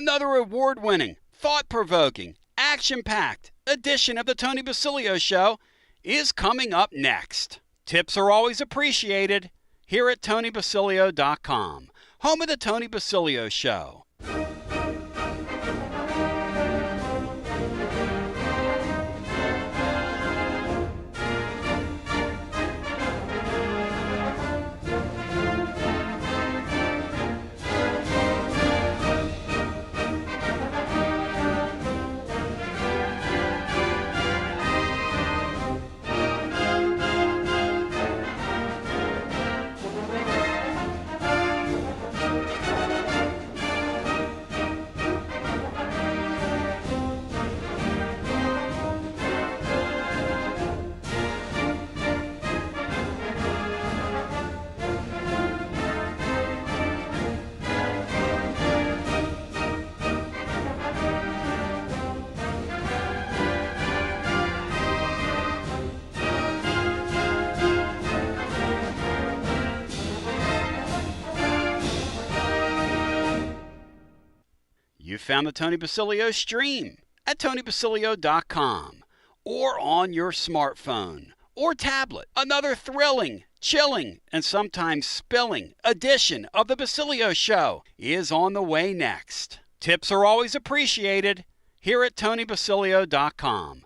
Another award-winning, thought-provoking, action-packed edition of the Tony Basilio Show is coming up next. Tips are always appreciated here at TonyBasilio.com, home of the Tony Basilio Show. You found the Tony Basilio stream at TonyBasilio.com or on your smartphone or tablet. Another thrilling, chilling, and sometimes spilling edition of the Basilio Show is on the way next. Tips are always appreciated here at TonyBasilio.com.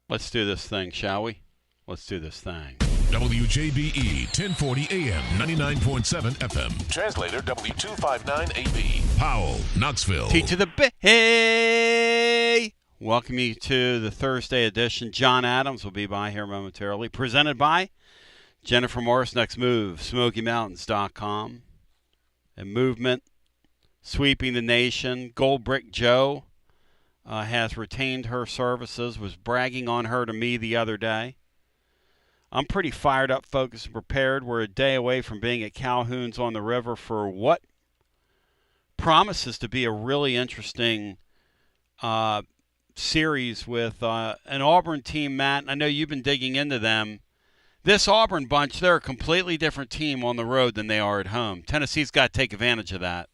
Let's do this thing, shall we? Let's do this thing. WJBE 1040 AM, 99.7 FM. Translator W259AB. Powell, Knoxville. T to the Bay. Welcome you to the Thursday edition. John Adams will be by here momentarily. Presented by Jennifer Morris. Next move, SmokyMountains.com. And Movement, sweeping the nation. Gold Brick Joe has retained her services, was bragging on her to me the other day. I'm pretty fired up, focused, and prepared. We're a day away from being at Calhoun's on the river for what promises to be a really interesting series with an Auburn team, Matt. I know you've been digging into them. This Auburn bunch, they're a completely different team on the road than they are at home. Tennessee's got to take advantage of that.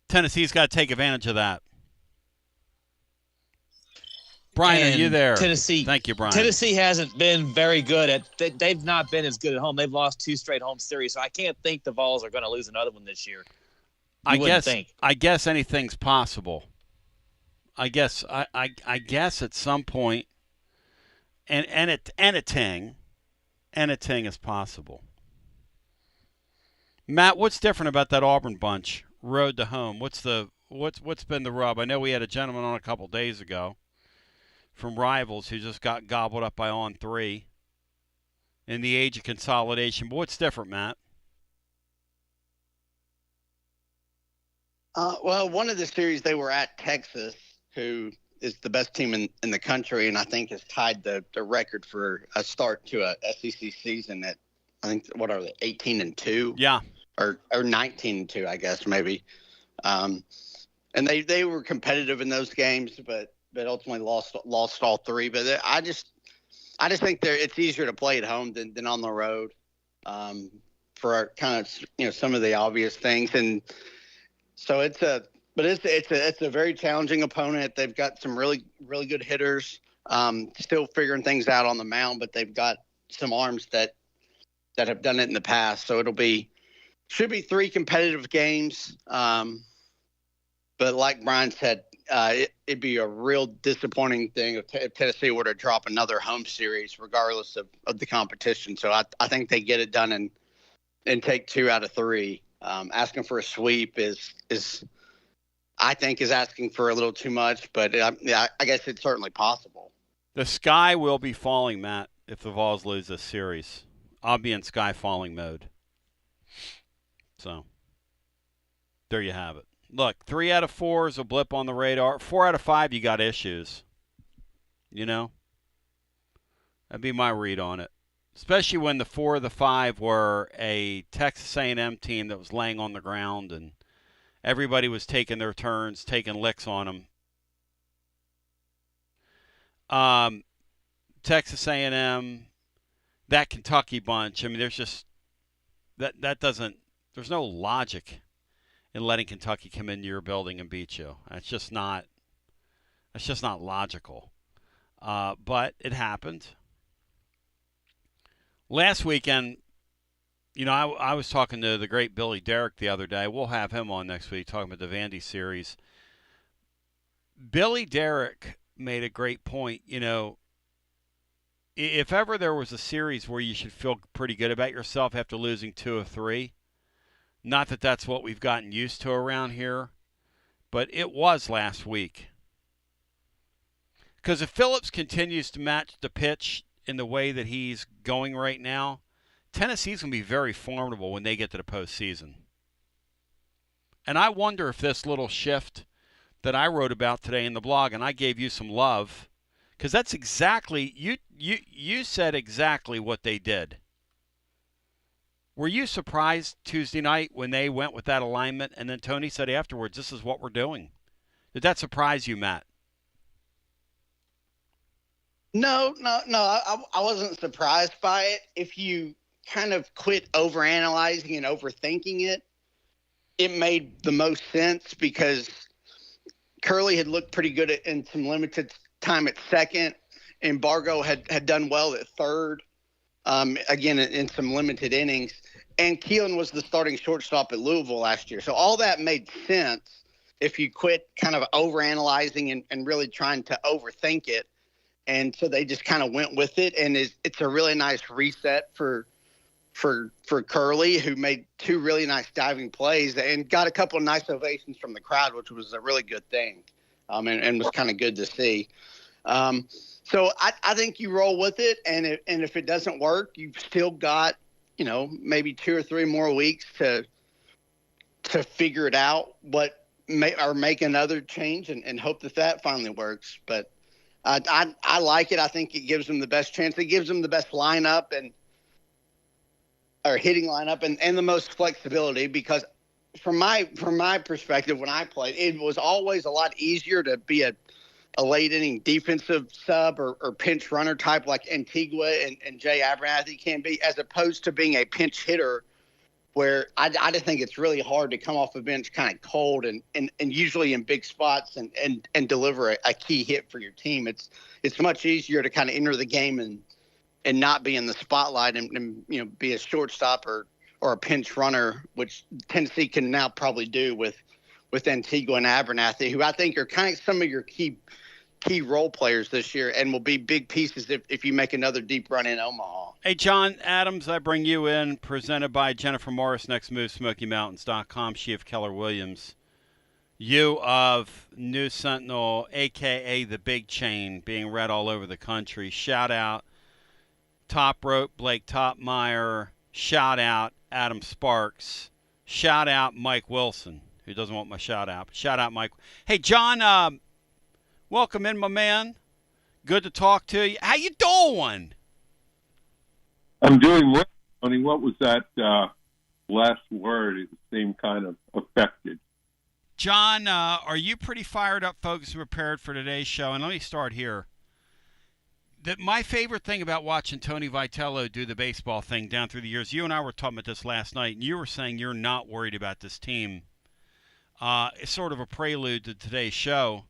Tennessee's got to take advantage of that. Brian, And are you there? Tennessee. Thank you, Brian. Tennessee hasn't been very good at. They've not been as good at home. They've lost 2 straight home series, so I can't think the Vols are going to lose another one this year. I guess anything's possible. I guess at some point, and anything is possible. Matt, what's different about that Auburn bunch? Road to home. What's been the rub? I know we had a gentleman on a couple days ago from Rivals who just got gobbled up by On 3 in the age of consolidation. But what's different, Matt? Well, one of the series they were at Texas, who is the best team in the country, and I think has tied the record for a start to a SEC season at, I think, what are they, 18-2? Yeah. Or 19-2, I guess, maybe. And they were competitive in those games, but ultimately lost all 3. But I just think it's easier to play at home than on the road for kind of some of the obvious things. And so it's a very challenging opponent. They've got some really good hitters, still figuring things out on the mound, but they've got some arms that have done it in the past. So it'll be Should be 3 competitive games. But like Brian said, it'd be a real disappointing thing if Tennessee were to drop another home series, regardless of the competition. So I think they get it done and take 2 out of 3. Asking for a sweep is I think is asking for a little too much, but I guess it's certainly possible. The sky will be falling, Matt, if the Vols lose this series. I'll be in sky falling mode. So there you have it. Look, 3 out of 4 is a blip on the radar. 4 out of 5, you got issues. You know? That'd be my read on it. Especially when the 4 of the 5 were a Texas A&M team that was laying on the ground and everybody was taking their turns, taking licks on them. Texas A&M, that Kentucky bunch. I mean, there's just that doesn't. There's no logic in letting Kentucky come into your building and beat you. That's just not. That's just not logical. But it happened. Last weekend, you know, I was talking to the great Billy Derrick the other day. We'll have him on next week talking about the Vandy series. Billy Derrick made a great point. You know, if ever there was a series where you should feel pretty good about yourself after losing 2 of 3, not that that's what we've gotten used to around here, but it was last week. Because if Phillips continues to match the pitch in the way that he's going right now, Tennessee's going to be very formidable when they get to the postseason. And I wonder if this little shift that I wrote about today in the blog, and I gave you some love, because that's exactly, you said exactly what they did. Were you surprised Tuesday night when they went with that alignment, and then Tony said afterwards, this is what we're doing? Did that surprise you, Matt? No. I wasn't surprised by it. If you kind of quit overanalyzing and overthinking it, it made the most sense because Curley had looked pretty good in some limited time at second. Embargo had done well at third, again, in some limited innings. And Keelan was the starting shortstop at Louisville last year. So all that made sense if you quit kind of overanalyzing and really trying to overthink it. And so they just kind of went with it. And it's a really nice reset for Curley, who made 2 really nice diving plays and got a couple of nice ovations from the crowd, which was a really good thing, and was kind of good to see. So I think you roll with it, and if it doesn't work, you've still got, you know, maybe 2 or 3 more weeks to figure it out, or make another change and hope that finally works. But I like it. I think it gives them the best chance. It gives them the best lineup or hitting lineup and the most flexibility, because from my perspective, when I played, it was always a lot easier to be a late inning defensive sub or pinch runner type like Antigua and Jay Abernathy can be, as opposed to being a pinch hitter where I just think it's really hard to come off the bench kind of cold and usually in big spots and deliver a key hit for your team. It's much easier to kind of enter the game and not be in the spotlight and you know, be a shortstop or a pinch runner, which Tennessee can now probably do with Antigua and Abernathy, who I think are kind of some of your key role players this year and will be big pieces if you make another deep run in Omaha. Hey, John Adams, I bring you in, presented by Jennifer Morris, Next Move, SmokyMountains.com, she of Keller Williams. You of News Sentinel, a.k.a. The Big Chain, being read all over the country. Shout out Top Rope, Blake Topmeyer. Shout out Adam Sparks. Shout out Mike Wilson, who doesn't want my shout out. But shout out Mike. Hey, John, welcome in, my man. Good to talk to you. How you doing? I'm doing well, Tony. What was that last word? It seemed kind of affected. John, are you pretty fired up, focused, and prepared for today's show? And let me start here. My favorite thing about watching Tony Vitello do the baseball thing down through the years, you and I were talking about this last night, and you were saying you're not worried about this team. It's sort of a prelude to today's show.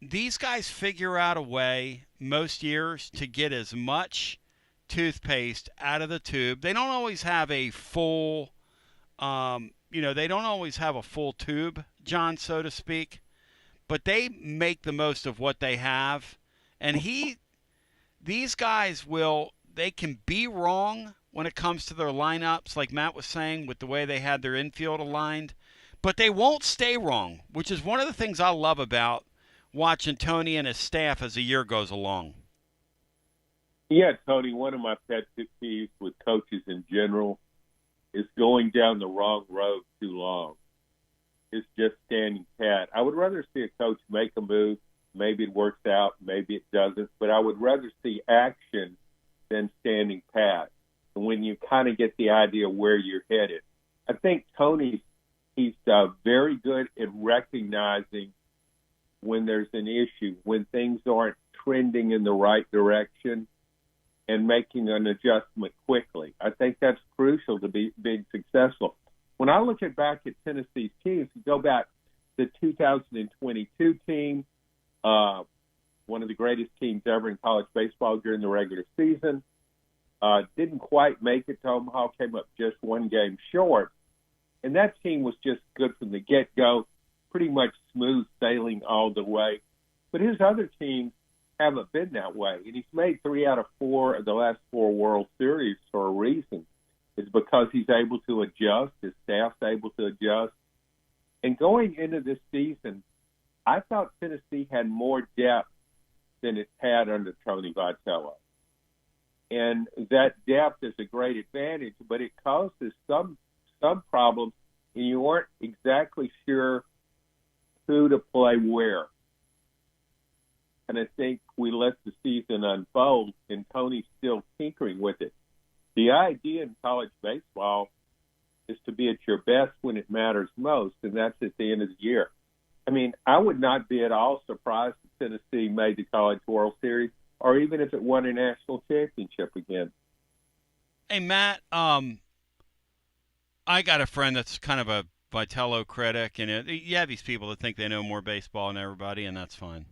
These guys figure out a way most years to get as much toothpaste out of the tube. They don't always have a full, they don't always have a full tube, John, so to speak, but they make the most of what they have. And these guys they can be wrong when it comes to their lineups, like Matt was saying, with the way they had their infield aligned, but they won't stay wrong, which is one of the things I love about watching Tony and his staff as the year goes along. Yeah, Tony, one of my pet peeves with coaches in general is going down the wrong road too long. It's just standing pat. I would rather see a coach make a move. Maybe it works out, maybe it doesn't, but I would rather see action than standing pat. And when you kind of get the idea where you're headed, I think he's very good at recognizing when there's an issue, when things aren't trending in the right direction, and making an adjustment quickly. I think that's crucial to being successful. When I look back at Tennessee's teams, you go back to the 2022 team, one of the greatest teams ever in college baseball during the regular season, didn't quite make it to Omaha, came up just one game short. And that team was just good from the get-go, pretty much smooth sailing all the way. But his other teams haven't been that way. And he's made 3 out of 4 of the last 4 World Series for a reason. It's because he's able to adjust, his staff's able to adjust. And going into this season, I thought Tennessee had more depth than it had under Tony Vitello. And that depth is a great advantage, but it causes some problems, and you aren't exactly sure who to play where. And I think we let the season unfold, and Tony's still tinkering with it. The idea in college baseball is to be at your best when it matters most, and that's at the end of the year. I mean, I would not be at all surprised if Tennessee made the College World Series, or even if it won a national championship again. Hey, Matt, I got a friend that's kind of a Vitello critic, and you have these people that think they know more baseball than everybody, and that's fine.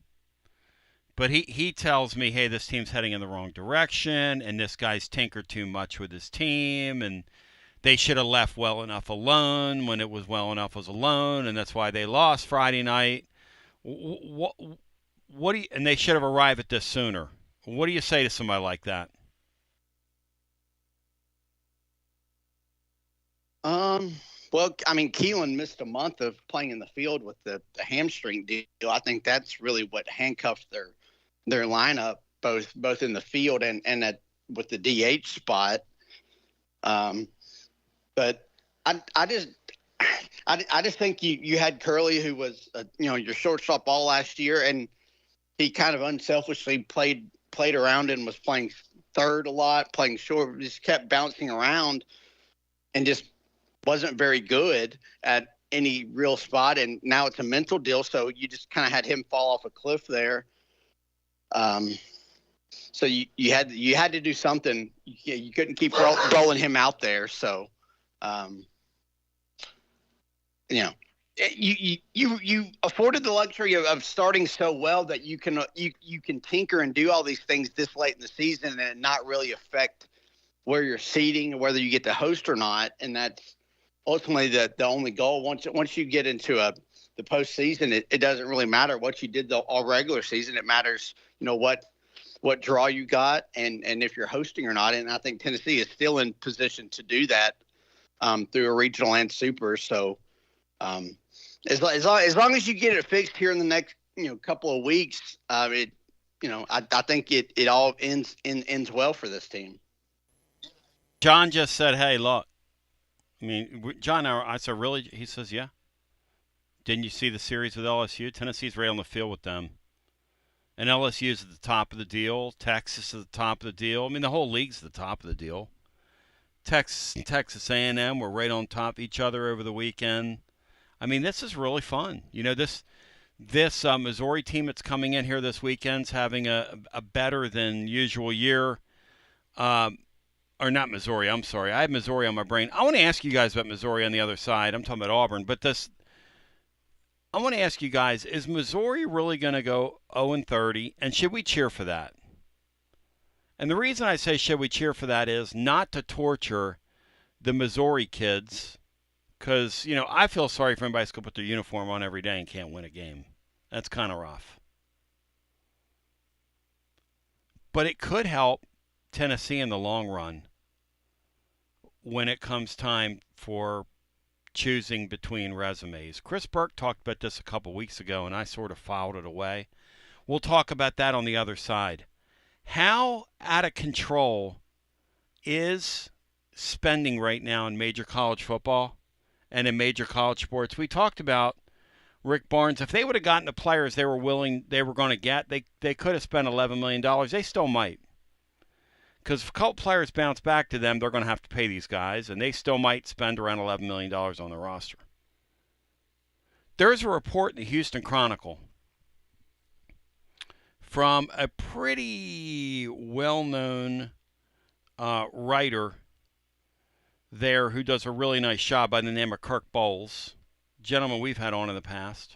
But he tells me, hey, this team's heading in the wrong direction, and this guy's tinkered too much with his team, and they should have left well enough alone when it was well enough was alone, and that's why they lost Friday night. What do you, and they should have arrived at this sooner. What do you say to somebody like that? Well, I mean, Keelan missed a month of playing in the field with the hamstring deal. I think that's really what handcuffed their lineup, both in the field and with the DH spot. But I just think you had Curley, who was your shortstop all last year, and he kind of unselfishly played around and was playing third a lot, playing short, just kept bouncing around, and just wasn't very good at any real spot. And now it's a mental deal, so you just kind of had him fall off a cliff there. So you had to do something. You couldn't keep rolling him out there. So, you afforded the luxury of starting so well that you can tinker and do all these things this late in the season and not really affect where you're seating or whether you get to host or not. And that's ultimately the only goal. Once you get into the postseason, it doesn't really matter what you did all regular season. It matters, what draw you got and if you're hosting or not. And I think Tennessee is still in position to do that through a regional and super. So as long as you get it fixed here in the next couple of weeks, I think it all ends well for this team. John just said, hey, look. I mean, John, I said, really? He says, yeah. Didn't you see the series with LSU? Tennessee's right on the field with them. And LSU's at the top of the deal. Texas is at the top of the deal. I mean, the whole league's at the top of the deal. Texas A&M were right on top of each other over the weekend. I mean, this is really fun. This Missouri team that's coming in here this weekend's having a better than usual year. Or not Missouri, I'm sorry. I have Missouri on my brain. I want to ask you guys about Missouri on the other side. I'm talking about Auburn. But I want to ask you guys, is Missouri really going to go 0-30? And should we cheer for that? And the reason I say should we cheer for that is not to torture the Missouri kids, because, I feel sorry for anybody who's going to put their uniform on every day and can't win a game. That's kind of rough. But it could help Tennessee in the long run when it comes time for choosing between resumes. Chris Burke talked about this a couple weeks ago, and I sort of filed it away. We'll talk about that on the other side. How out of control is spending right now in major college football and in major college sports? We talked about Rick Barnes. If they would have gotten the players they were going to get, they could have spent $11 million. They still might. Because if a couple players bounce back to them, they're going to have to pay these guys, and they still might spend around $11 million on their roster. There's a report in the Houston Chronicle from a pretty well-known writer there who does a really nice job by the name of Kirk Bowles, gentleman we've had on in the past.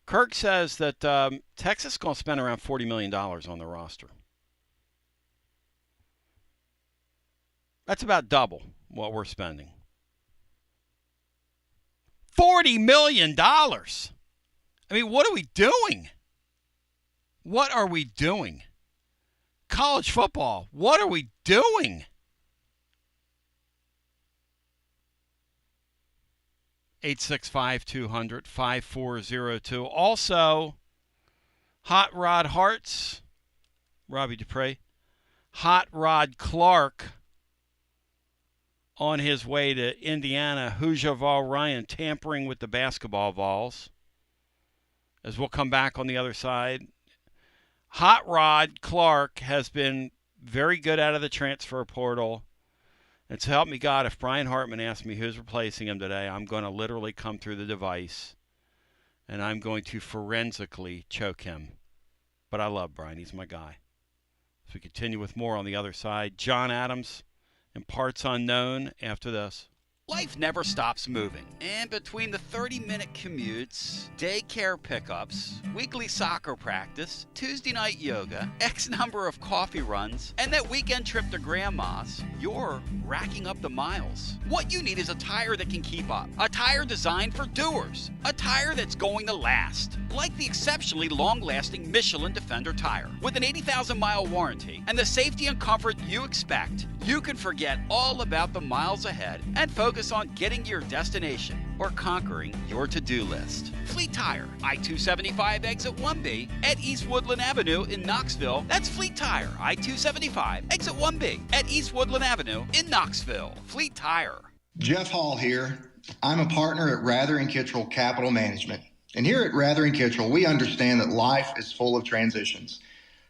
Kirk says that Texas is going to spend around $40 million on the roster. That's about double what we're spending. $40 million! I mean, what are we doing? What are we doing? College football, what are we doing? 865-200-5402. Also, Hot Rod Hearts, Robbie Dupre, Hot Rod Clark on his way to Indiana. Hoosier Vol Ryan tampering with the basketball balls. As we'll come back on the other side. Hot Rod Clark has been very good out of the transfer portal. And so help me God, if Brian Hartman asks me who's replacing him today, I'm going to literally come through the device and I'm going to forensically choke him. But I love Brian. He's my guy. So we continue with more on the other side. John Adams and Parts Unknown after this. Life never stops moving, and between the 30-minute commutes, daycare pickups, weekly soccer practice, Tuesday night yoga, X number of coffee runs, and that weekend trip to Grandma's, you're racking up the miles. What you need is a tire that can keep up, a tire designed for doers, a tire that's going to last, like the exceptionally long-lasting Michelin Defender tire. With an 80,000-mile warranty and the safety and comfort you expect, you can forget all about the miles ahead and focus on getting to your destination or conquering your to-do list. Fleet Tire, I-275 exit 1B at East Woodland Avenue in Knoxville. That's Fleet Tire, I-275 exit 1B at East Woodland Avenue in Knoxville. Fleet Tire. Jeff Hall here. I'm a partner at Rather & Kittrell Capital Management. And here at Rather & Kittrell, we understand that life is full of transitions.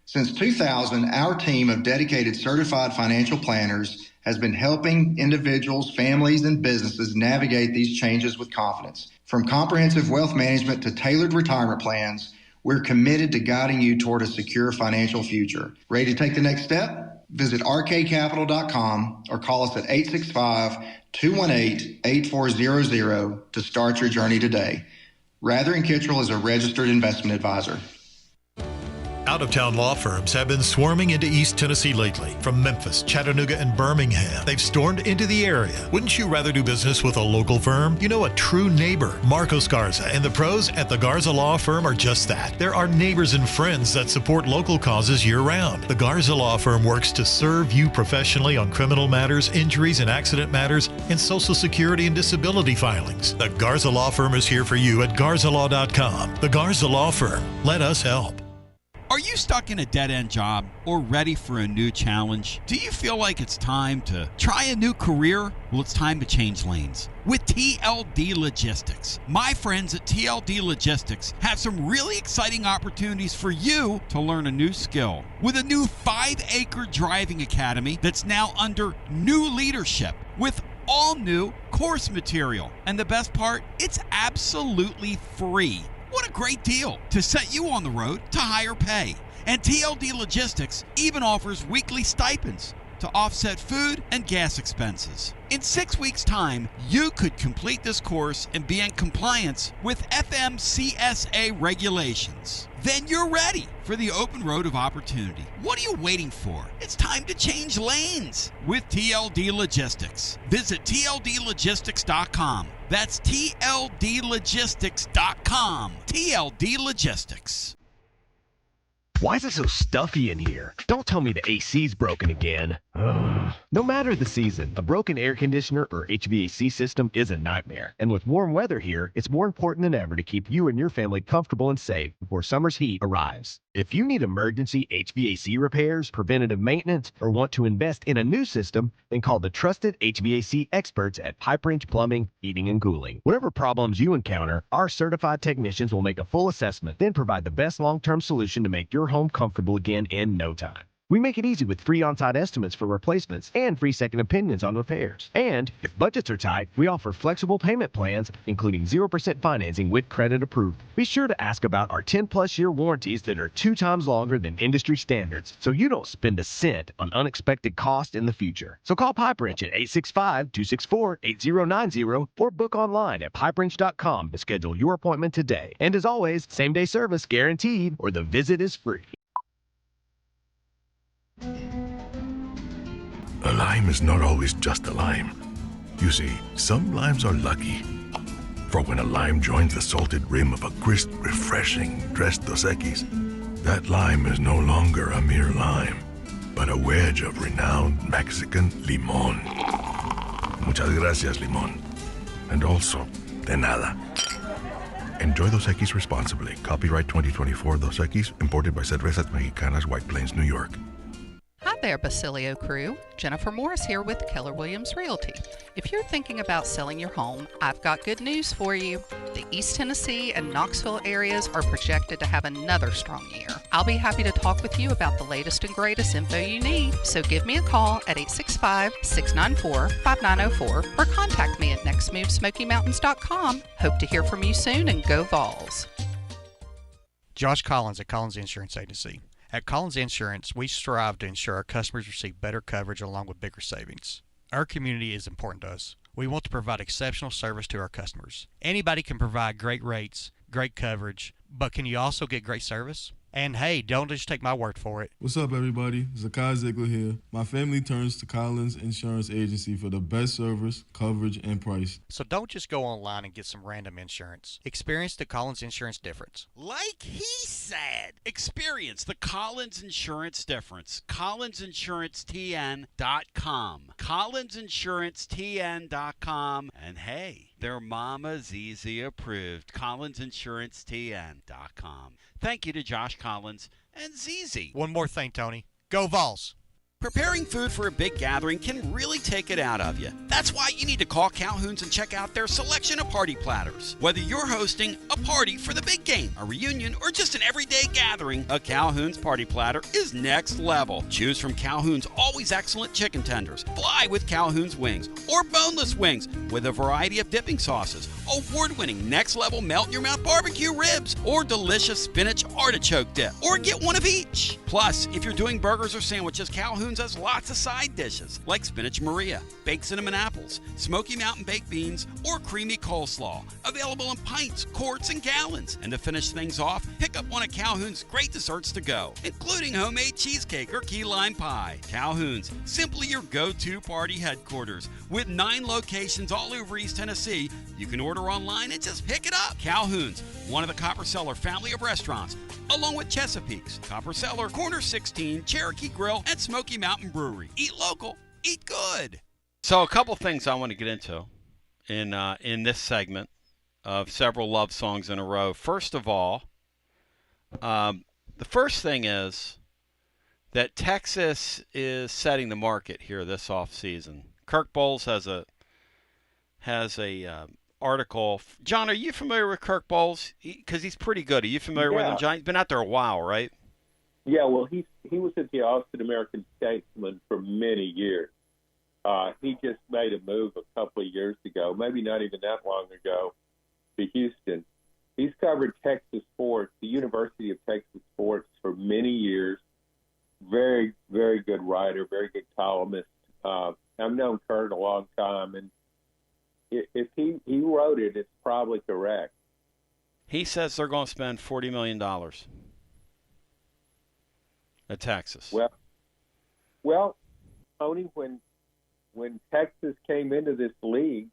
Since 2000, our team of dedicated certified financial planners has been helping individuals, families, and businesses navigate these changes with confidence. From comprehensive wealth management to tailored retirement plans, we're committed to guiding you toward a secure financial future. Ready to take the next step? Visit rkcapital.com or call us at 865-218-8400 to start your journey today. Rather & Kittrell is a registered investment advisor. Out-of-town law firms have been swarming into East Tennessee lately. From Memphis, Chattanooga, and Birmingham, they've stormed into the area. Wouldn't you rather do business with a local firm? You know, a true neighbor. Marcos Garza and the pros at the Garza Law Firm are just that. There are neighbors and friends that support local causes year-round. The Garza Law Firm works to serve you professionally on criminal matters, injuries and accident matters, and Social Security and disability filings. The Garza Law Firm is here for you at garzalaw.com. The Garza Law Firm. Let us help. Are you stuck in a dead-end job or ready for a new challenge? Do you feel like it's time to try a new career? Well, it's time to change lanes with TLD Logistics. My friends at TLD Logistics have some really exciting opportunities for you to learn a new skill. With a new 5-acre driving academy that's now under new leadership with all new course material. And the best part, it's absolutely free. What a great deal to set you on the road to higher pay. And TLD Logistics even offers weekly stipends to offset food and gas expenses. In 6 weeks' time, you could complete this course and be in compliance with FMCSA regulations. Then you're ready for the open road of opportunity. What are you waiting for? It's time to change lanes with TLD Logistics. Visit tldlogistics.com. That's tldlogistics.com. TLD Logistics. Why is it so stuffy in here? Don't tell me the AC's broken again. Ugh. No matter the season, a broken air conditioner or HVAC system is a nightmare. And with warm weather here, it's more important than ever to keep you and your family comfortable and safe before summer's heat arrives. If you need emergency HVAC repairs, preventative maintenance, or want to invest in a new system, then call the trusted HVAC experts at Pipe Wrench Plumbing, Heating, and Cooling. Whatever problems you encounter, our certified technicians will make a full assessment, then provide the best long-term solution to make your home comfortable again in no time. We make it easy with free on-site estimates for replacements and free second opinions on repairs. And if budgets are tight, we offer flexible payment plans, including 0% financing with credit approved. Be sure to ask about our 10-plus year warranties that are 2 times longer than industry standards, so you don't spend a cent on unexpected cost in the future. So call Pipe Wrench at 865-264-8090 or book online at pipewrench.com to schedule your appointment today. And as always, same-day service guaranteed, or the visit is free. A lime is not always just a lime. You see, some limes are lucky. For when a lime joins the salted rim of a crisp, refreshing Tres Dos Equis, that lime is no longer a mere lime, but a wedge of renowned Mexican limon. Muchas gracias, limon. And also, de nada. Enjoy Dos Equis responsibly. Copyright 2024 Dos Equis, imported by Cervezas Mexicanas, White Plains, New York. Hi there, Basilio crew. Jennifer Morris here with Keller Williams Realty. If you're thinking about selling your home, I've got good news for you. The East Tennessee and Knoxville areas are projected to have another strong year. I'll be happy to talk with you about the latest and greatest info you need. So give me a call at 865-694-5904 or contact me at nextmovesmokymountains.com. Hope to hear from you soon, and go Vols. Josh Collins at Collins Insurance Agency. At Collins Insurance, we strive to ensure our customers receive better coverage along with bigger savings. Our community is important to us. We want to provide exceptional service to our customers. Anybody can provide great rates, great coverage, but can you also get great service? And hey, don't just take my word for it. What's up, everybody? Zakai Ziegler here. My family turns to Collins Insurance Agency for the best service, coverage, and price. So don't just go online and get some random insurance. Experience the Collins Insurance difference. Like he said, experience the Collins Insurance difference. CollinsInsuranceTN.com. CollinsInsuranceTN.com. And hey, their Mama ZZ approved. CollinsInsuranceTN.com. Thank you to Josh Collins and ZZ. One more thing, Tony. Go Vols! Preparing food for a big gathering can really take it out of you. That's why you need to call Calhoun's and check out their selection of party platters. Whether you're hosting a party for the big game, a reunion, or just an everyday gathering, a Calhoun's party platter is next level. Choose from Calhoun's always excellent chicken tenders, fly with Calhoun's wings, or boneless wings with a variety of dipping sauces, award-winning next-level melt-in-your-mouth barbecue ribs, or delicious spinach artichoke dip, or get one of each. Plus, if you're doing burgers or sandwiches, Calhoun's has lots of side dishes like spinach Maria, baked cinnamon apples, Smoky Mountain baked beans, or creamy coleslaw, available in pints, quarts, and gallons. And to finish things off, pick up one of Calhoun's great desserts to go, including homemade cheesecake or key lime pie. Calhoun's, simply your go-to party headquarters. With 9 locations all over East Tennessee, you can order online and just pick it up. Calhoun's, one of the Copper Cellar family of restaurants, along with Chesapeake's, Copper Cellar, Corner 16, Cherokee Grill, and Smoky Mountain Brewery. Eat local, eat good. So a couple things I want to get into in this segment of several love songs in a row. First of all, the first thing is that Texas is setting the market here this offseason. Kirk Bowles has a article. John, are you familiar with Kirk Bowles? Because he's pretty good. Are you familiar with him, John? He's been out there a while, right? Yeah, well, he was at the Austin American Statesman for many years. He just made a move a couple of years ago, maybe not even that long ago, to Houston. He's covered Texas sports, the University of Texas sports, for many years. very, very good writer, very good columnist. I've known Kurt a long time, and if he wrote it, it's probably correct. He says they're going to spend $40 million at Texas. Well, Tony, when Texas came into this league,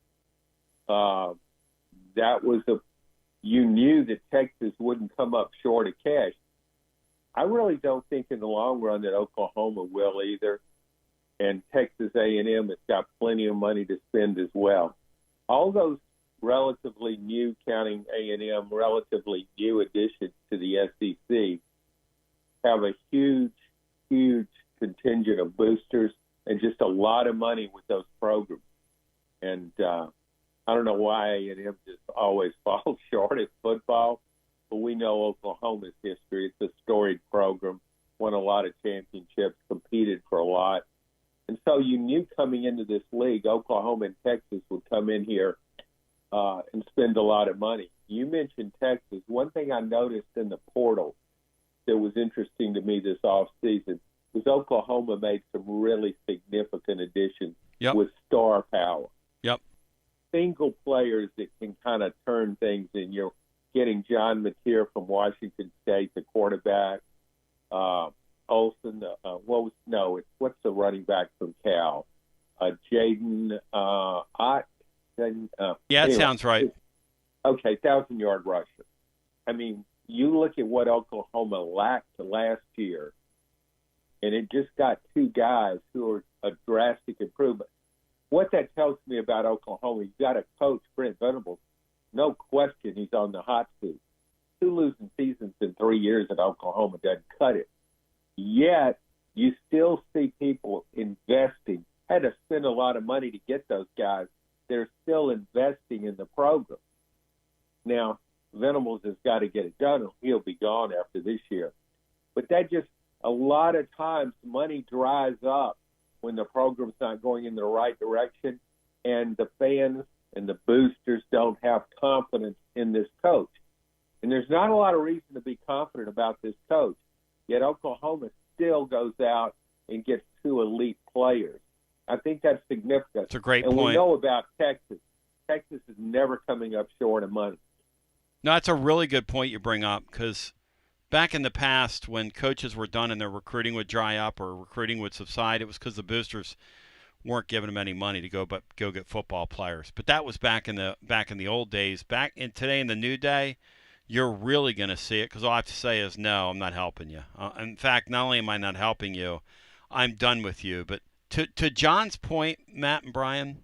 you knew that Texas wouldn't come up short of cash. I really don't think in the long run that Oklahoma will either, and Texas A&M has got plenty of money to spend as well. All those relatively new, counting A&M, relatively new additions to the SEC have a huge, huge contingent of boosters and just a lot of money with those programs. And I don't know why A&M just always falls short at football, but we know Oklahoma's history. It's a storied program, won a lot of championships, competed for a lot. And so you knew coming into this league, Oklahoma and Texas would come in here and spend a lot of money. You mentioned Texas. One thing I noticed in the portal that was interesting to me this offseason was Oklahoma made some really significant additions with star power. Yep. Single players that can kind of turn things in. You're getting John Mateer from Washington State, the quarterback. Olsen, what's the running back from Cal? Jaden Ott. It sounds right. Okay, 1,000-yard rusher. I mean, you look at what Oklahoma lacked last year, and it just got two guys who are a drastic improvement. What that tells me about Oklahoma, you've got a coach, Brent Venables. No question he's on the hot seat. 2 losing seasons in 3 years at Oklahoma doesn't cut it. Yet, you still see people investing. Had to spend a lot of money to get those guys. They're still investing in the program. Now, Venables has got to get it done, or he'll be gone after this year. But that just, a lot of times, money dries up when the program's not going in the right direction, and the fans and the boosters don't have confidence in this coach. And there's not a lot of reason to be confident about this coach. Yet Oklahoma still goes out and gets 2 elite players. I think that's significant. It's a great point. And we know about Texas. Texas is never coming up short of money. No, that's a really good point you bring up, because back in the past when coaches were done and their recruiting would dry up or recruiting would subside, it was because the boosters weren't giving them any money to go get football players. But that was back in the old days. Back in today, in the new day, you're really going to see it, because all I have to say is, no, I'm not helping you. In fact, not only am I not helping you, I'm done with you. But to John's point, Matt and Brian,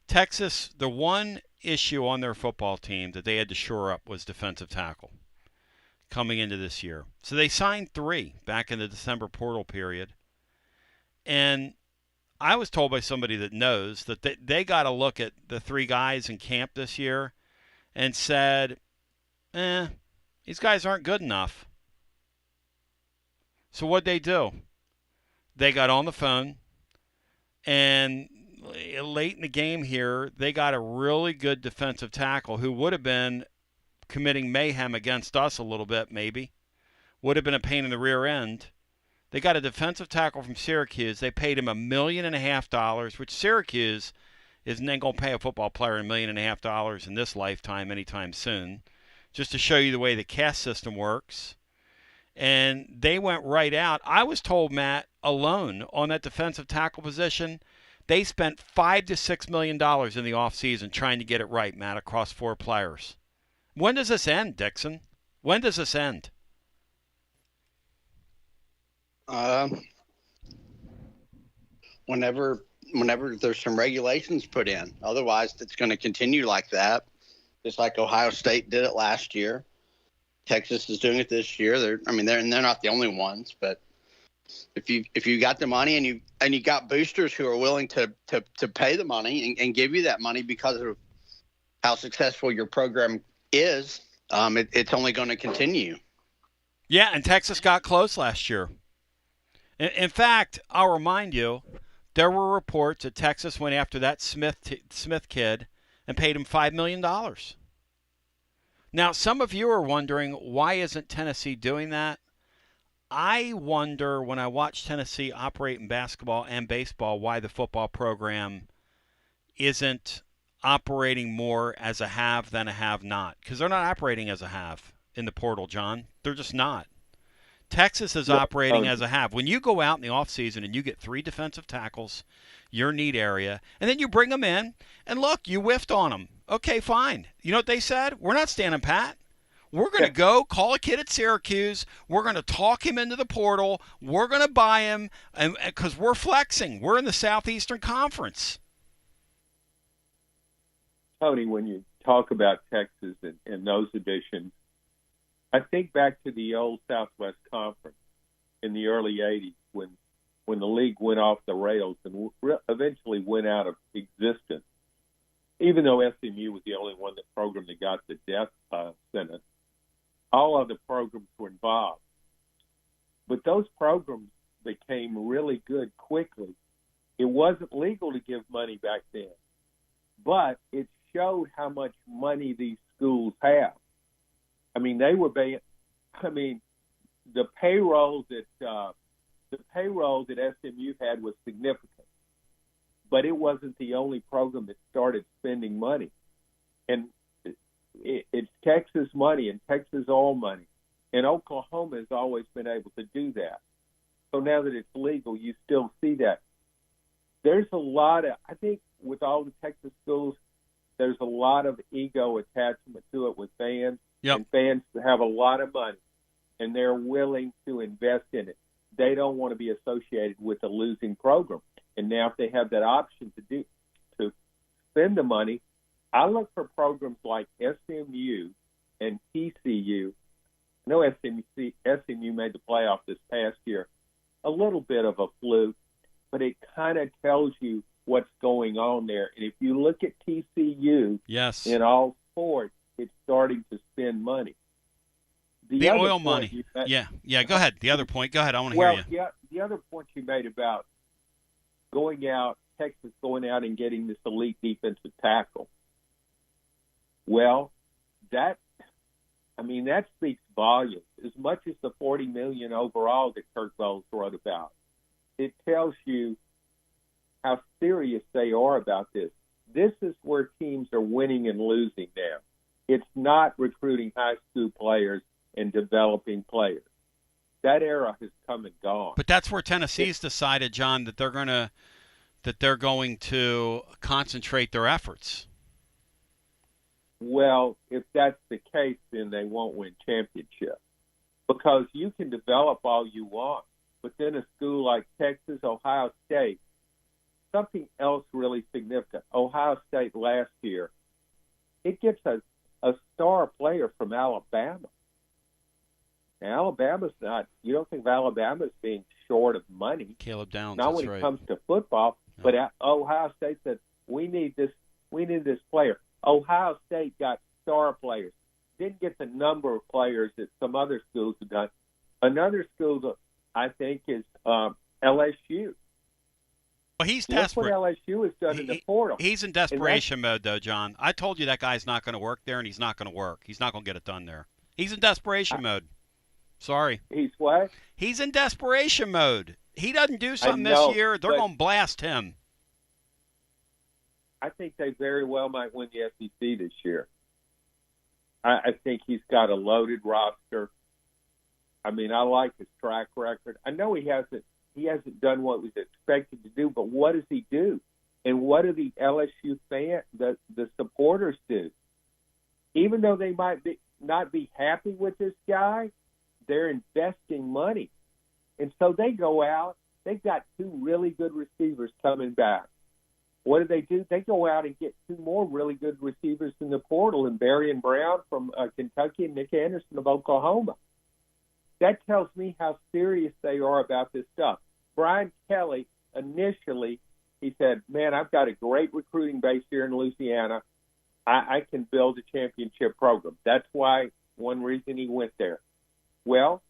Texas, the one issue on their football team that they had to shore up was defensive tackle coming into this year. So they signed 3 back in the December portal period. And I was told by somebody that knows that they got to look at the 3 guys in camp this year and said, these guys aren't good enough. So what'd they do? They got on the phone, and late in the game here, they got a really good defensive tackle who would have been committing mayhem against us a little bit, maybe. Would have been a pain in the rear end. They got a defensive tackle from Syracuse. They paid him $1.5 million, which Syracuse isn't going to pay a football player $1.5 million in this lifetime anytime soon, just to show you the way the caste system works. And they went right out. I was told, Matt, alone on that defensive tackle position, they spent $5 to $6 million in the offseason trying to get it right, Matt, across 4 players. When does this end, Dixon? When does this end? Whenever there's some regulations put in. Otherwise, it's going to continue like that, just like Ohio State did it last year. Texas is doing it this year. They're not the only ones, but if you got the money and you got boosters who are willing to pay the money and give you that money because of how successful your program is, it's only going to continue. Yeah, and Texas got close last year. In fact, I'll remind you, there were reports that Texas went after that Smith kid and paid him $5 million. Now, some of you are wondering, why isn't Tennessee doing that? I wonder when I watch Tennessee operate in basketball and baseball why the football program isn't operating more as a have than a have not. Because they're not operating as a have in the portal, John. They're just not. Texas is operating as a have. When you go out in the offseason and you get 3 defensive tackles, your need area, and then you bring them in, and look, you whiffed on them. Okay, fine. You know what they said? We're not standing pat. We're going to go call a kid at Syracuse. We're going to talk him into the portal. We're going to buy him because we're flexing. We're in the Southeastern Conference. Tony, when you talk about Texas and those additions, I think back to the old Southwest Conference in the early 80s when the league went off the rails and eventually went out of existence, even though SMU was the only program that got the death sentence. All other programs were involved. But those programs became really good quickly. It wasn't legal to give money back then, but it showed how much money these schools have. I mean, they were paying. I mean, the payroll that SMU had was significant, but it wasn't the only program that started spending money. And it's Texas money and Texas oil money, and Oklahoma has always been able to do that. So now that it's legal, you still see that. There's a lot of, I think, with all the Texas schools, there's a lot of ego attachment to it with fans. Yep. And fans have a lot of money, and they're willing to invest in it. They don't want to be associated with a losing program. And now if they have that option to spend the money, I look for programs like SMU and TCU. I know SMU made the playoff this past year. A little bit of a fluke, but it kind of tells you what's going on there. And if you look at TCU in all sports, it's starting to spend money. The oil money. Yeah. Go ahead. The other point. Go ahead. I want to hear you. Yeah, the other point you made about Texas going out and getting this elite defensive tackle. Well, that speaks volumes. As much as the $40 million overall that Kirk Bowles wrote about, it tells you how serious they are about this. This is where teams are winning and losing now. It's not recruiting high school players and developing players. That era has come and gone. But that's where Tennessee's decided, John, that they're going to concentrate their efforts. Well, if that's the case, then they won't win championships because you can develop all you want, but then a school like Texas, Ohio State, something else really significant. Ohio State last year, it gets a star player from Alabama. Now, Alabama's not, you don't think of Alabama as being short of money. Caleb Downs, not when it comes to football, but Ohio State said, we need this player. Ohio State got star players. Didn't get the number of players that some other schools have done. Another school that I think is LSU. Well, he's desperate. Look what LSU has done in the portal. He's in desperation mode, though, John. I told you that guy's not going to work there, and he's not going to work. He's not going to get it done there. He's in desperation mode. Sorry. He's what? He's in desperation mode. He doesn't do something this year, they're going to blast him. I think they very well might win the SEC this year. I think he's got a loaded roster. I mean, I like his track record. I know he hasn't done what was expected to do, but what does he do? And what do the LSU fans, the supporters do? Even though they might not be happy with this guy, they're investing money. And so they go out. They've got 2 really good receivers coming back. What do? They go out and get 2 more really good receivers in the portal, and Barry and Brown from Kentucky and Nick Anderson of Oklahoma. That tells me how serious they are about this stuff. Brian Kelly, initially, he said, man, I've got a great recruiting base here in Louisiana. I can build a championship program. That's why one reason he went there. Well,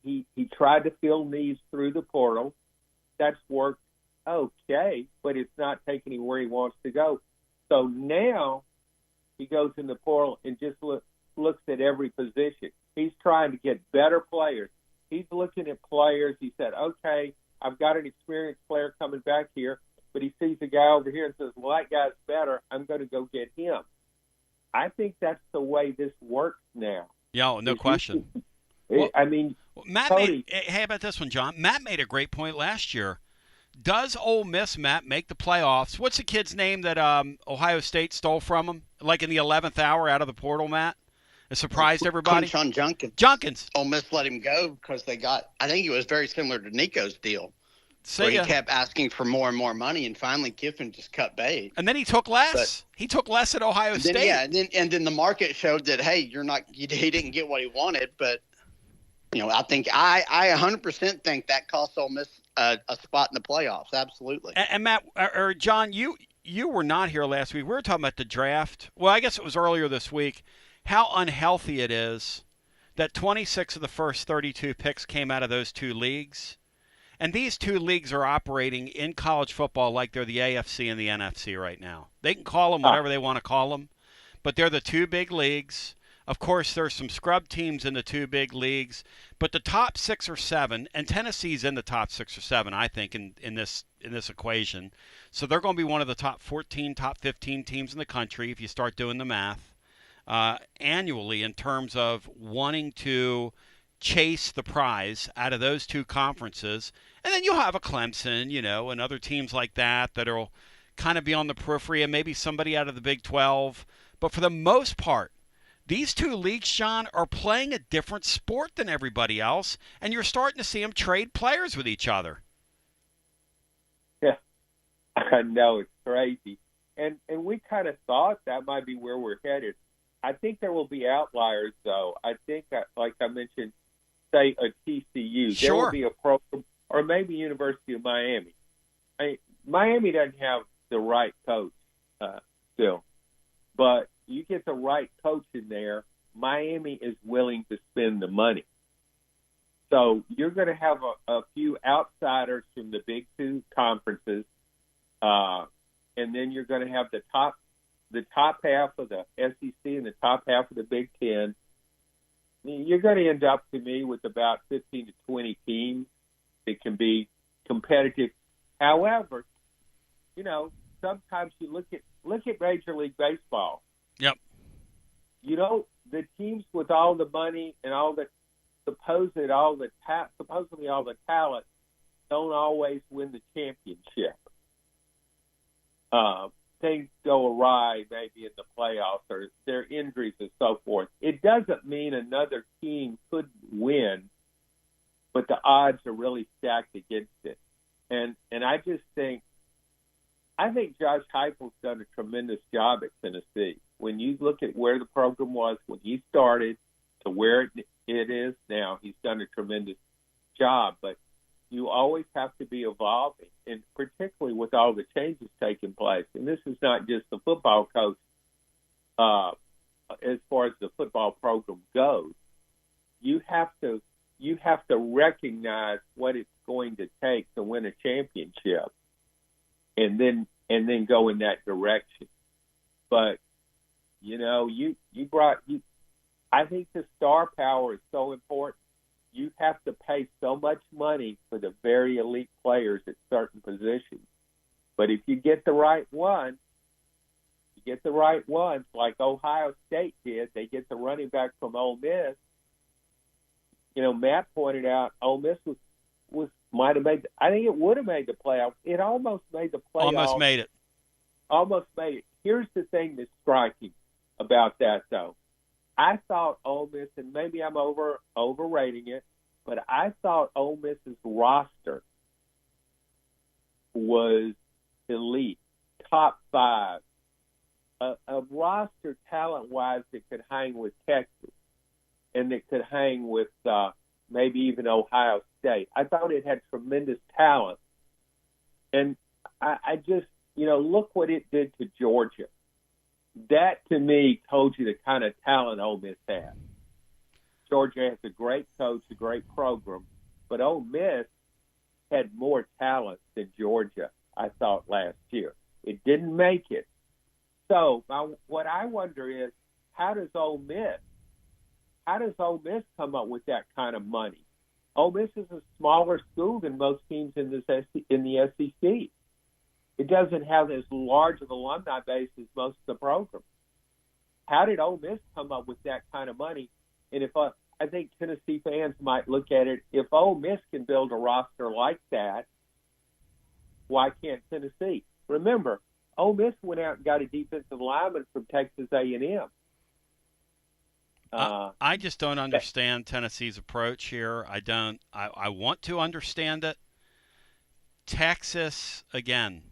he tried to fill needs through the portal. That's worked okay, but it's not taking him where he wants to go. So now he goes in the portal and just looks at every position. He's trying to get better players. He's looking at players. He said, okay, I've got an experienced player coming back here, but he sees a guy over here and says, well, that guy's better. I'm going to go get him. I think that's the way this works now. Yeah, no question. I mean, Matt Cody, hey, how about this one, John? Matt made a great point last year. Does Ole Miss, Matt, make the playoffs? What's the kid's name that Ohio State stole from him, like in the 11th hour out of the portal, Matt? It surprised everybody. Sean Junkins. Ole Miss let him go because they got. I think it was very similar to Nico's deal, where he kept asking for more and more money, and finally Kiffin just cut bait. And then he took less. He took less at Ohio State. And then the market showed that he didn't get what he wanted. But I think I 100% think that cost Ole Miss a spot in the playoffs. Absolutely. And Matt or John, you were not here last week. We were talking about the draft. Well, I guess it was earlier this week. How unhealthy it is that 26 of the first 32 picks came out of those two leagues. And these two leagues are operating in college football like they're the AFC and the NFC right now. They can call them whatever they want to call them, but they're the two big leagues. Of course, there's some scrub teams in the two big leagues, but the top 6 or 7, and Tennessee's in the top 6 or 7, I think, in this equation. So they're going to be one of the top 14, top 15 teams in the country if you start doing the math annually in terms of wanting to chase the prize out of those two conferences. And then you'll have a Clemson, and other teams like that that'll kind of be on the periphery, and maybe somebody out of the Big 12. But for the most part, these two leagues, John, are playing a different sport than everybody else, and you're starting to see them trade players with each other. Yeah, I know, it's crazy. And we kind of thought that might be where we're headed. I think there will be outliers, though. I think, like I mentioned, say a TCU. Sure. There will be a program, or maybe University of Miami. Miami doesn't have the right coach still. But you get the right coach in there, Miami is willing to spend the money. So you're going to have a few outsiders from the Big Two conferences, and then you're going to have the top half of the SEC and the top half of the Big Ten. You're going to end up, to me, with about 15 to 20 teams that can be competitive. However, sometimes you look at Major League Baseball. Yep. The teams with all the money and supposedly all the talent don't always win the championship. Things go awry maybe in the playoffs, or there are injuries and so forth. It doesn't mean another team couldn't win, but the odds are really stacked against it. And I just think Josh Heupel's done a tremendous job at Tennessee. When you look at where the program was when he started to where it is now, he's done a tremendous job. But you always have to be evolving, and particularly with all the changes taking place. And this is not just the football coach as far as the football program goes. You have to recognize what it's going to take to win a championship, and then go in that direction. But I think the star power is so important. You have to pay so much money for the very elite players at certain positions. But if you get the right ones like Ohio State did. They get the running back from Ole Miss. Matt pointed out Ole Miss might have made. I think it would have made the playoffs. It almost made the playoffs. Almost made it. Almost made it. Here's the thing that's striking about that, though. I thought Ole Miss, and maybe I'm overrating it, but I thought Ole Miss's roster was elite, top 5, a roster talent-wise that could hang with Texas and that could hang with maybe even Ohio State. I thought it had tremendous talent. And I just, look what it did to Georgia. That, to me, told you the kind of talent Ole Miss has. Georgia has a great coach, a great program, but Ole Miss had more talent than Georgia, I thought, last year. It didn't make it. So what I wonder is, how does Ole Miss come up with that kind of money? Ole Miss is a smaller school than most teams in the SEC. It doesn't have as large of an alumni base as most of the programs. How did Ole Miss come up with that kind of money? And if I think Tennessee fans might look at it, if Ole Miss can build a roster like that, why can't Tennessee? Remember, Ole Miss went out and got a defensive lineman from Texas A&M. I just don't understand Tennessee's approach here. I don't. I want to understand it. Texas, again,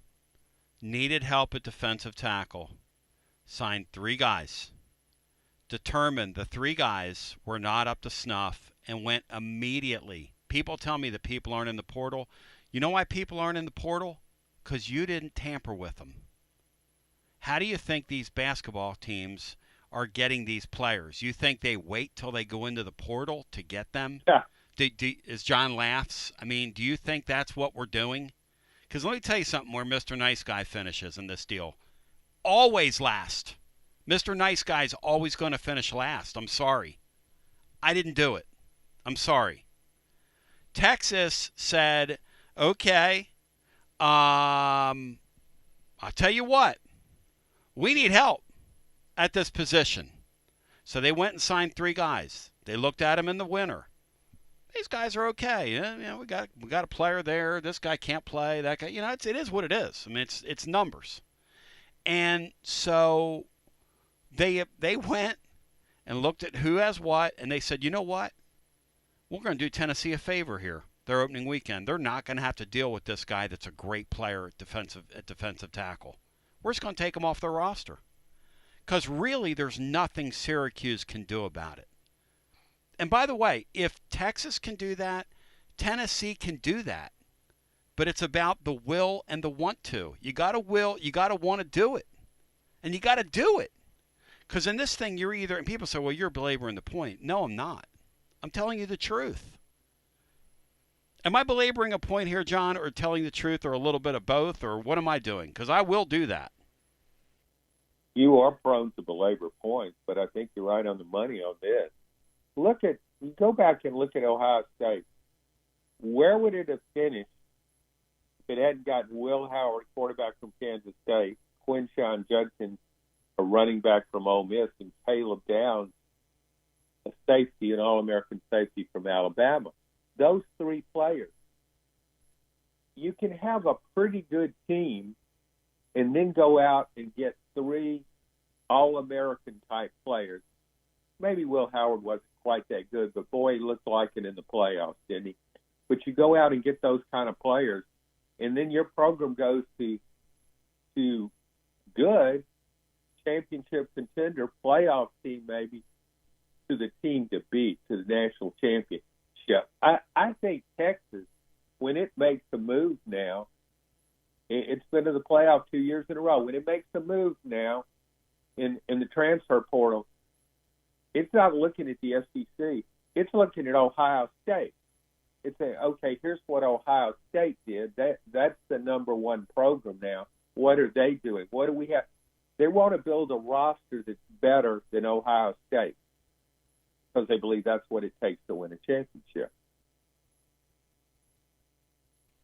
needed help at defensive tackle. Signed 3 guys. Determined the 3 guys were not up to snuff and went immediately. People tell me that people aren't in the portal. You know why people aren't in the portal? Because you didn't tamper with them. How do you think these basketball teams are getting these players? You think they wait till they go into the portal to get them? Yeah. As John laughs, I mean, do you think that's what we're doing? Because let me tell you something where Mr. Nice Guy finishes in this deal. Always last. Mr. Nice Guy's always going to finish last. I'm sorry. I didn't do it. I'm sorry. Texas said, okay, I'll tell you what. We need help at this position. So they went and signed 3 guys. They looked at them in the winter. These guys are okay. We got a player there. This guy can't play. That guy, it is what it is. I mean, it's numbers. And so they went and looked at who has what, and they said, you know what? We're going to do Tennessee a favor here. Their opening weekend. They're not going to have to deal with this guy that's a great player at defensive tackle. We're just going to take him off their roster. Because really, there's nothing Syracuse can do about it. And by the way, if Texas can do that, Tennessee can do that. But it's about the will and the want to. You got to will, you got to want to do it. And you got to do it. Because in this thing, you're either, and people say, well, you're belaboring the point. No, I'm not. I'm telling you the truth. Am I belaboring a point here, John, or telling the truth, or a little bit of both, or what am I doing? Because I will do that. You are prone to belabor points, but I think you're right on the money on this. Go back and look at Ohio State. Where would it have finished if it hadn't gotten Will Howard, quarterback from Kansas State, Quinshawn Judkins, a running back from Ole Miss, and Caleb Downs, a safety, an All-American safety from Alabama? Those 3 players. You can have a pretty good team and then go out and get 3 All-American type players. Maybe Will Howard wasn't quite that good, but boy, he looked like it in the playoffs, didn't he? But you go out and get those kind of players, and then your program goes to good, championship contender, playoff team maybe, to the team to beat, to the national championship. I think Texas, when it makes a move now, it's been to the playoff 2 years in a row. When it makes a move now in the transfer portal, it's not looking at the SEC. It's looking at Ohio State. It's saying, okay, here's what Ohio State did. That's the number 1 program now. What are they doing? What do we have? They want to build a roster that's better than Ohio State because they believe that's what it takes to win a championship.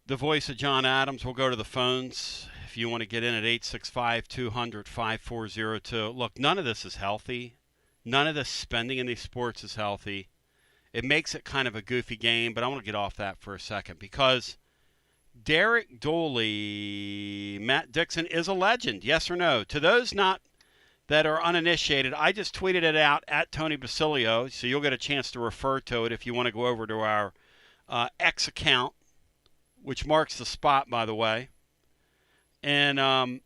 The voice of John Adams. We'll go to the phones if you want to get in at 865-200-5402. Look, none of this is healthy. None of this spending in these sports is healthy. It makes it kind of a goofy game, but I want to get off that for a second because Derek Dooley, Matt Dixon, is a legend. Yes or no? To those that are uninitiated, I just tweeted it out at Tony Basilio, so you'll get a chance to refer to it if you want to go over to our X account, which marks the spot, by the way. And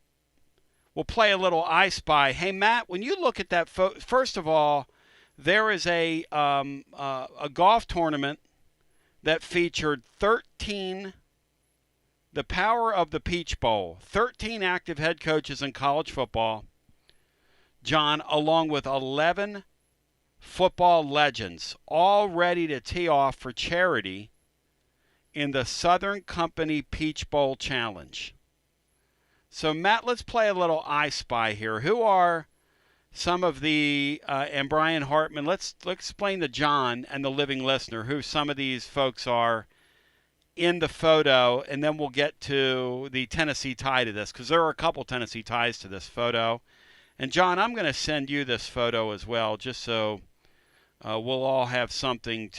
we'll play a little I Spy. Hey, Matt, when you look at that, first of all, there is a golf tournament that featured 13, the power of the Peach Bowl, 13 active head coaches in college football, John, along with 11 football legends, all ready to tee off for charity in the Southern Company Peach Bowl Challenge. So, Matt, let's play a little I Spy here. Who are some of the and Brian Hartman. Let's explain to John and the living listener who some of these folks are in the photo, and then we'll get to the Tennessee tie to this, because there are a couple Tennessee ties to this photo. And John, I'm going to send you this photo as well, just so we'll all have something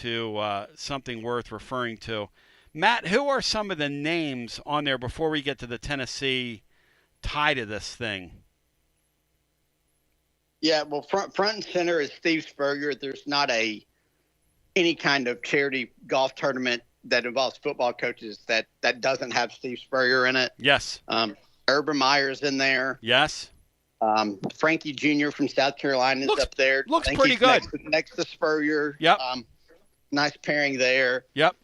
worth referring to. Matt, who are some of the names on there before we get to the Tennessee tie to this thing? Yeah, well, front and center is Steve Spurrier. There's not any kind of charity golf tournament that involves football coaches that doesn't have Steve Spurrier in it. Yes. Urban Meyer's in there. Yes. Frankie Jr. from South Carolina is up there. Looks pretty good. Next to Spurrier. Yep. Nice pairing there. Yep.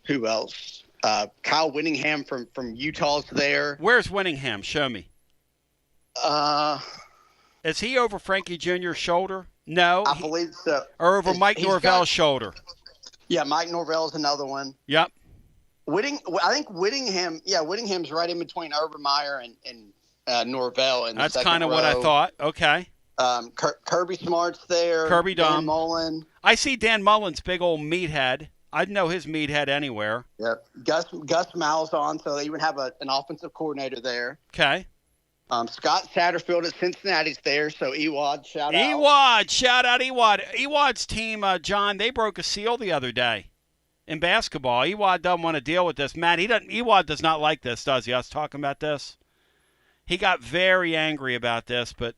Who else? Kyle Whittingham from Utah's there. Where's Whittingham? Show me. Is he over Frankie Jr.'s shoulder? No. I believe so. Or over Mike Norvell's shoulder? Yeah, Mike Norvell's another one. Yep. I think Whittingham. Yeah, Whittingham's right in between Urban Meyer and Norvell. In That's kind of what I thought. Okay. Kirby Smart's there. Kirby Dan Mullen. I see Dan Mullen's big old meathead. I'd know his meathead anywhere. Yep. Gus Malzahn, so they even have an offensive coordinator there. Okay. Scott Satterfield at Cincinnati's there, so Ewad, shout out. Ewad, shout out Ewad. Ewad's team, John, they broke a seal the other day in basketball. Ewad doesn't want to deal with this. Matt, Ewad does not like this, does he? I was talking about this. He got very angry about this, but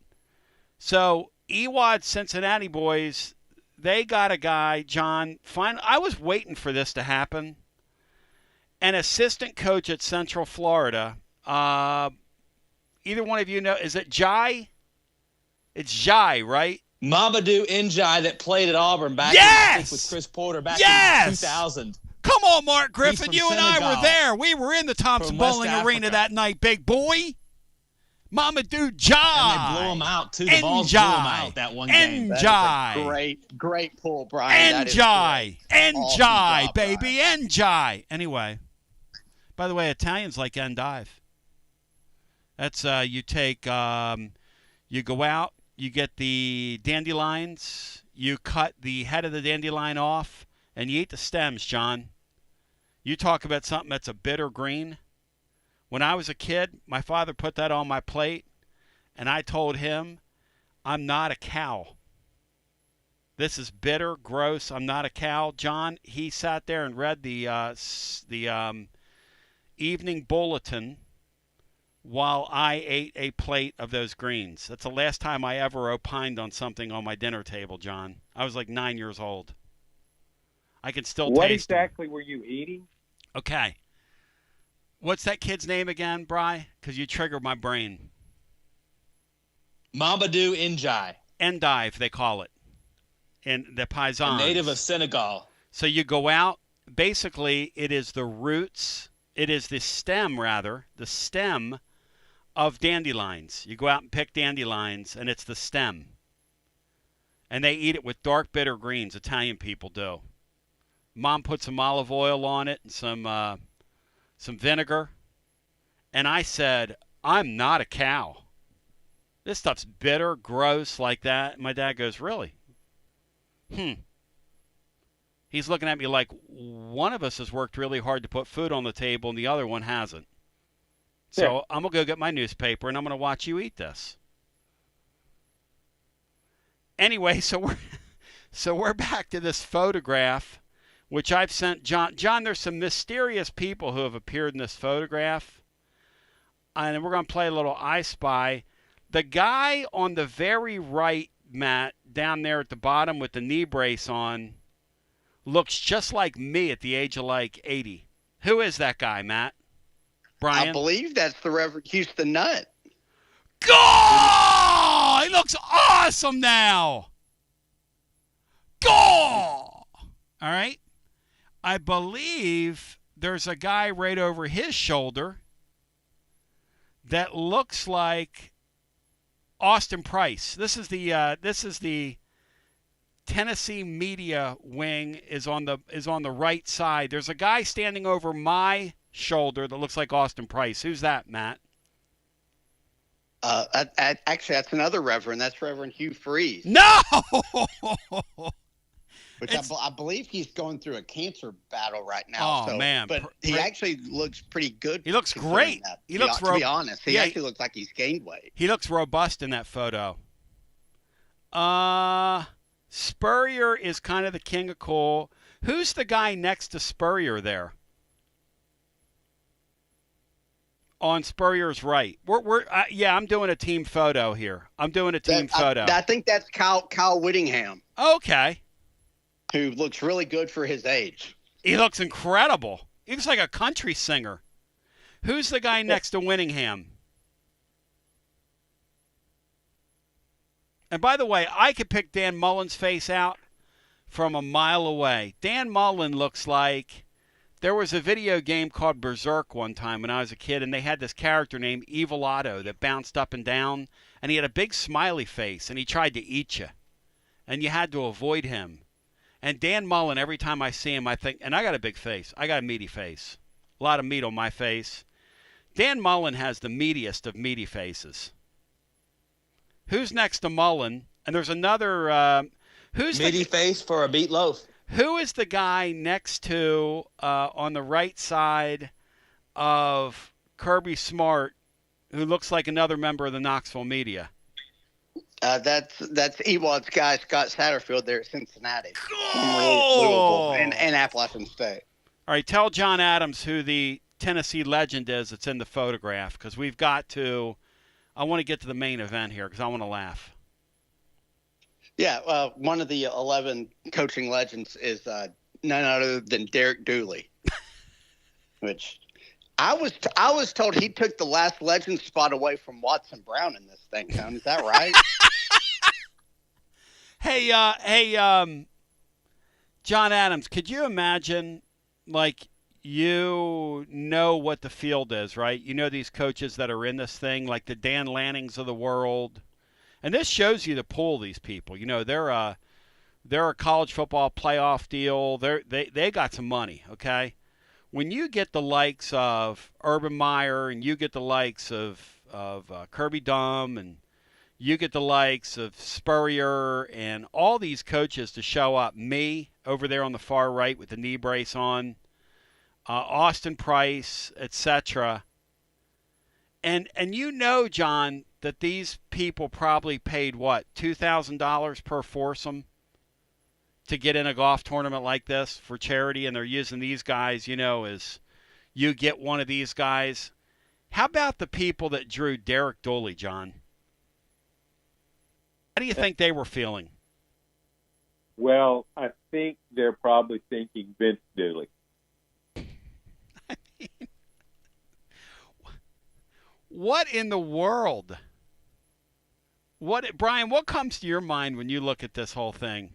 so Ewad Cincinnati boys, they got a guy, John. I was waiting for this to happen. An assistant coach at Central Florida. Either one of you know, is it Jai? It's Jai, right? Mamadou Njai that played at Auburn back with Chris Porter back in 2000. Come on, Mark Griffin. You and I were there. We were in the Thompson Bowling Arena that night, big boy. Mamadou Jai. And they blew him out, too. The Vols blew him out that one game. Njai. Great pull, Brian. Njai. Njai, baby. Njai. Anyway, by the way, Italians like endive. That's you take, you go out, you get the dandelions, you cut the head of the dandelion off, and you eat the stems, John. You talk about something that's a bitter green. When I was a kid, my father put that on my plate, and I told him, I'm not a cow. This is bitter, gross, I'm not a cow. John, he sat there and read the evening bulletin while I ate a plate of those greens. That's the last time I ever opined on something on my dinner table, John. I was like 9 years old. I can still taste What exactly were you eating? Okay. What's that kid's name again, Bri? Because you triggered my brain. Mamadou Njai. Endive, they call it. In the Paisans. A native of Senegal. So you go out. Basically, it is the roots. It is the stem of dandelions. You go out and pick dandelions, and it's the stem. And they eat it with dark, bitter greens. Italian people do. Mom put some olive oil on it and some vinegar. And I said, I'm not a cow. This stuff's bitter, gross, like that. And my dad goes, really? He's looking at me like one of us has worked really hard to put food on the table and the other one hasn't. So yeah. I'm going to go get my newspaper and I'm going to watch you eat this. Anyway, so we're back to this photograph, which I've sent John. John, there's some mysterious people who have appeared in this photograph. And we're going to play a little I Spy. The guy on the very right, Matt, down there at the bottom with the knee brace on, looks just like me at the age of like 80. Who is that guy, Matt? Brian? I believe that's the Reverend Houston Nutt. Go! He looks awesome now. Go! All right. I believe there's a guy right over his shoulder that looks like Austin Price. This is the Tennessee media wing is on the right side. There's a guy standing over my shoulder that looks like Austin Price. Who's that, Matt? Actually, that's another Reverend. That's Reverend Hugh Freeze. No! Which I believe he's going through a cancer battle right now. Oh, man. But he actually looks pretty good. He looks great. He looks to be honest, he actually looks like he's gained weight. He looks robust in that photo. Spurrier is kind of the king of cool. Who's the guy next to Spurrier there? On Spurrier's right. I'm doing a team photo here. I'm doing a team photo. I think that's Kyle Whittingham. Okay. Who looks really good for his age. He looks incredible. He looks like a country singer. Who's the guy next to Whittingham? And by the way, I could pick Dan Mullen's face out from a mile away. Dan Mullen looks like there was a video game called Berserk one time when I was a kid, and they had this character named Evil Otto that bounced up and down, and he had a big smiley face, and he tried to eat you, and you had to avoid him. And Dan Mullen, every time I see him, I think, and I got a big face. I got a meaty face. A lot of meat on my face. Dan Mullen has the meatiest of meaty faces. Who's next to Mullen? And there's another, who's meaty face for a meatloaf. Who is the guy next to, on the right side of Kirby Smart, who looks like another member of the Knoxville media? That's Ewad's guy, Scott Satterfield, there at Cincinnati. Oh! Louisville and Appalachian State. All right, tell John Adams who the Tennessee legend is that's in the photograph, because I want to get to the main event here because I want to laugh. Yeah, one of the 11 coaching legends is none other than Derek Dooley, which I was told he took the last legend spot away from Watson Brown in this thing, Tony. Is that right? Hey, John Adams, could you imagine, like, you know what the field is, right? You know these coaches that are in this thing, like the Dan Lannings of the world. And this shows you the pool of these people. You know, they're a college football playoff deal. They got some money, okay? When you get the likes of Urban Meyer and you get the likes of Kirby Dunn and you get the likes of Spurrier and all these coaches to show up, me over there on the far right with the knee brace on, Austin Price, etc. And you know, John, that these people probably paid, what, $2,000 per foursome to get in a golf tournament like this for charity, and they're using these guys, you know, as you get one of these guys. How about the people that drew Derek Dooley, John? How do you think they were feeling? Well, I think they're probably thinking Vince Dooley. I mean, what in the world? Brian, what comes to your mind when you look at this whole thing?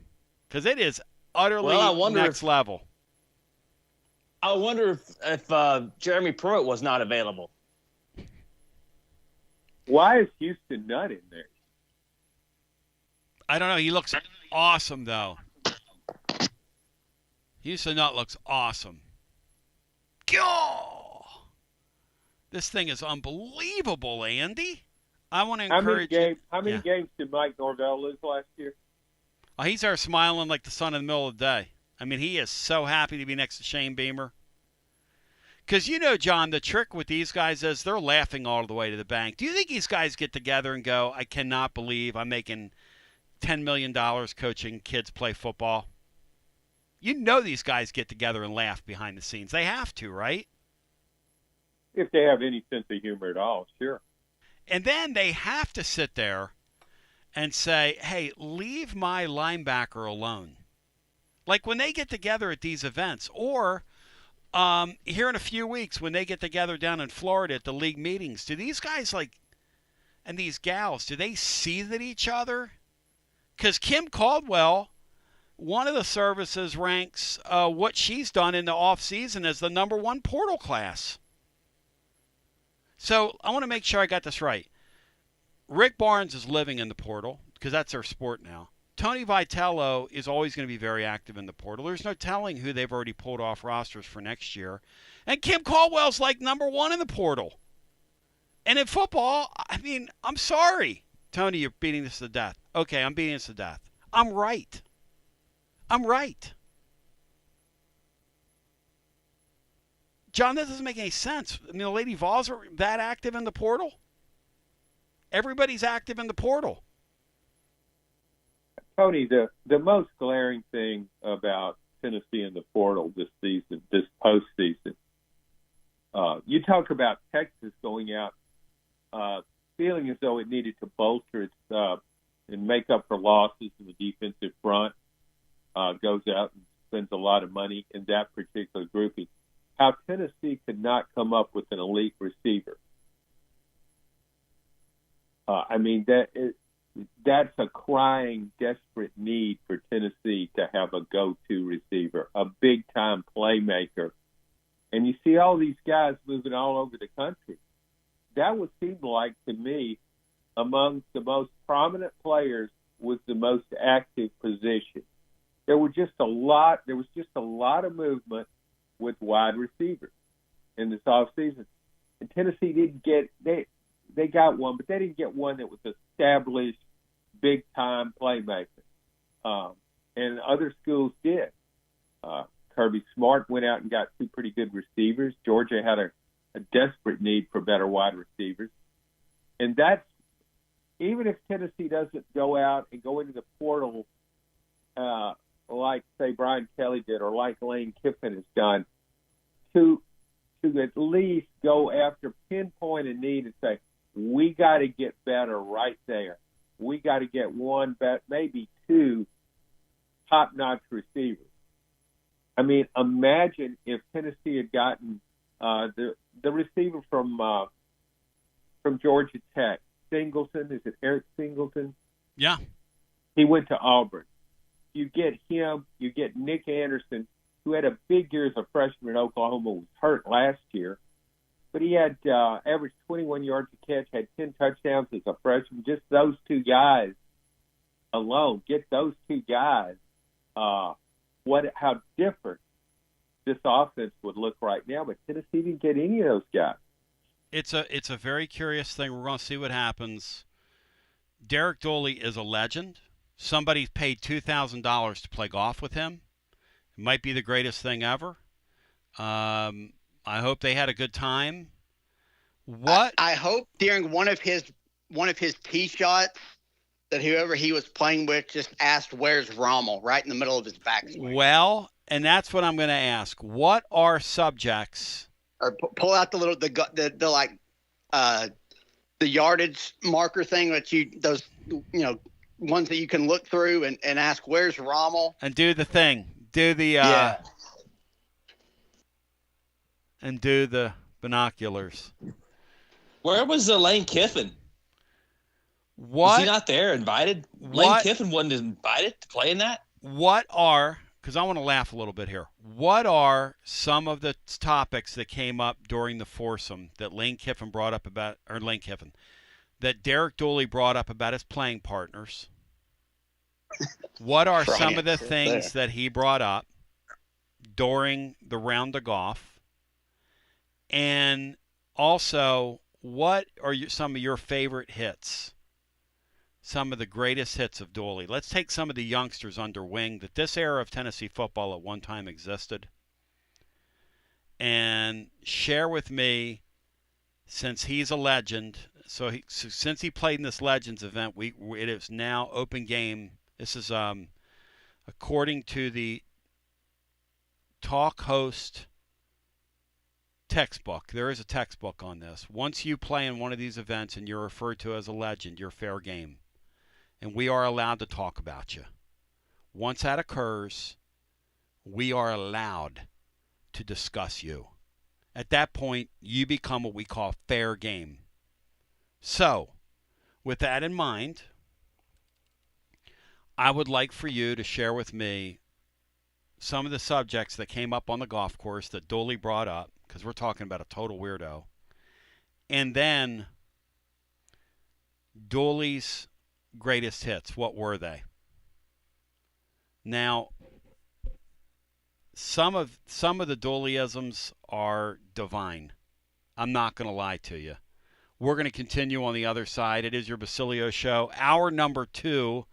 Because it is utterly next level. I wonder if Jeremy Pruitt was not available. Why is Houston Nutt in there? I don't know. He looks awesome, though. Houston Nutt looks awesome. Gah! This thing is unbelievable, Andy. I want to encourage you. How many games did Mike Norvell lose last year? Oh, he's there smiling like the sun in the middle of the day. I mean, he is so happy to be next to Shane Beamer. Because you know, John, the trick with these guys is they're laughing all the way to the bank. Do you think these guys get together and go, I cannot believe I'm making $10 million coaching kids play football? You know these guys get together and laugh behind the scenes. They have to, right? If they have any sense of humor at all, sure. And then they have to sit there and say, hey, leave my linebacker alone. Like when they get together at these events, or here in a few weeks when they get together down in Florida at the league meetings, do these guys and these gals, do they seethe at each other? Because Kim Caldwell, one of the services ranks what she's done in the offseason as the number one portal class. So I want to make sure I got this right. Rick Barnes is living in the portal because that's their sport now. Tony Vitello is always going to be very active in the portal. There's no telling who they've already pulled off rosters for next year. And Kim Caldwell's like number one in the portal. And in football, I mean, I'm sorry. Tony, you're beating this to death. Okay, I'm beating this to death. I'm right. I'm right. John, that doesn't make any sense. I mean, the Lady Vols are that active in the portal? Everybody's active in the portal. Tony, the most glaring thing about Tennessee in the portal this season, this postseason, you talk about Texas going out feeling as though it needed to bolster its and make up for losses in the defensive front, goes out and spends a lot of money in that particular grouping. How Tennessee could not come up with an elite receiver. I mean, that's a crying, desperate need for Tennessee to have a go-to receiver, a big-time playmaker. And you see all these guys moving all over the country. That would seem like, to me, among the most prominent players was the most active position. There was just a lot of movement with wide receivers in this offseason. And Tennessee didn't get they got one, but they didn't get one that was established big-time playmaker. And other schools did. Kirby Smart went out and got two pretty good receivers. Georgia had a desperate need for better wide receivers. And that's, even if Tennessee doesn't go out and go into the portal like, say, Brian Kelly did or like Lane Kiffin has done, to at least go after, pinpoint a need and say, we got to get better right there. We got to get one, maybe two top-notch receivers. I mean, imagine if Tennessee had gotten the receiver from Georgia Tech, Singleton. Is it Eric Singleton? Yeah. He went to Auburn. You get him. You get Nick Anderson, who had a big year as a freshman at Oklahoma, was hurt last year. But he had averaged 21 yards a catch, had 10 touchdowns as a freshman. Just those two guys alone, get those two guys, how different this offense would look right now. But Tennessee didn't get any of those guys. It's a very curious thing. We're going to see what happens. Derek Dooley is a legend. Somebody paid $2,000 to play golf with him. It might be the greatest thing ever. I hope they had a good time. I hope during one of his tee shots that whoever he was playing with just asked, "Where's Rommel?" right in the middle of his backswing. Well, and that's what I'm going to ask. What are subjects? Or pull out the yardage marker thing that ones that you can look through and ask, "Where's Rommel?" And do the thing. Do the and do the binoculars. Where was Lane Kiffin? What? Was he not there invited? Lane Kiffin wasn't invited to play in that? Because I want to laugh a little bit here. What are some of the topics that came up during the foursome that that Derek Dooley brought up about his playing partners? What are some of the things that he brought up during the round of golf? And also, what are some of your favorite hits? Some of the greatest hits of Dooley. Let's take some of the youngsters under wing that this era of Tennessee football at one time existed, and share with me, since he's a legend. Since he played in this Legends event, it is now open game. This is according to the talk host textbook. There is a textbook on this. Once you play in one of these events and you're referred to as a legend, you're fair game. And we are allowed to talk about you. Once that occurs, we are allowed to discuss you. At that point, you become what we call fair game. So, with that in mind, I would like for you to share with me some of the subjects that came up on the golf course that Dooley brought up, because we're talking about a total weirdo. And then Dooley's greatest hits. What were they? Now, some of the Dooleyisms are divine. I'm not going to lie to you. We're going to continue on the other side. It is your Basilio Show. Hour number 2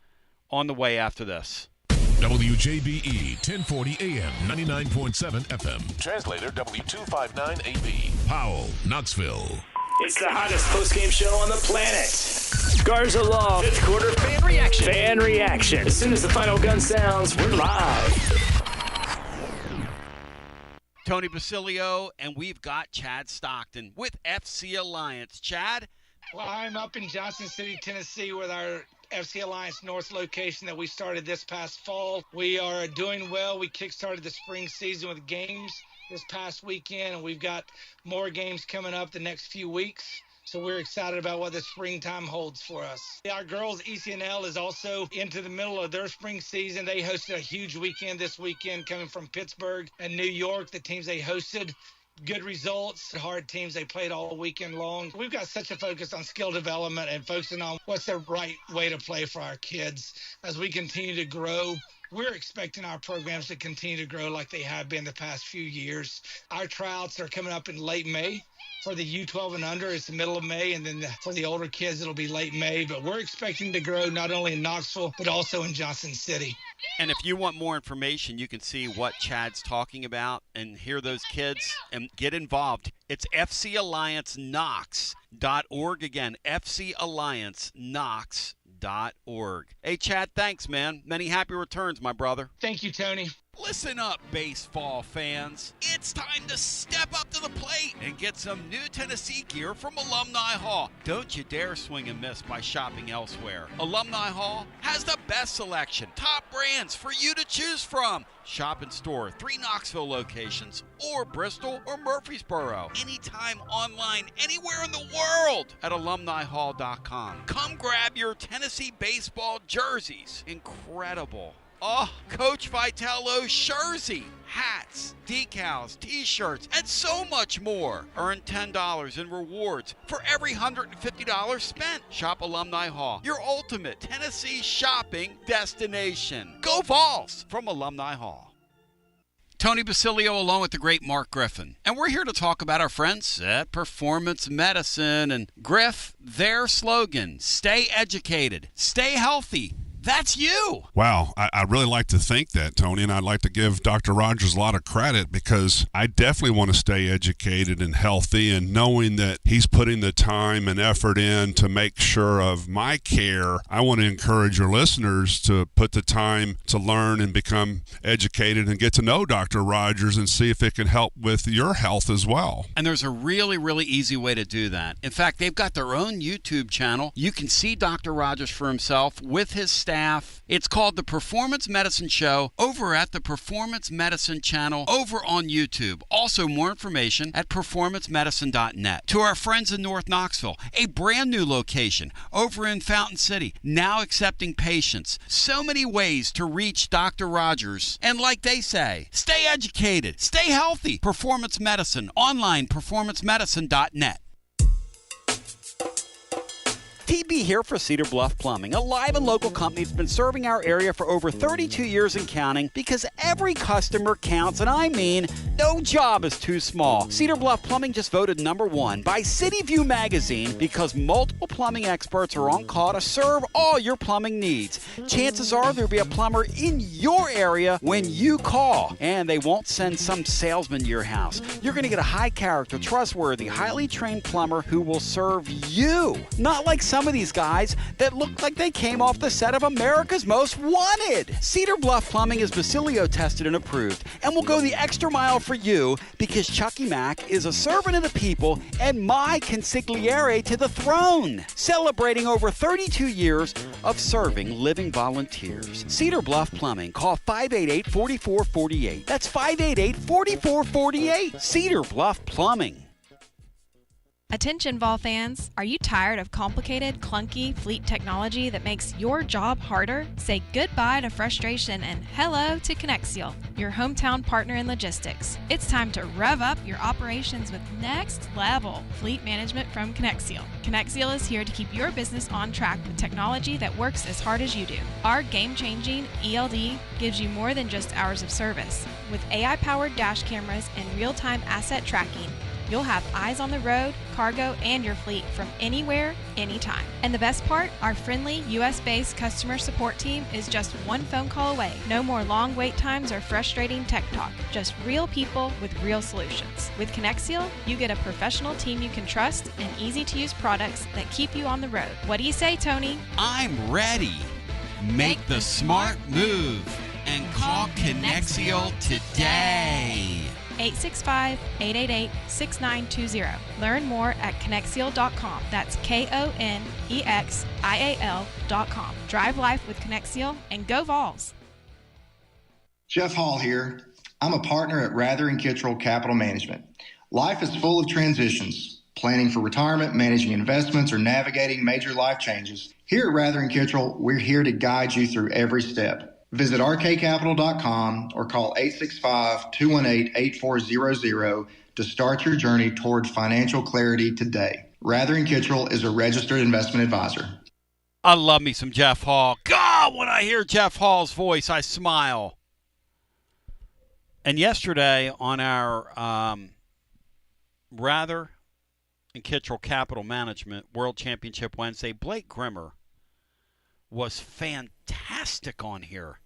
on the way after this. WJBE 1040 AM, 99.7 FM. Translator W259AB. Powell, Knoxville. It's the hottest post-game show on the planet. Garza Law, fifth quarter fan reaction. Fan reaction. As soon as the final gun sounds, we're live. Tony Basilio, and we've got Chad Stockton with FC Alliance. Chad? Well, I'm up in Johnson City, Tennessee with our FC Alliance North location that we started this past fall. We are doing well. We kickstarted the spring season with games this past weekend, and we've got more games coming up the next few weeks. So we're excited about what the springtime holds for us. Our girls ECNL is also into the middle of their spring season. They hosted a huge weekend this weekend coming from Pittsburgh and New York, the teams they hosted. Good results, hard teams they played all weekend long. We've got such a focus on skill development and focusing on what's the right way to play for our kids. As we continue to grow, we're expecting our programs to continue to grow like they have been the past few years. Our tryouts are coming up in late May. For the U12 and under, it's the middle of May, and then for the older kids, it'll be late May. But we're expecting to grow not only in Knoxville, but also in Johnson City. And if you want more information, you can see what Chad's talking about and hear those kids and get involved. It's FCAllianceKnox.org. Again, FCAllianceKnox.org. Hey, Chad, thanks, man. Many happy returns, my brother. Thank you, Tony. Listen up, baseball fans. It's time to step up to the plate and get some new Tennessee gear from Alumni Hall. Don't you dare swing and miss by shopping elsewhere. Alumni Hall has the best selection, top brands for you to choose from. Shop in store, 3 Knoxville locations, or Bristol or Murfreesboro. Anytime online, anywhere in the world at alumnihall.com. Come grab your Tennessee baseball jerseys. Incredible. Oh, Coach Vitello's jersey, hats, decals, t-shirts, and so much more. Earn $10 in rewards for every $150 spent. Shop Alumni Hall, your ultimate Tennessee shopping destination. Go Vols from Alumni Hall. Tony Basilio along with the great Mark Griffin. And we're here to talk about our friends at Performance Medicine. And Griff, their slogan, stay educated, stay healthy. That's you. Wow. I really like to think that, Tony, and I'd like to give Dr. Rogers a lot of credit because I definitely want to stay educated and healthy, and knowing that he's putting the time and effort in to make sure of my care, I want to encourage your listeners to put the time to learn and become educated and get to know Dr. Rogers and see if it can help with your health as well. And there's a really, really easy way to do that. In fact, they've got their own YouTube channel. You can see Dr. Rogers for himself with his staff. It's called The Performance Medicine Show over at the Performance Medicine channel over on YouTube. Also, more information at performancemedicine.net. To our friends in North Knoxville, a brand new location over in Fountain City, now accepting patients. So many ways to reach Dr. Rogers. And like they say, stay educated, stay healthy. Performance Medicine, online, performancemedicine.net. TB here for Cedar Bluff Plumbing, a live and local company that's been serving our area for over 32 years and counting because every customer counts, and I mean no job is too small. Cedar Bluff Plumbing just voted #1 by City View magazine because multiple plumbing experts are on call to serve all your plumbing needs. Chances are there'll be a plumber in your area when you call, and they won't send some salesman to your house. You're going to get a high character, trustworthy, highly trained plumber who will serve you. Not like some of these guys that look like they came off the set of America's Most Wanted. Cedar Bluff Plumbing is Basilio tested and approved and will go the extra mile for you because Chucky Mack is a servant of the people and my consigliere to the throne, celebrating over 32 years of serving living volunteers. Cedar Bluff Plumbing. Call 588-4448. That's 588-4448. Cedar Bluff Plumbing. Attention Vol fans, are you tired of complicated, clunky fleet technology that makes your job harder? Say goodbye to frustration and hello to Connexial, your hometown partner in logistics. It's time to rev up your operations with next level fleet management from Connexial. Connexial is here to keep your business on track with technology that works as hard as you do. Our game-changing ELD gives you more than just hours of service. With AI-powered dash cameras and real-time asset tracking, You'll have eyes on the road, cargo, and your fleet from anywhere, anytime. And the best part, our friendly, U.S.-based customer support team is just one phone call away. No more long wait times or frustrating tech talk. Just real people with real solutions. With Connexial, you get a professional team you can trust and easy-to-use products that keep you on the road. What do you say, Tony? I'm ready. Make the smart move and call Connexial today. 865-888-6920. Learn more at Connexial.com. That's Konexial.com. Drive life with Connexial and go Vols. Jeff Hall here. I'm a partner at Rather and Kittrell Capital Management. Life is full of transitions. Planning for retirement, managing investments, or navigating major life changes. Here at Rather and Kittrell, we're here to guide you through every step. Visit rkcapital.com or call 865-218-8400 to start your journey toward financial clarity today. Rather and Kittrell is a registered investment advisor. I love me some Jeff Hall. God, when I hear Jeff Hall's voice, I smile. And yesterday on our Rather and Kittrell Capital Management World Championship Wednesday, Blake Grimmer was fantastic on here.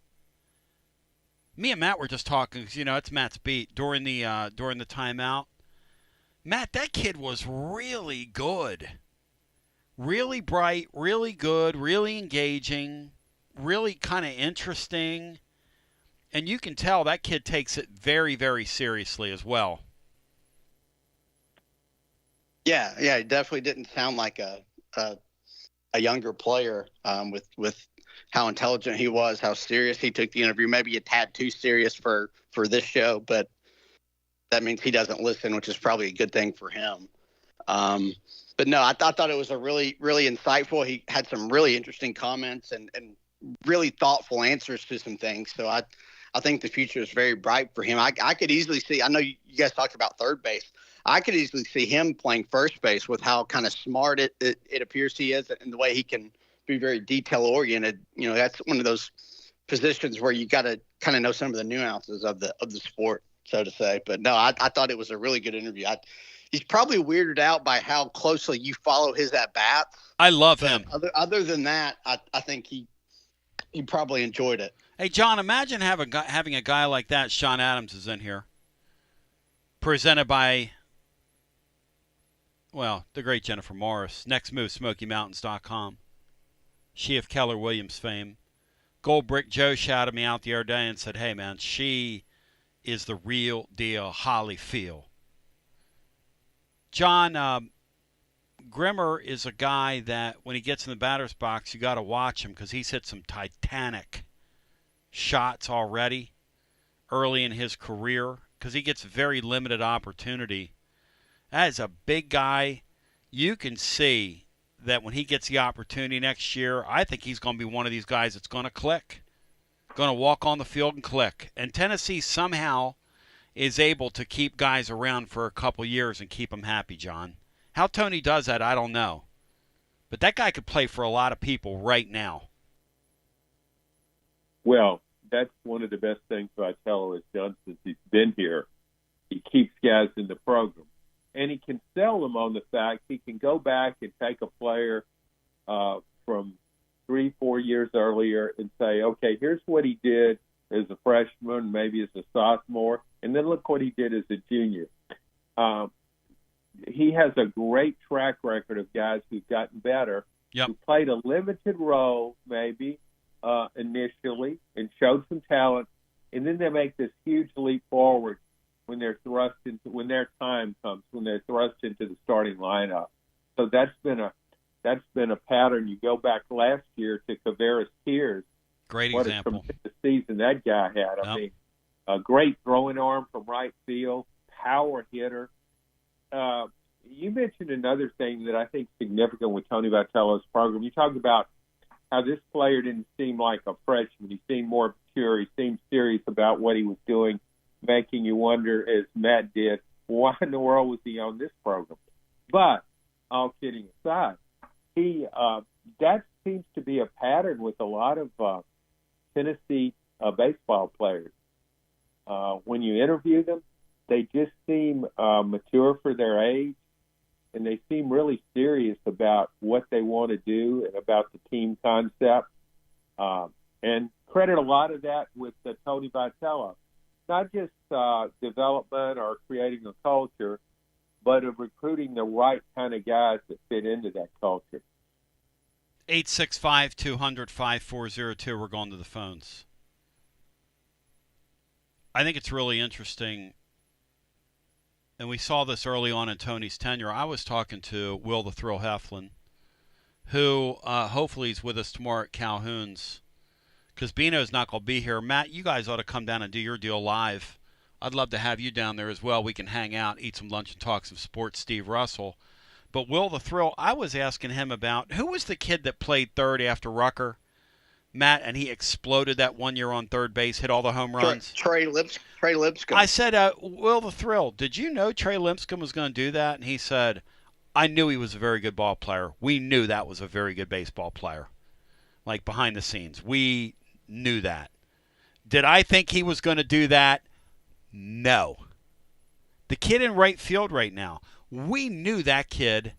Me and Matt were just talking because, it's Matt's beat during the timeout. Matt, that kid was really good. Really bright, really good, really engaging, really kind of interesting. And you can tell that kid takes it very, very seriously as well. Yeah, he definitely didn't sound like a younger player with how intelligent he was, how serious he took the interview. Maybe a tad too serious for this show, but that means he doesn't listen, which is probably a good thing for him. But no, I thought it was a really, really insightful. He had some really interesting comments and really thoughtful answers to some things. So I think the future is very bright for him. I could easily see, I know you guys talked about third base. I could easily see him playing first base with how kind of smart it appears he is and the way he can be very detail oriented. That's one of those positions where you got to kind of know some of the nuances of the sport, so to say. But no, I thought it was a really good interview. He's probably weirded out by how closely you follow his at bats. I love him. Other than that, I think he probably enjoyed it. Hey, John, imagine having a guy like that. Sean Adams is in here. Presented by, the great Jennifer Morris. Next move, SmokyMountains.com. She of Keller Williams fame. Gold Brick Joe shouted me out the other day and said, hey, man, she is the real deal Holly Field. John, Grimmer is a guy that when he gets in the batter's box, you got to watch him because he's hit some titanic shots already early in his career because he gets very limited opportunity. That is a big guy. You can see that when he gets the opportunity next year, I think he's going to be one of these guys that's going to click, going to walk on the field and click. And Tennessee somehow is able to keep guys around for a couple years and keep them happy, John. How Tony does that, I don't know. But that guy could play for a lot of people right now. Well, that's one of the best things Vitello has done since he's been here. He keeps guys in the program. And he can sell them on the fact he can go back and take a player from 3-4 years earlier and say, okay, here's what he did as a freshman, maybe as a sophomore, and then look what he did as a junior. He has a great track record of guys who've gotten better, who played a limited role maybe initially and showed some talent, and then they make this huge leap forward when they're thrust into, when their time comes, when they're thrust into the starting lineup. So that's been a pattern. You go back last year to Caveras Tears. Great what example. What a tremendous season that guy had. I mean, a great throwing arm from right field, power hitter. You mentioned another thing that I think is significant with Tony Vitello's program. You talked about how this player didn't seem like a freshman. He seemed more mature. He seemed serious about what he was doing, making you wonder, as Matt did, why in the world was he on this program? But all kidding aside, that seems to be a pattern with a lot of Tennessee baseball players. When you interview them, they just seem mature for their age, and they seem really serious about what they want to do and about the team concept. And credit a lot of that with Tony Vitello. Not just development or creating a culture, but of recruiting the right kind of guys that fit into that culture. 865-200-5402. We're going to the phones. I think it's really interesting, and we saw this early on in Tony's tenure. I was talking to Will the Thrill Heflin, who hopefully is with us tomorrow at Calhoun's, because Bino's not going to be here. Matt, you guys ought to come down and do your deal live. I'd love to have you down there as well. We can hang out, eat some lunch, and talk some sports, Steve Russell. But Will the Thrill, I was asking him about who was the kid that played third after Rucker, Matt, and he exploded that 1 year on third base, hit all the home runs. Trey Lipscomb. I said, Will the Thrill, did you know Trey Lipscomb was going to do that? And he said, I knew he was a very good ball player. We knew that was a very good baseball player, like behind the scenes. We knew that. Did I think he was going to do that? No. The kid in right field right now, we knew that kid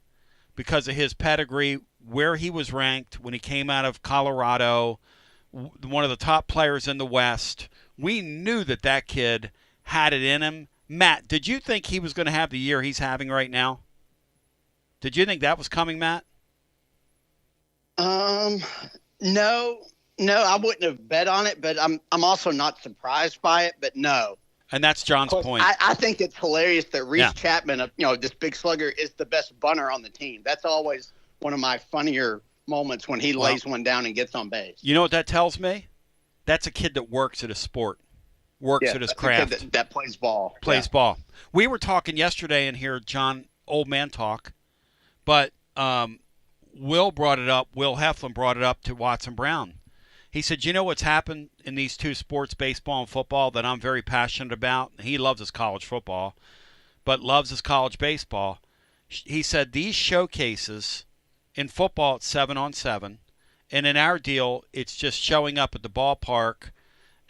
because of his pedigree, where he was ranked when he came out of Colorado, one of the top players in the West. We knew that that kid had it in him. Matt, did you think he was going to have the year he's having right now? Did you think that was coming, Matt? No, I wouldn't have bet on it, but I'm also not surprised by it, but no. And that's John's point. I think it's hilarious that Reese Chapman, this big slugger, is the best bunter on the team. That's always one of my funnier moments when he lays one down and gets on base. You know what that tells me? That's a kid that works at his sport, works at his craft. A kid that plays ball. Plays ball. We were talking yesterday in here, John, old man talk, but Will brought it up, Will Heflin brought it up to Watson Brown. He said, you know what's happened in these two sports, baseball and football, that I'm very passionate about? He loves his college football, but loves his college baseball. He said these showcases, in football it's 7-on-7, and in our deal it's just showing up at the ballpark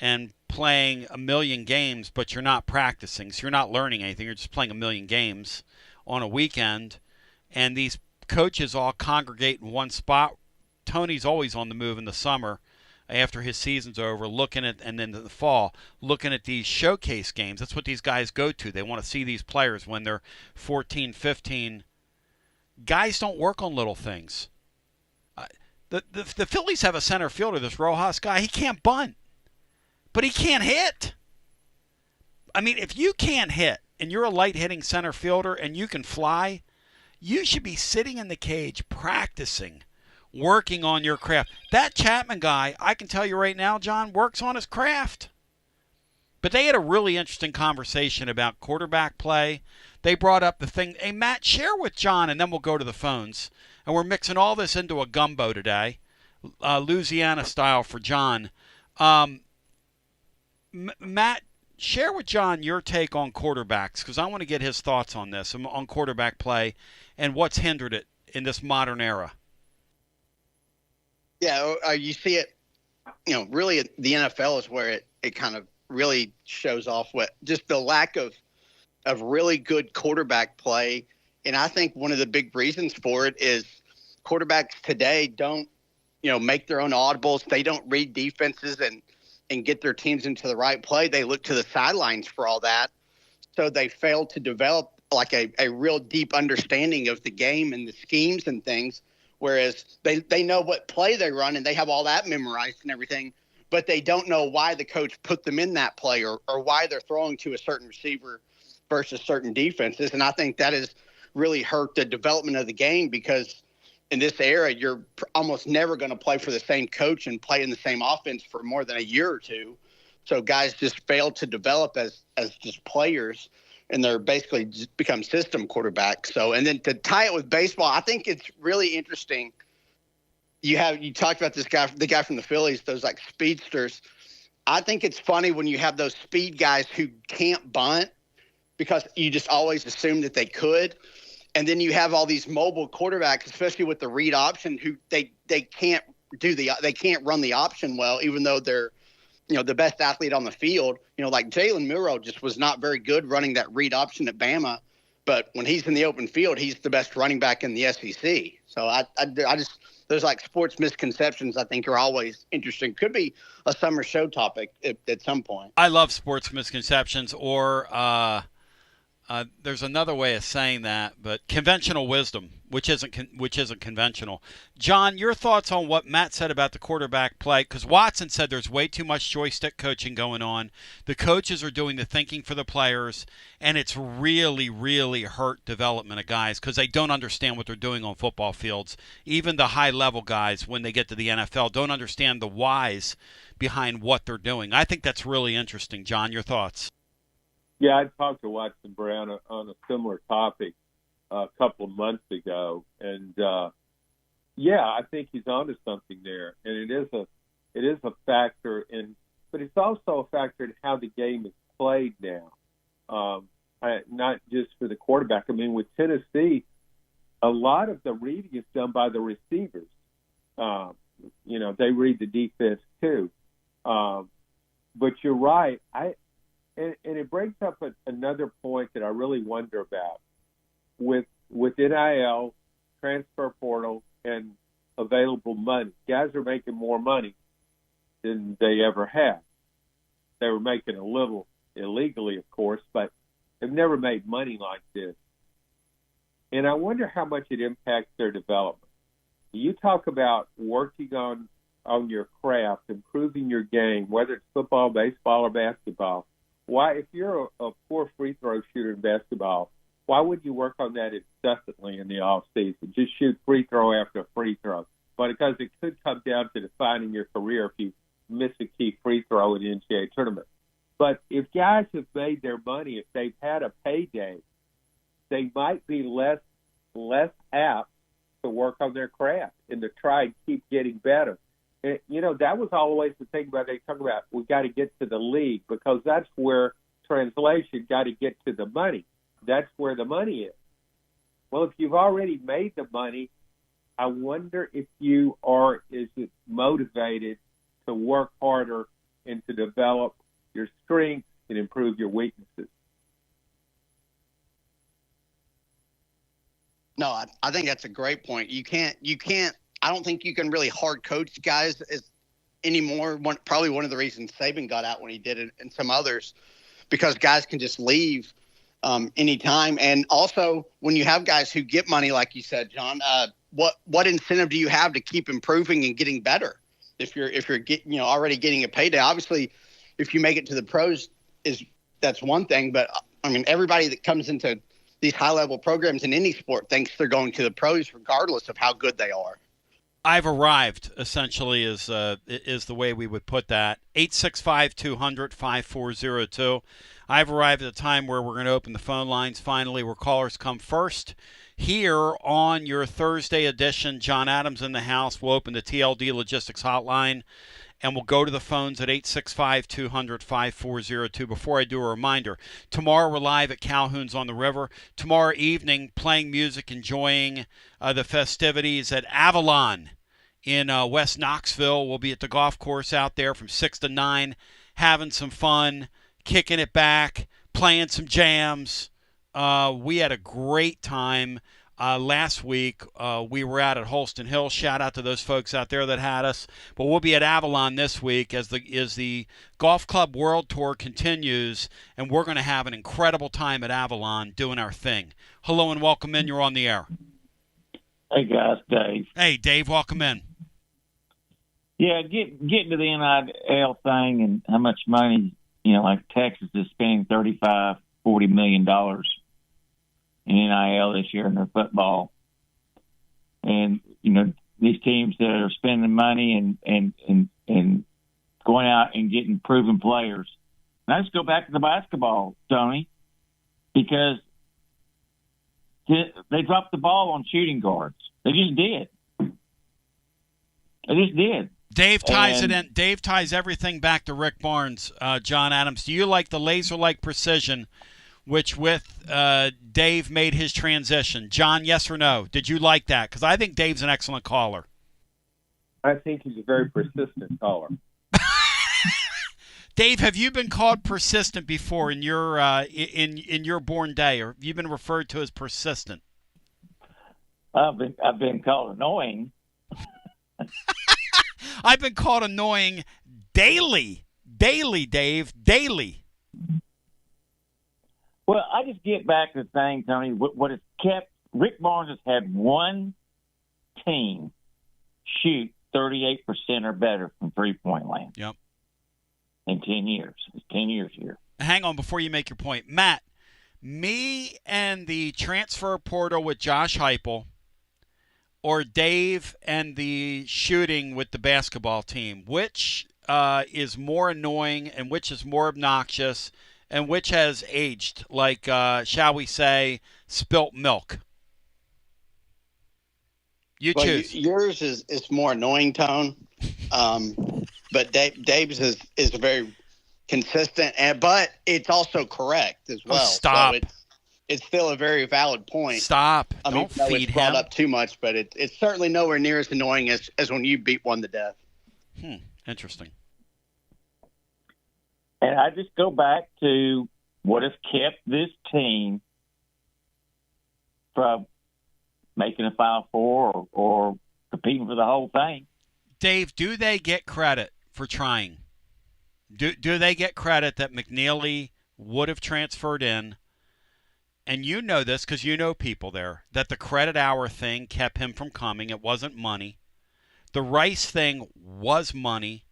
and playing a million games, but you're not practicing, so you're not learning anything. You're just playing a million games on a weekend, and these coaches all congregate in one spot. Tony's always on the move in the summer after his season's over, looking at, and then in the fall, looking at these showcase games. That's what these guys go to. They want to see these players when they're 14, 15. Guys don't work on little things. The Phillies have a center fielder, this Rojas guy. He can't bunt, but he can't hit. I mean, if you can't hit and you're a light-hitting center fielder and you can fly, you should be sitting in the cage practicing, working on your craft. That Chapman guy, I can tell you right now, John, works on his craft. But they had a really interesting conversation about quarterback play. They brought up the thing. Hey, Matt, share with John, and then we'll go to the phones. And we're mixing all this into a gumbo today, Louisiana style for John. Matt, share with John your take on quarterbacks, because I want to get his thoughts on this, on quarterback play, and what's hindered it in this modern era. Yeah, you see it, really the NFL is where it kind of really shows off what just the lack of really good quarterback play. And I think one of the big reasons for it is quarterbacks today don't, make their own audibles. They don't read defenses and get their teams into the right play. They look to the sidelines for all that. So they fail to develop like a real deep understanding of the game and the schemes and things. Whereas they know what play they run and they have all that memorized and everything, but they don't know why the coach put them in that play or why they're throwing to a certain receiver versus certain defenses. And I think that has really hurt the development of the game, because in this era, you're almost never going to play for the same coach and play in the same offense for more than a year or two. So guys just fail to develop as just players, and they're basically just become system quarterbacks. So, and then to tie it with baseball, I think it's really interesting. You talked about this guy, the guy from the Phillies, those like speedsters. I think it's funny when you have those speed guys who can't bunt because you just always assume that they could. And then you have all these mobile quarterbacks, especially with the read option, who they can't run the option well, even though they're the best athlete on the field. Like Jalen Muro just was not very good running that read option at Bama, but when he's in the open field, he's the best running back in the SEC. So I just those like sports misconceptions I think are always interesting. Could be a summer show topic at some point. I love sports misconceptions, or there's another way of saying that, but conventional wisdom, which isn't conventional. John, your thoughts on what Matt said about the quarterback play? Because Watson said there's way too much joystick coaching going on. The coaches are doing the thinking for the players, and it's really, really hurt development of guys because they don't understand what they're doing on football fields. Even the high-level guys, when they get to the NFL, don't understand the whys behind what they're doing. I think that's really interesting. John, your thoughts? Yeah, I talked to Watson Brown on a similar topic a couple of months ago, and I think he's onto something there, and it is a factor but it's also a factor in how the game is played now, not just for the quarterback. I mean, with Tennessee, a lot of the reading is done by the receivers. They read the defense too, but you're right. And it brings up another point that I really wonder about. With NIL, transfer portal, and available money, guys are making more money than they ever have. They were making a little illegally, of course, but they've never made money like this. And I wonder how much it impacts their development. You talk about working on your craft, improving your game, whether it's football, baseball, or basketball. Why, if you're a poor free throw shooter in basketball, why would you work on that incessantly in the off season? Just shoot free throw after free throw. But because it could come down to defining your career if you miss a key free throw in the NCAA tournament. But if guys have made their money, if they've had a payday, they might be less apt to work on their craft and to try and keep getting better. And, that was always the thing about they talk about we got to get to the league because that's where translation got to get to the money. That's where the money is. Well, if you've already made the money, I wonder if you are motivated to work harder and to develop your strengths and improve your weaknesses. No, I think that's a great point. You can't. I don't think you can really hard coach guys anymore. Probably one of the reasons Saban got out when he did it, and some others, because guys can just leave anytime. And also, when you have guys who get money, like you said, John, what incentive do you have to keep improving and getting better? If you're already getting a payday, obviously, if you make it to the pros, that's one thing. But I mean, everybody that comes into these high-level programs in any sport thinks they're going to the pros, regardless of how good they are. I've arrived, essentially, is the way we would put that. 865-200-5402. I've arrived at a time where we're going to open the phone lines finally, where callers come first. Here on your Thursday edition, John Adams in the house. We'll open the TLD Logistics Hotline, and we'll go to the phones at 865-200-5402. Before I do, a reminder, tomorrow we're live at Calhoun's on the River. Tomorrow evening, playing music, enjoying the festivities at Avalon in West Knoxville. We'll be at the golf course out there from 6 to 9, having some fun, kicking it back, playing some jams. We had a great time. Last week, we were out at Holston Hill. Shout out to those folks out there that had us. But we'll be at Avalon this week as the Golf Club World Tour continues, and we're going to have an incredible time at Avalon doing our thing. Hello and welcome in. You're on the air. Hey, guys, Dave. Hey, Dave, welcome in. Yeah, getting to the NIL thing and how much money, like Texas is spending $35-40 million in NIL this year in their football. And, these teams that are spending money and going out and getting proven players. And I just go back to the basketball, Tony, because they dropped the ball on shooting guards. They just did. They just did. Dave ties it in. Dave ties everything back to Rick Barnes, John Adams. Do you like the laser-like precision which with Dave made his transition? John, yes or no? Did you like that? Because I think Dave's an excellent caller. I think he's a very persistent caller. Dave, have you been called persistent before in your in your born day, or have you been referred to as persistent? I've been called annoying. I've been called annoying daily, Dave, daily. Well, I just get back to the thing, Tony. What has kept Rick Barnes has had one team shoot 38% or better from three-point land. Yep. In 10 years. It's 10 years here. Hang on before you make your point. Matt, me and the transfer portal with Josh Heupel, or Dave and the shooting with the basketball team, which is more annoying and which is more obnoxious and which has aged like, shall we say, spilt milk? You choose. Yours is more annoying, Tone. But Dave's is very consistent, but it's also correct as well. Oh, stop. So it's still a very valid point. Stop. I mean, Don't feed it's brought him. up too much, but it's certainly nowhere near as annoying as when you beat one to death. Interesting. And I just go back to what has kept this team from making a Final Four or competing for the whole thing. Dave, do they get credit for trying? Do they get credit that McNeely would have transferred in? And you know this because you know people there, that the credit hour thing kept him from coming. It wasn't money. The Rice thing was money.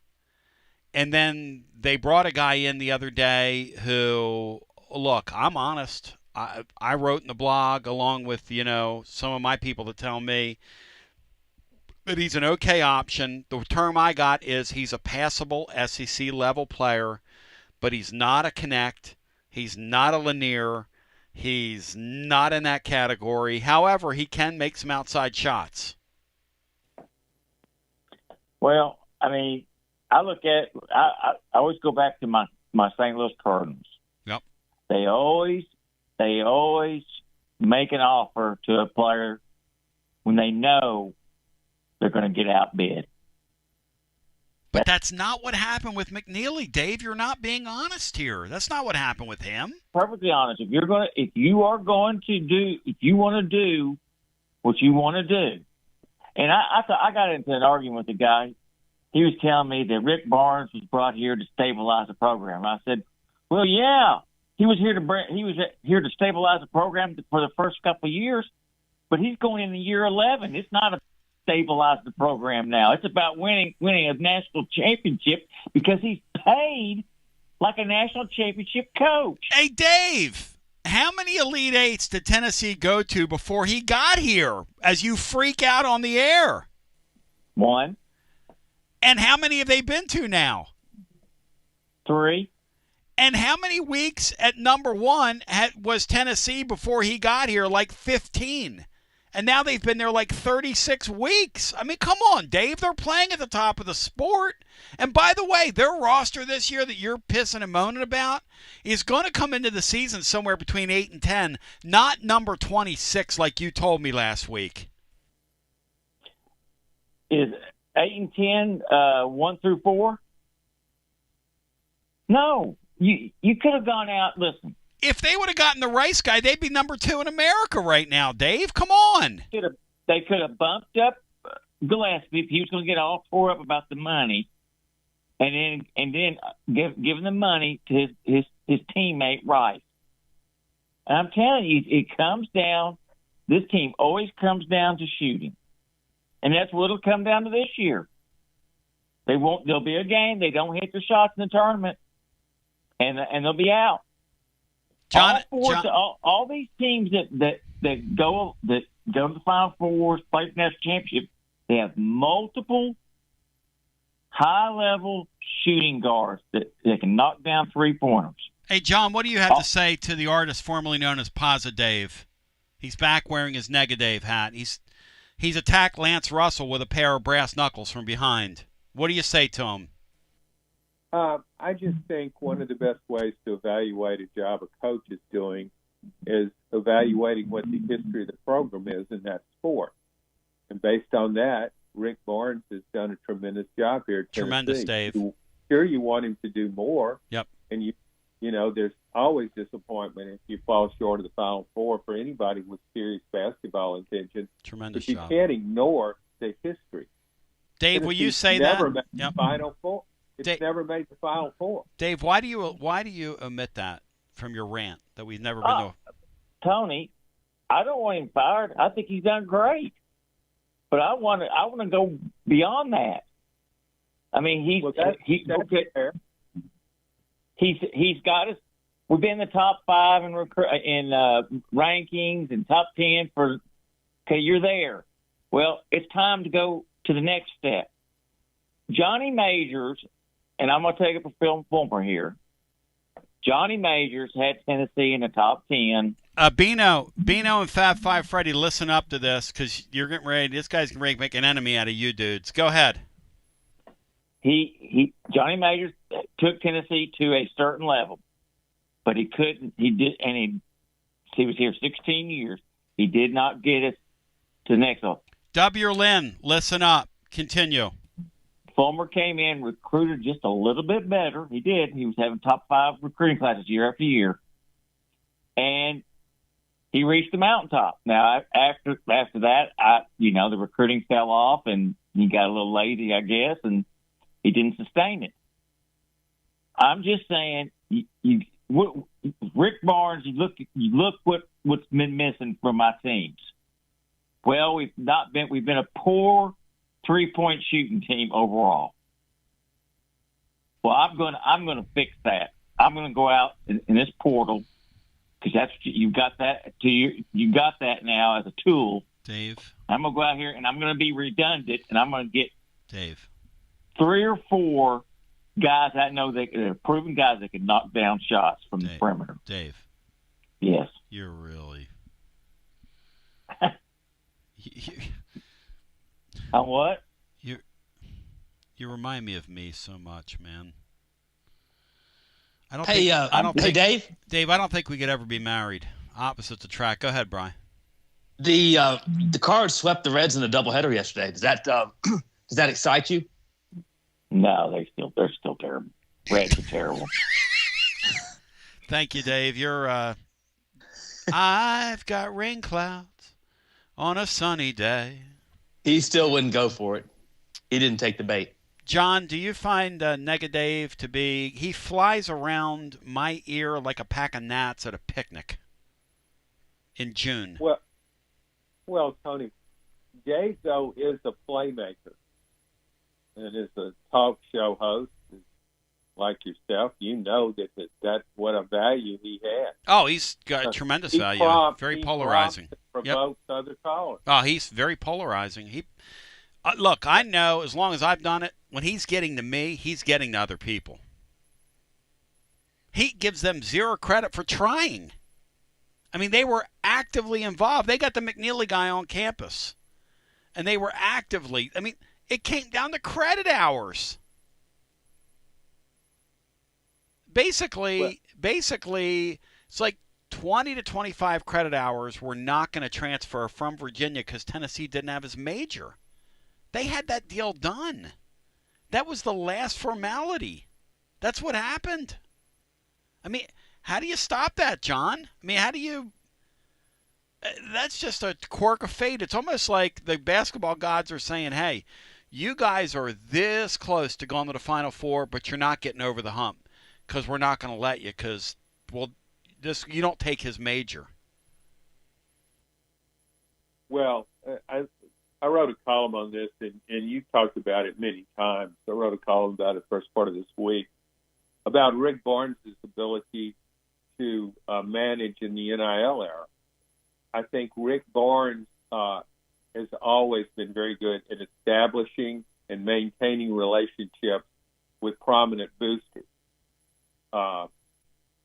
And then they brought a guy in the other day who, look, I'm honest. I wrote in the blog along with, some of my people to tell me that he's an okay option. The term I got is he's a passable SEC level player, but he's not a Connect. He's not a Lanier. He's not in that category. However, he can make some outside shots. Well, I mean, I always go back to my St. Louis Cardinals. Yep. They always make an offer to a player when they know they're going to get outbid. But that's not what happened with McNeely, Dave. You're not being honest here. That's not what happened with him. Perfectly honest. If you want to do what you want to do, and I got into an argument with a guy. He was telling me that Rick Barnes was brought here to stabilize the program. I said, "Well, yeah, he was here to stabilize the program for the first couple of years, but he's going into year 11. It's not a stabilize the program now. It's about winning a national championship because he's paid like a national championship coach." Hey, Dave, how many Elite Eights did Tennessee go to before he got here as you freak out on the air? One. And how many have they been to now? 3. And how many weeks at number 1 was Tennessee before he got here? Like 15. And now they've been there like 36 weeks. I mean, come on, Dave. They're playing at the top of the sport. And by the way, their roster this year that you're pissing and moaning about is going to come into the season somewhere between 8 and 10, not number 26 like you told me last week. Is 8 and 10 1 through 4? No. You could have gone out, listen. If they would have gotten the Rice guy, they'd be number 2 in America right now, Dave. Come on. They could have bumped up Gillespie if he was going to get all tore up about the money, and then give the money to his teammate Rice. And I'm telling you, it comes down. This team always comes down to shooting, and that's what it'll come down to this year. There'll be a game. They don't hit their shots in the tournament, and they'll be out. All these teams that go to the Final Fours, play the national championship, they have multiple high-level shooting guards that can knock down three-pointers. Hey, John, what do you have to say to the artist formerly known as Pazza Dave? He's back wearing his Nega-Dave hat. He's attacked Lance Russell with a pair of brass knuckles from behind. What do you say to him? I just think one of the best ways to evaluate a job a coach is doing is evaluating what the history of the program is in that sport. And based on that, Rick Barnes has done a tremendous job here at Tennessee. Tremendous, Dave. sure you want him to do more. Yep. And there's always disappointment if you fall short of the Final Four for anybody with serious basketball intentions. Tremendous but you job. can't ignore the history. Dave, will you Tennessee's say never that? Made the Final Four. It's never made the Final Four. Dave, why do you omit that from your rant that we've never been to? Tony, I don't want him fired. I think he's done great, but I want to go beyond that. I mean, he's got us. We've been in the top 5 in rankings and top 10 for. Okay, you're there. Well, it's time to go to the next step. Johnny Majors, and I'm going to take it for Phil Fulmer here. Johnny Majors had Tennessee in the top 10. Bino and Fab Five Freddy, listen up to this because you're getting ready. This guy's getting ready to make an enemy out of you dudes. Go ahead. Johnny Majors took Tennessee to a certain level, but he couldn't. He was here 16 years. He did not get us to the next level. W. Lynn, listen up. Continue. Fulmer came in, recruited just a little bit better. He did. He was having top 5 recruiting classes year after year, and he reached the mountaintop. Now, after that, the recruiting fell off, and he got a little lazy, I guess, and he didn't sustain it. I'm just saying, Rick Barnes. You look what's been missing from my teams. Well, we've been a poor 3-point shooting team overall. Well, I'm going to fix that. I'm going to go out in this portal because you got that now as a tool. Dave, I'm going to go out here and I'm going to be redundant and I'm going to get Dave 3 or 4 guys I know that proven guys that can knock down shots from the perimeter. Dave. Yes. You're really. On what? You remind me of me so much, man. Hey, Dave. Dave, I don't think we could ever be married. Opposites attract. Go ahead, Brian. The Cards swept the Reds in a doubleheader yesterday. Does that excite you? No, they're still terrible. Reds are terrible. Thank you, Dave. You're. I've got rain clouds on a sunny day. He still wouldn't go for it. He didn't take the bait. John, do you find Dave to be? He flies around my ear like a pack of gnats at a picnic in June. Well, Tony, Dave though is a playmaker and is a talk show host like yourself. You know that's what a value he has. Oh, he's got tremendous value. Very polarizing. Provokes other callers. Oh, he's very polarizing. Look, I know as long as I've done it, when he's getting to me, he's getting to other people. He gives them zero credit for trying. I mean, they were actively involved. They got the McNeely guy on campus. And they were actively, it came down to credit hours. Basically, it's like 20 to 25 credit hours were not going to transfer from Virginia because Tennessee didn't have his major. They had that deal done. That was the last formality. That's what happened. How do you stop that, John? How do you... That's just a quirk of fate. It's almost like the basketball gods are saying, hey, you guys are this close to going to the Final Four, but you're not getting over the hump because we're not going to let you because, you don't take his major. Well, I wrote a column on this, and you talked about it many times. I wrote a column about it first part of this week about Rick Barnes' ability to manage in the NIL era. I think Rick Barnes has always been very good at establishing and maintaining relationships with prominent boosters.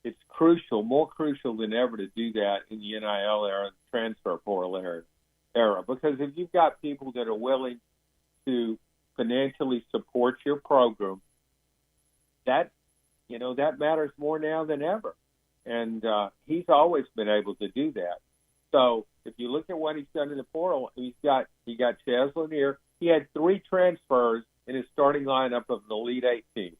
It's crucial, more crucial than ever to do that in the NIL era and transfer portal era, because if you've got people that are willing to financially support your program, that matters more now than ever. And he's always been able to do that. So if you look at what he's done in the portal, he got Chaz Lanier. He had 3 transfers in his starting lineup of an Elite 8 team.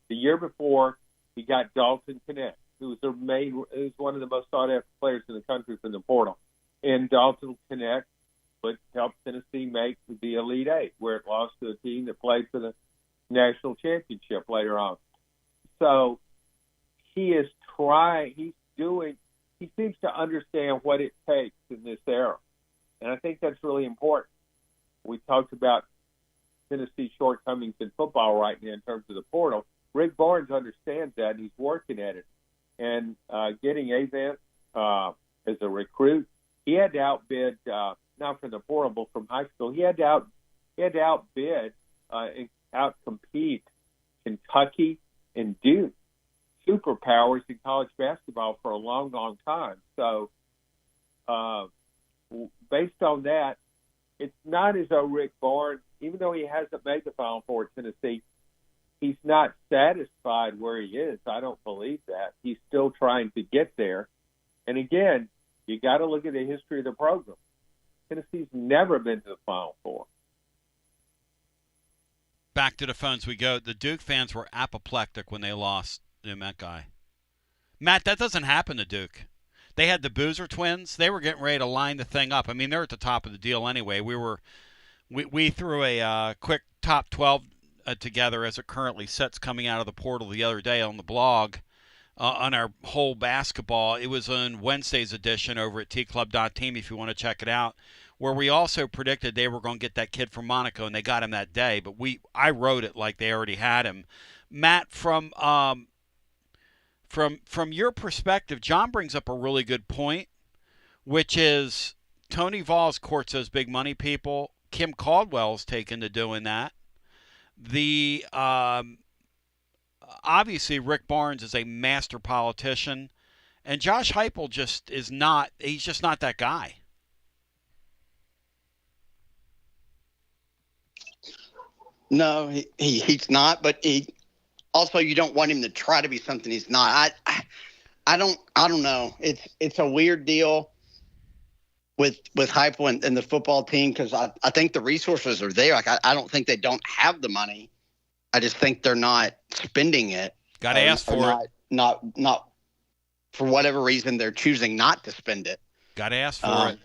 The year before, he got Dalton Connect, who's one of the most sought-after players in the country from the portal. And Dalton Connect would help Tennessee make the Elite Eight, where it lost to a team that played for the national championship later on. So he is trying. He seems to understand what it takes in this era. And I think that's really important. We talked about Tennessee's shortcomings in football right now in terms of the portal. Rick Barnes understands that, and he's working at it. And getting Avent as a recruit, he had to outbid, not from the portal, but from high school, he had to outbid and outcompete Kentucky and Duke, superpowers in college basketball for a long, long time. So based on that, it's not as though Rick Barnes, even though he hasn't made the Final Four at Tennessee, he's not satisfied where he is. I don't believe that. He's still trying to get there. And again, you got to look at the history of the program. Tennessee's never been to the Final Four. Back to the phones we go. The Duke fans were apoplectic when they lost the Met guy. Matt, that doesn't happen to Duke. They had the Boozer twins. They were getting ready to line the thing up. I mean, they're at the top of the deal anyway. We threw a quick top 12 together as it currently sits coming out of the portal the other day on the blog on our whole basketball. It was on Wednesday's edition over at tclub.team if you want to check it out, where we also predicted they were going to get that kid from Monaco, and they got him that day. But I wrote it like they already had him. Matt, from your perspective, John brings up a really good point, which is Tony Vols courts those big money people. Kim Caldwell's taken to doing that. The obviously Rick Barnes is a master politician, and Josh Heupel just is not. He's just not that guy. No, he's not. But also, you don't want him to try to be something he's not. I don't know. It's a weird deal with Heupel and the football team, because I think the resources are there. Like I don't think they don't have the money. I just think they're not spending it. Got to ask for it. Not for whatever reason they're choosing not to spend it. Got to ask for it.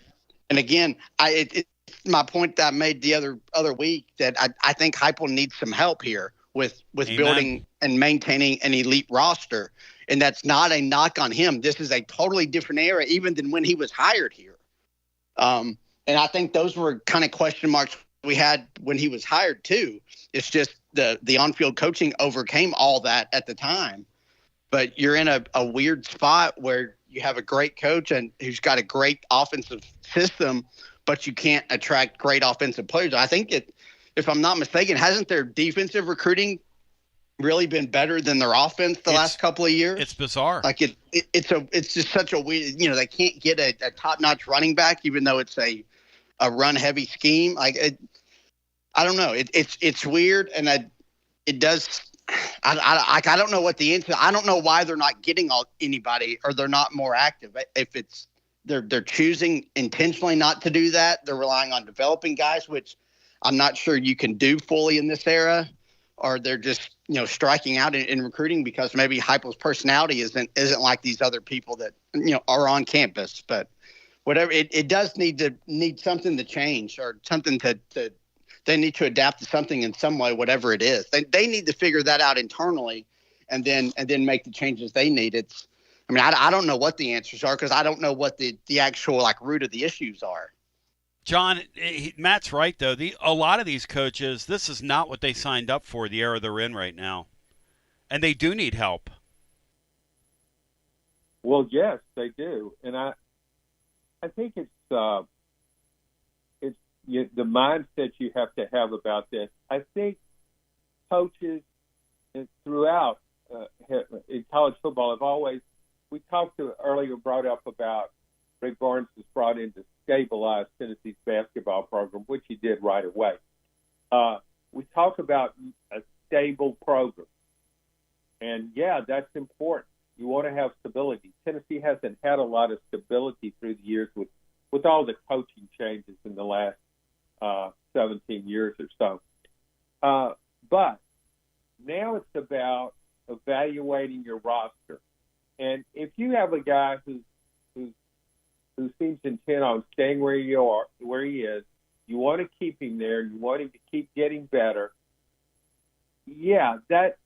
And again, it's my point that I made the other week, that I think Heupel needs some help here with Amen. Building and maintaining an elite roster. And that's not a knock on him. This is a totally different era even than when he was hired here. And I think those were kind of question marks we had when he was hired too. It's just the on-field coaching overcame all that at the time. But you're in a weird spot where you have a great coach and who's got a great offensive system, but you can't attract great offensive players. I think if I'm not mistaken, hasn't their defensive recruiting really been better than their offense the last couple of years? It's bizarre. Like it's just such a weird, they can't get a top-notch running back, even though it's a run-heavy scheme. Like I don't know. It's weird, and it does. I don't know what the answer. I don't know why they're not getting anybody, or they're not more active. If it's they're choosing intentionally not to do that, they're relying on developing guys, which I'm not sure you can do fully in this era, or they're just striking out in recruiting because maybe Heupel's personality isn't like these other people that are on campus. But whatever, it does need something to change, or something to they need to adapt to something in some way, whatever it is. They need to figure that out internally, and then make the changes they need. I don't know what the answers are, because I don't know what the actual root of the issues are. John, Matt's right, though. A lot of these coaches, this is not what they signed up for, the era they're in right now. And they do need help. Well, yes, they do. And I think it's the mindset you have to have about this. I think coaches throughout in college football have always, we talked earlier, brought up about Rick Barnes was brought in to stabilize Tennessee's basketball program, which he did right away. We talk about a stable program. And, yeah, that's important. You want to have stability. Tennessee hasn't had a lot of stability through the years with all the coaching changes in the last 17 years or so. But now it's about evaluating your roster. And if you have a guy who seems intent on staying where he is, you want to keep him there, you want him to keep getting better. Yeah, that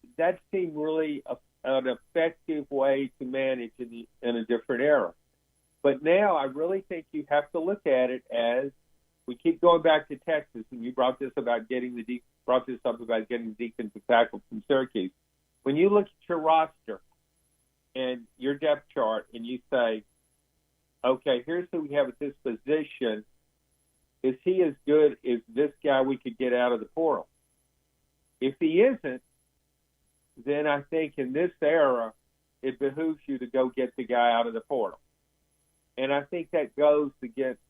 seemed really an effective way to manage in a different era. But now I really think you have to look at it as we keep going back to Texas, and you brought this up about getting the defensive tackle from Syracuse. When you look at your roster and your depth chart, and you say, okay, here's who we have at this position. Is he as good as this guy we could get out of the portal? If he isn't, then I think in this era, it behooves you to go get the guy out of the portal. And I think that goes against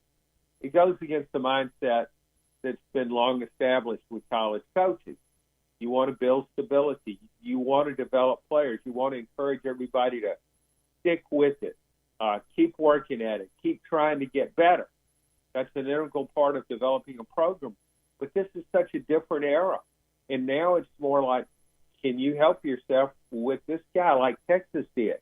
the mindset that's been long established with college coaches. You want to build stability. You want to develop players. You want to encourage everybody to stick with it, keep working at it, keep trying to get better. That's an integral part of developing a program. But this is such a different era. And now it's more like, can you help yourself with this guy like Texas did?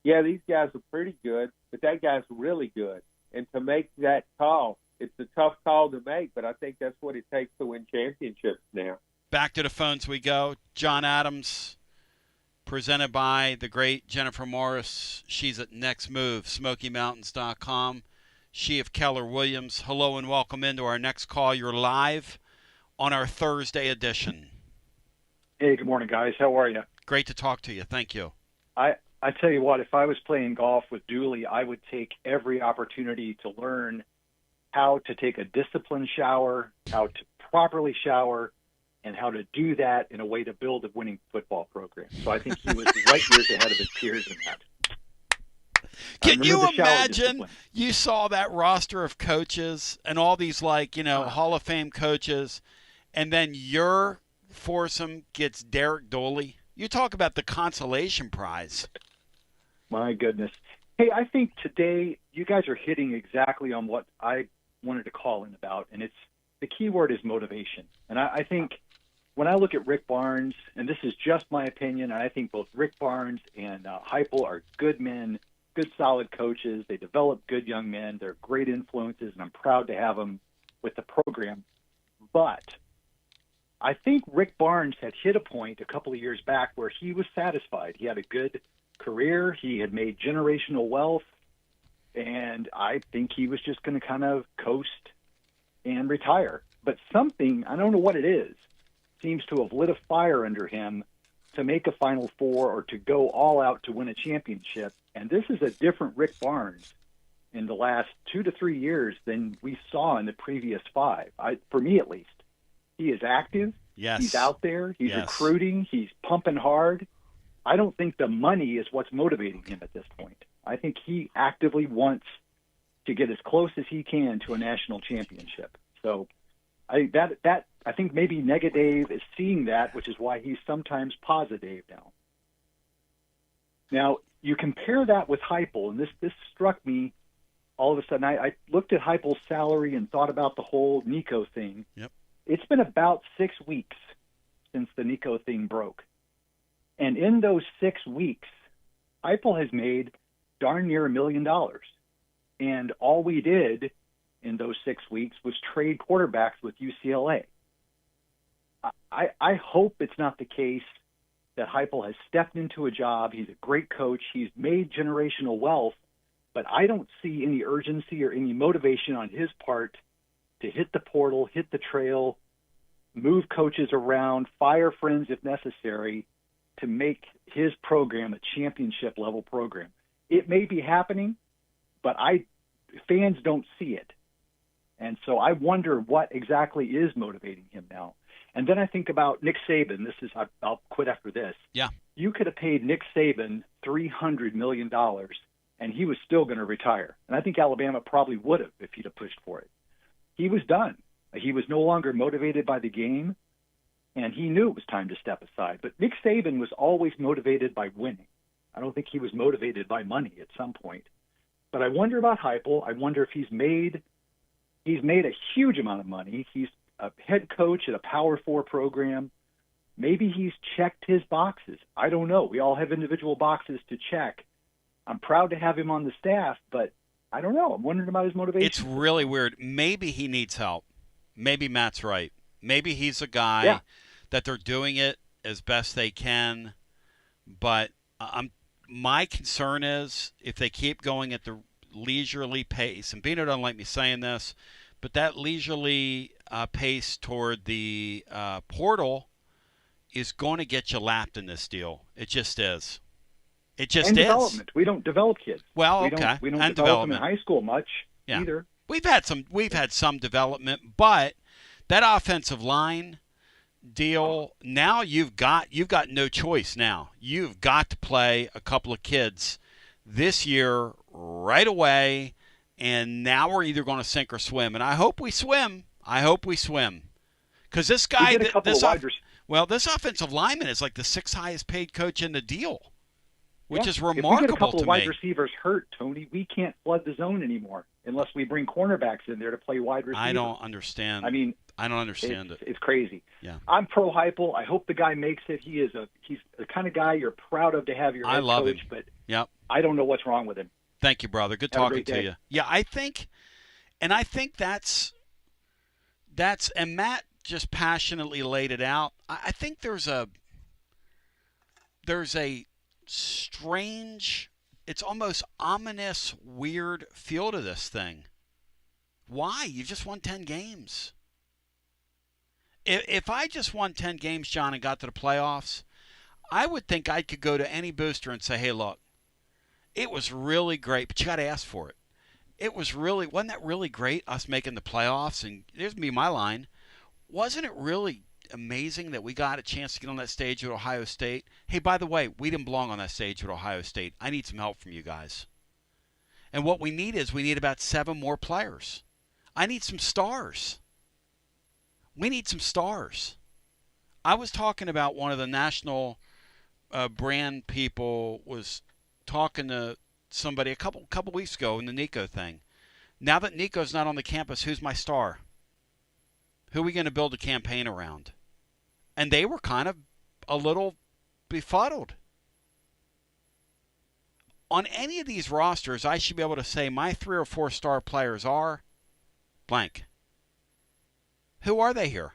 Yeah, these guys are pretty good, but that guy's really good. And to make that call, it's a tough call to make, but I think that's what it takes to win championships now. Back to the phones we go. John Adams, presented by the great Jennifer Morris. She's at Next Move, SmokyMountains.com. She of Keller Williams. Hello and welcome into our next call. You're live on our Thursday edition. Hey, good morning, guys. How are you? Great to talk to you. Thank you. I tell you what, if I was playing golf with Dooley, I would take every opportunity to learn how to take a disciplined shower, how to properly shower, and how to do that in a way to build a winning football program. So I think he was right years ahead of his peers in that. Can you imagine you saw that roster of coaches and all these, Hall of Fame coaches, and then your foursome gets Derek Dooley? You talk about the consolation prize. My goodness. Hey, I think today you guys are hitting exactly on what I wanted to call in about, and it's the key word is motivation. And I think when I look at Rick Barnes, and this is just my opinion, and I think both Rick Barnes and Heupel are good men, good solid coaches. They develop good young men. They're great influences, and I'm proud to have them with the program. But I think Rick Barnes had hit a point a couple of years back where he was satisfied. He had a good career. He had made generational wealth, and I think he was just going to kind of coast and retire. But something, I don't know what it is, seems to have lit a fire under him to make a Final Four or to go all out to win a championship. And this is a different Rick Barnes in the last 2 to 3 years than we saw in the previous 5, for me at least. He is active. Yes. He's out there. He's recruiting. He's pumping hard. I don't think the money is what's motivating him at this point. I think he actively wants to get as close as he can to a national championship. So I think maybe Negative is seeing that, which is why he's sometimes positive now. Now, you compare that with Heupel, and this struck me all of a sudden. I looked at Heupel's salary and thought about the whole Nico thing. Yep. It's been about 6 weeks since the Nico thing broke. And in those 6 weeks, Heupel has made darn near $1 million. And all we did in those 6 weeks was trade quarterbacks with UCLA. I hope it's not the case that Heupel has stepped into a job. He's a great coach. He's made generational wealth. But I don't see any urgency or any motivation on his part to hit the portal, hit the trail, move coaches around, fire friends if necessary, to make his program a championship-level program. It may be happening, but fans don't see it. And so I wonder what exactly is motivating him now. And then I think about Nick Saban. I'll quit after this. Yeah. You could have paid Nick Saban $300 million, and he was still going to retire. And I think Alabama probably would have if he'd have pushed for it. He was done. He was no longer motivated by the game, and he knew it was time to step aside. But Nick Saban was always motivated by winning. I don't think he was motivated by money at some point. But I wonder about Heupel. I wonder if he's made a huge amount of money. He's a head coach at a Power 4 program. maybe he's checked his boxes. I don't know. We all have individual boxes to check. I'm proud to have him on the staff, but I don't know. I'm wondering about his motivation. It's really weird. Maybe he needs help. Maybe Matt's right. Maybe he's a guy that they're doing it as best they can, but my concern is if they keep going at the leisurely pace, and Bino doesn't like me saying this, but that leisurely pace toward the portal is going to get you lapped in this deal. It just is. It just and is. Development. We don't develop kids. Well, we okay. We don't And develop them in development. high school much either. We've had some development, but that offensive line deal, now you've got no choice now. You've got to play a couple of kids this year right away, and now we're either going to sink or swim. And I hope we swim. Because this guy, this offensive lineman is like the 6th highest paid coach in the deal, which is remarkable if we get a couple to of wide me. receivers hurt, Tony, we can't flood the zone anymore unless we bring cornerbacks in there to play wide receiver. I don't understand. I mean, I don't understand it. It's crazy. Yeah. I'm pro Heupel. I hope the guy makes it. He's the kind of guy you're proud of to have your head love coach, him. but Yep. I don't know what's wrong with him. Thank you, brother. Good Have a talking great to day. you. Yeah, I think that's and Matt just passionately laid it out. I think there's a strange, it's almost ominous, weird feel to this thing. Why? You just won 10 games. If I just won 10 games, John, and got to the playoffs, I would think I could go to any booster and say, hey, look, it was really great, but you got to ask for it. Wasn't that really great, us making the playoffs? And here's me, my line. Wasn't it really amazing that we got a chance to get on that stage at Ohio State? Hey, by the way, we didn't belong on that stage at Ohio State. I need some help from you guys. And what we need about 7 more players. I need some stars. We need some stars. I was talking about one of the national brand people was talking to somebody a couple weeks ago in the Nico thing. Now that Nico's not on the campus, who's my star? Who are we going to build a campaign around? And they were kind of a little befuddled. On any of these rosters, I should be able to say my 3 or 4 star players are blank. Who are they here?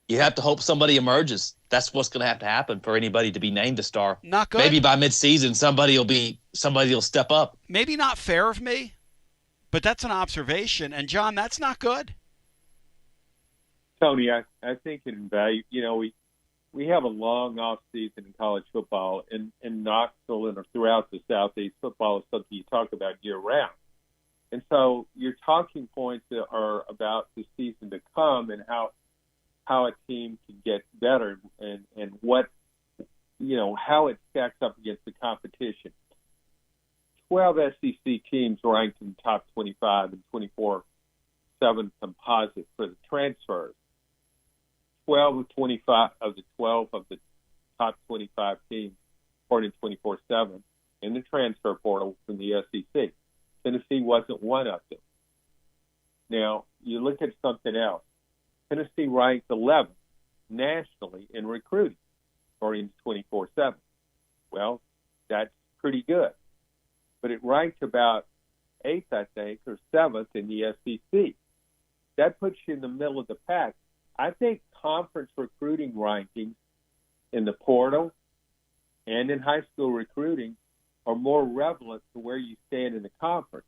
You have to hope somebody emerges. That's what's going to have to happen for anybody to be named a star. Not good. Maybe by midseason, somebody will step up. Maybe not fair of me, but that's an observation. And John, that's not good. Tony, I think in value, we have a long off season in college football, and in Knoxville and throughout the Southeast, football is something you talk about year round. And so your talking points are about the season to come and how a team can get better and what, how it stacks up against the competition. 12 SEC teams ranked in top 25 and 24/7 composite for the transfers. 12 of the top 25 teams reported 24/7 in the transfer portal from the SEC. Tennessee wasn't one of them. Now, you look at something else. Tennessee ranked 11th nationally in recruiting, according to 24/7. Well, that's pretty good. But it ranked about 8th, I think, or 7th in the SEC. That puts you in the middle of the pack. I think conference recruiting rankings in the portal and in high school recruiting are more relevant to where you stand in the conference,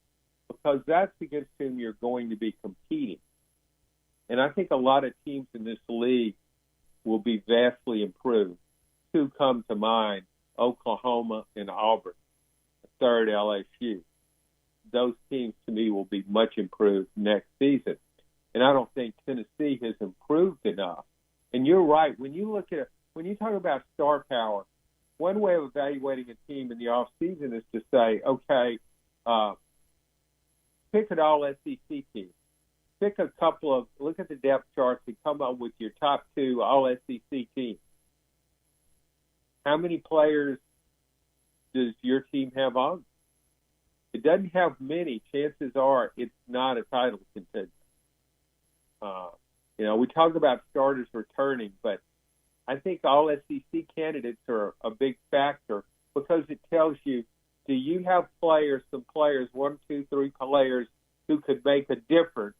because that's against whom you're going to be competing. And I think a lot of teams in this league will be vastly improved. 2 come to mind, Oklahoma and Auburn, a third LSU. Those teams, to me, will be much improved next season. And I don't think Tennessee has improved enough. And you're right. When you talk about star power, one way of evaluating a team in the offseason is to say, okay, pick an all-SEC team. Pick look at the depth charts and come up with your top 2 all-SEC teams. How many players does your team have on? It doesn't have many. Chances are it's not a title contender. We talk about starters returning, but I think all SEC candidates are a big factor because it tells you, do you have some players, 1, 2, 3 players who could make a difference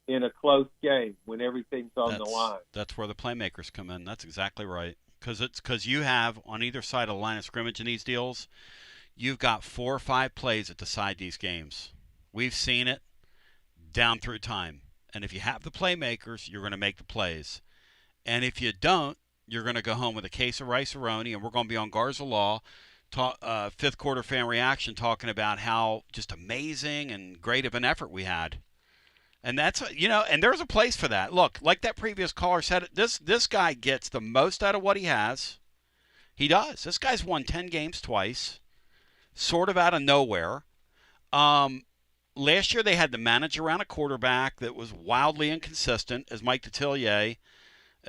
in a close game when everything's on the line? That's where the playmakers come in. That's exactly right. Because you have, on either side of the line of scrimmage in these deals, you've got 4 or 5 plays that decide these games. We've seen it down through time. And if you have the playmakers, you're going to make the plays. And if you don't, you're going to go home with a case of rice-a-roni, and we're going to be on Garza Law, fifth quarter fan reaction, talking about how just amazing and great of an effort we had. And that's, and there's a place for that. Look, like that previous caller said, this guy gets the most out of what he has. He does. This guy's won 10 games twice, sort of out of nowhere. Last year they had to manage around a quarterback that was wildly inconsistent, as Mike Detillier.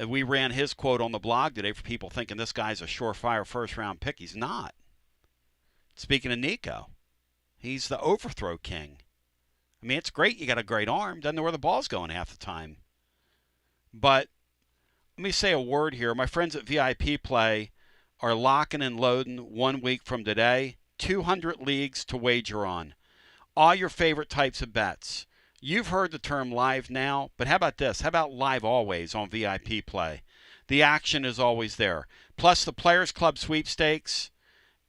We ran his quote on the blog today for people thinking this guy's a surefire first-round pick. He's not. Speaking of Nico, he's the overthrow king. I mean, it's great you got a great arm. Doesn't know where the ball's going half the time. But let me say a word here. My friends at VIP Play are locking and loading 1 week from today. 200 leagues to wager on. All your favorite types of bets. You've heard the term live now, but how about this? How about live always on VIP Play? The action is always there. Plus the Players Club sweepstakes.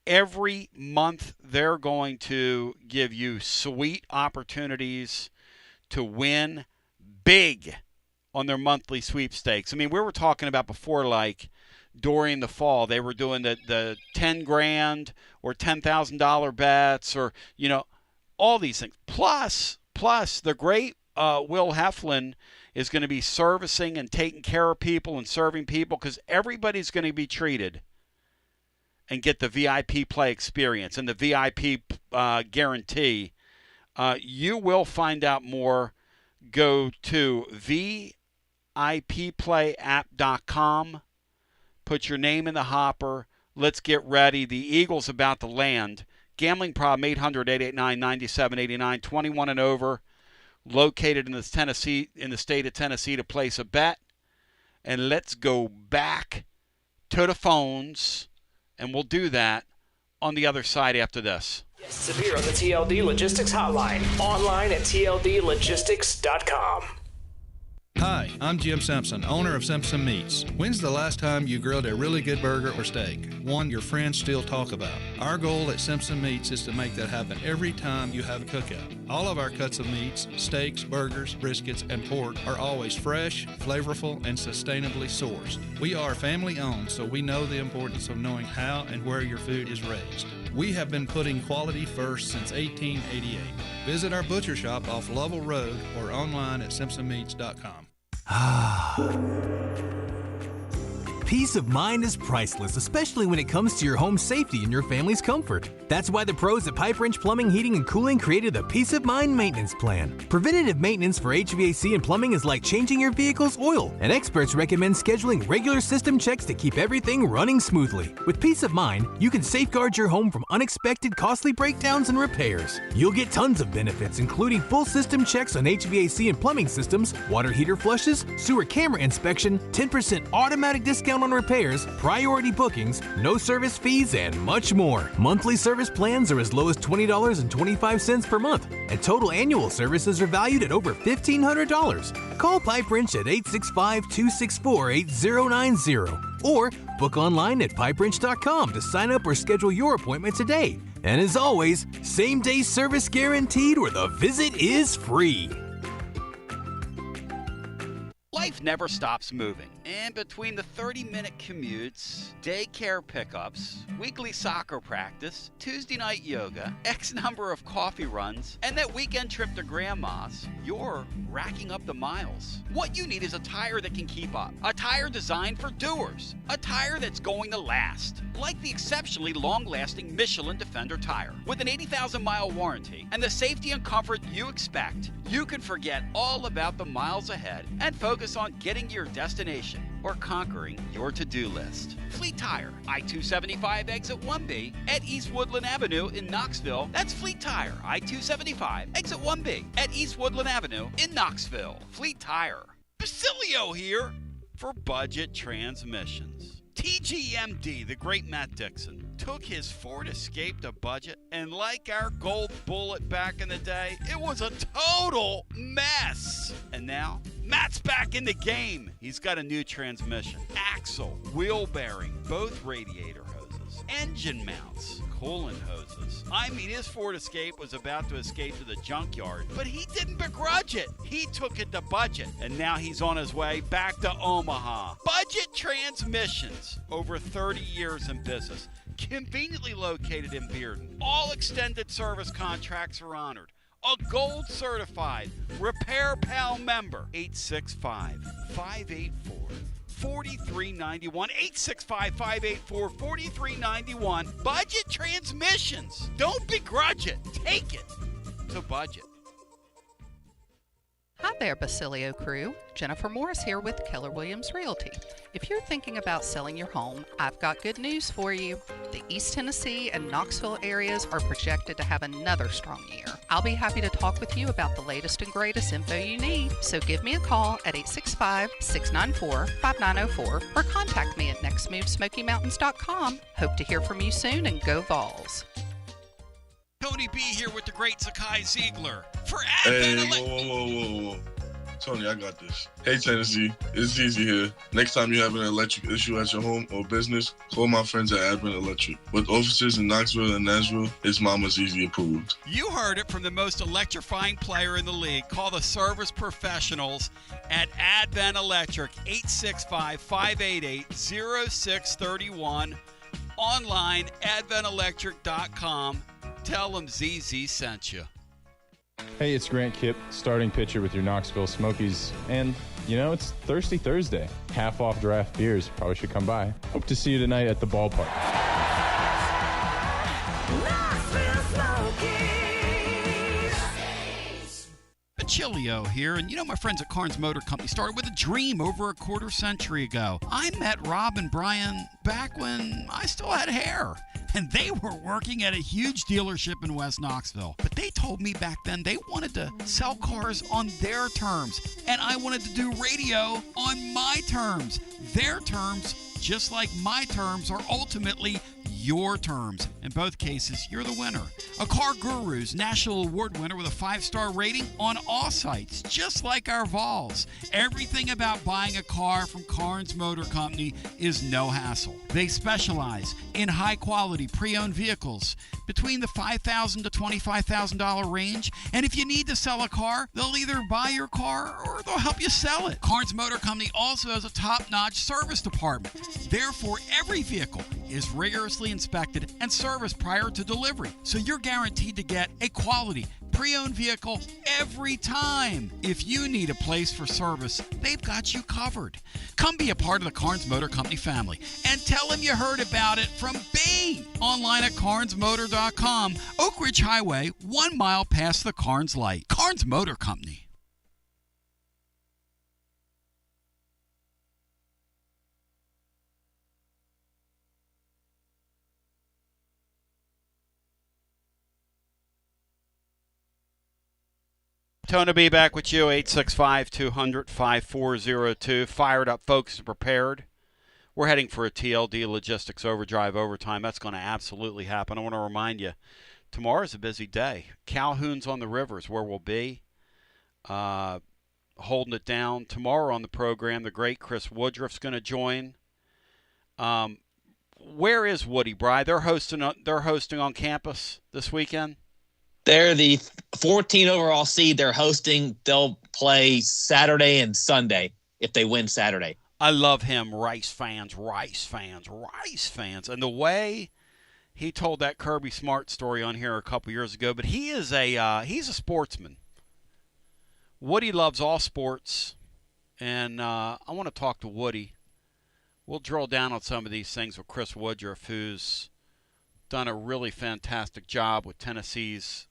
Every month they're going to give you sweet opportunities to win big on their monthly sweepstakes. I mean, we were talking about before, like during the fall, they were doing the $10,000 or $10,000 bets, or all these things. Plus the great Will Heflin is going to be servicing and taking care of people and serving people, because everybody's going to be treated and get the VIP Play experience and the VIP guarantee. You will find out more. Go to VIPplayapp.com. Put your name in the hopper. Let's get ready. The Eagles about to land. Gambling problem, 800-889-9789. 21 and over. Located in the state of Tennessee to place a bet. And let's go back to the phones. And we'll do that on the other side after this. Guests appear on the TLD Logistics Hotline. Online at tldlogistics.com. Hi, I'm Jim Simpson, owner of Simpson Meats. When's the last time you grilled a really good burger or steak? One your friends still talk about. Our goal at Simpson Meats is to make that happen every time you have a cookout. All of our cuts of meats, steaks, burgers, briskets, and pork are always fresh, flavorful, and sustainably sourced. We are family owned, so we know the importance of knowing how and where your food is raised. We have been putting quality first since 1888. Visit our butcher shop off Lovell Road or online at simpsonmeats.com. Peace of mind is priceless, especially when it comes to your home safety and your family's comfort. That's why the pros at Pipe Wrench Plumbing, Heating, and Cooling created the Peace of Mind Maintenance Plan. Preventative maintenance for HVAC and plumbing is like changing your vehicle's oil, and experts recommend scheduling regular system checks to keep everything running smoothly. With Peace of Mind, you can safeguard your home from unexpected costly breakdowns and repairs. You'll get tons of benefits, including full system checks on HVAC and plumbing systems, water heater flushes, sewer camera inspection, 10% automatic discount on repairs, priority bookings, no service fees, and much more. Monthly service plans are as low as $20.25 per month, and total annual services are valued at over $1,500. Call Pipe Wrench at 865-264-8090 or book online at pipewrench.com to sign up or schedule your appointment today. And as always, same-day service guaranteed or the visit is free. Life never stops moving, and between the 30-minute commutes, daycare pickups, weekly soccer practice, Tuesday night yoga, X number of coffee runs, and that weekend trip to Grandma's, you're racking up the miles. What you need is a tire that can keep up, a tire designed for doers, a tire that's going to last, like the exceptionally long-lasting Michelin Defender tire. With an 80,000-mile warranty and the safety and comfort you expect, you can forget all about the miles ahead and focus on getting to your destination or conquering your to-do list. Fleet Tire, I-275 exit 1B at East Woodland Avenue in Knoxville. That's Fleet Tire, I-275 exit 1B at East Woodland Avenue in Knoxville. Fleet Tire. Basilio here for Budget Transmissions. TGMD, the great Matt Dixon, took his Ford Escape to budget, and like our Gold Bullet back in the day, it was a total mess. And now, Matt's back in the game. He's got a new transmission, axle, wheel bearing, both radiator hoses, engine mounts, coolant hoses. I mean, his Ford Escape was about to escape to the junkyard, but he didn't begrudge it. He took it to budget, and now he's on his way back to Omaha. Budget Transmissions, over 30 years in business, conveniently located in Bearden. All extended service contracts are honored. A gold certified Repair Pal member. 865-584-4391. 865-584-4391. Budget Transmissions. Don't begrudge it. Take it to budget. Hi there, Basilio crew. Jennifer Morris here with Keller Williams Realty. If you're thinking about selling your home, I've got good news for you. The East Tennessee and Knoxville areas are projected to have another strong year. I'll be happy to talk with you about the latest and greatest info you need. So give me a call at 865-694-5904 or contact me at nextmovesmokymountains.com. Hope to hear from you soon, and go Vols. Tony B here with the great Zakai Ziegler for Hey, Advent. whoa. Tony, I got this. Hey, Tennessee, it's Easy here. Next time you have an electric issue at your home or business, call my friends at Advent Electric. With offices in Knoxville and Nashville, it's Mama's Easy approved. You heard it from the most electrifying player in the league. Call the service professionals at Advent Electric, 865-588-0631. Online, adventelectric.com. Tell them ZZ sent you. Hey, it's Grant Kipp, starting pitcher with your Knoxville Smokies. And, you know, it's Thirsty Thursday. Half off draft beers. Probably should come by. Hope to see you tonight at the ballpark. Basilio here, and you know my friends at Carnes Motor Company started with a dream over a quarter century ago. I met Rob and Brian back when I still had hair, and they were working at a huge dealership in West Knoxville. But they told me back then they wanted to sell cars on their terms, and I wanted to do radio on my terms. Their terms, just like my terms, are ultimately your terms. In both cases, you're the winner. A Car Guru's National Award winner with a 5-star rating on all sites, just like our Vols. Everything about buying a car from Carnes Motor Company is no hassle. They specialize in high-quality pre-owned vehicles between the $5,000 to $25,000 range, and if you need to sell a car, they'll either buy your car or they'll help you sell it. Carnes Motor Company also has a top-notch service department. Therefore, every vehicle is rigorously inspected and serviced prior to delivery, so you're guaranteed to get a quality pre-owned vehicle every time. If you need a place for service, they've got you covered. Come be a part of the Carnes Motor Company family and tell them you heard about it from B. Online at carnesmotor.com, Oak Ridge Highway, 1 mile past the Carnes light. Carnes Motor Company. Tony B back with you, 865-200-5402. Fired up folks and prepared. We're heading for a TLD Logistics Overdrive Overtime. That's going to absolutely happen. I want to remind you, tomorrow's a busy day. Calhoun's on the river is where we'll be, holding it down. Tomorrow on the program, the great Chris Woodruff's going to join. Where is Woody, Bry? They're hosting on campus this weekend? They're the 14 overall seed. They're hosting. They'll play Saturday and Sunday if they win Saturday. I love him. Rice fans. And the way he told that Kirby Smart story on here a couple years ago, but he's a sportsman. Woody loves all sports, and I want to talk to Woody. We'll drill down on some of these things with Chris Woodruff, who's done a really fantastic job with Tennessee's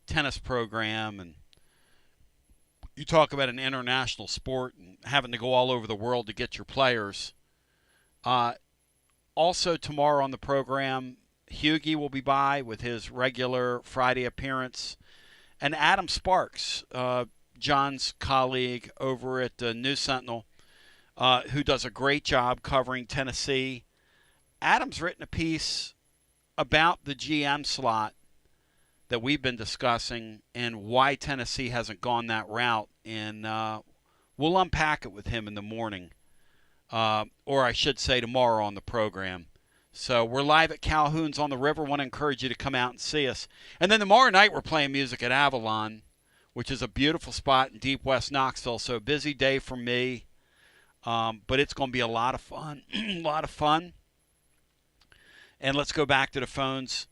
tennis program. And you talk about an international sport and having to go all over the world to get your players. Also tomorrow on the program, Hughie will be by with his regular Friday appearance. And Adam Sparks, John's colleague over at the News Sentinel, who does a great job covering Tennessee. Adam's written a piece about the GM slot that we've been discussing and why Tennessee hasn't gone that route. And we'll unpack it with him in the morning, or I should say tomorrow on the program. So we're live at Calhoun's on the River. Want to encourage you to come out and see us. And then tomorrow night we're playing music at Avalon, which is a beautiful spot in deep West Knoxville. So a busy day for me, but it's going to be a lot of fun. A lot of fun. And let's go back to the phones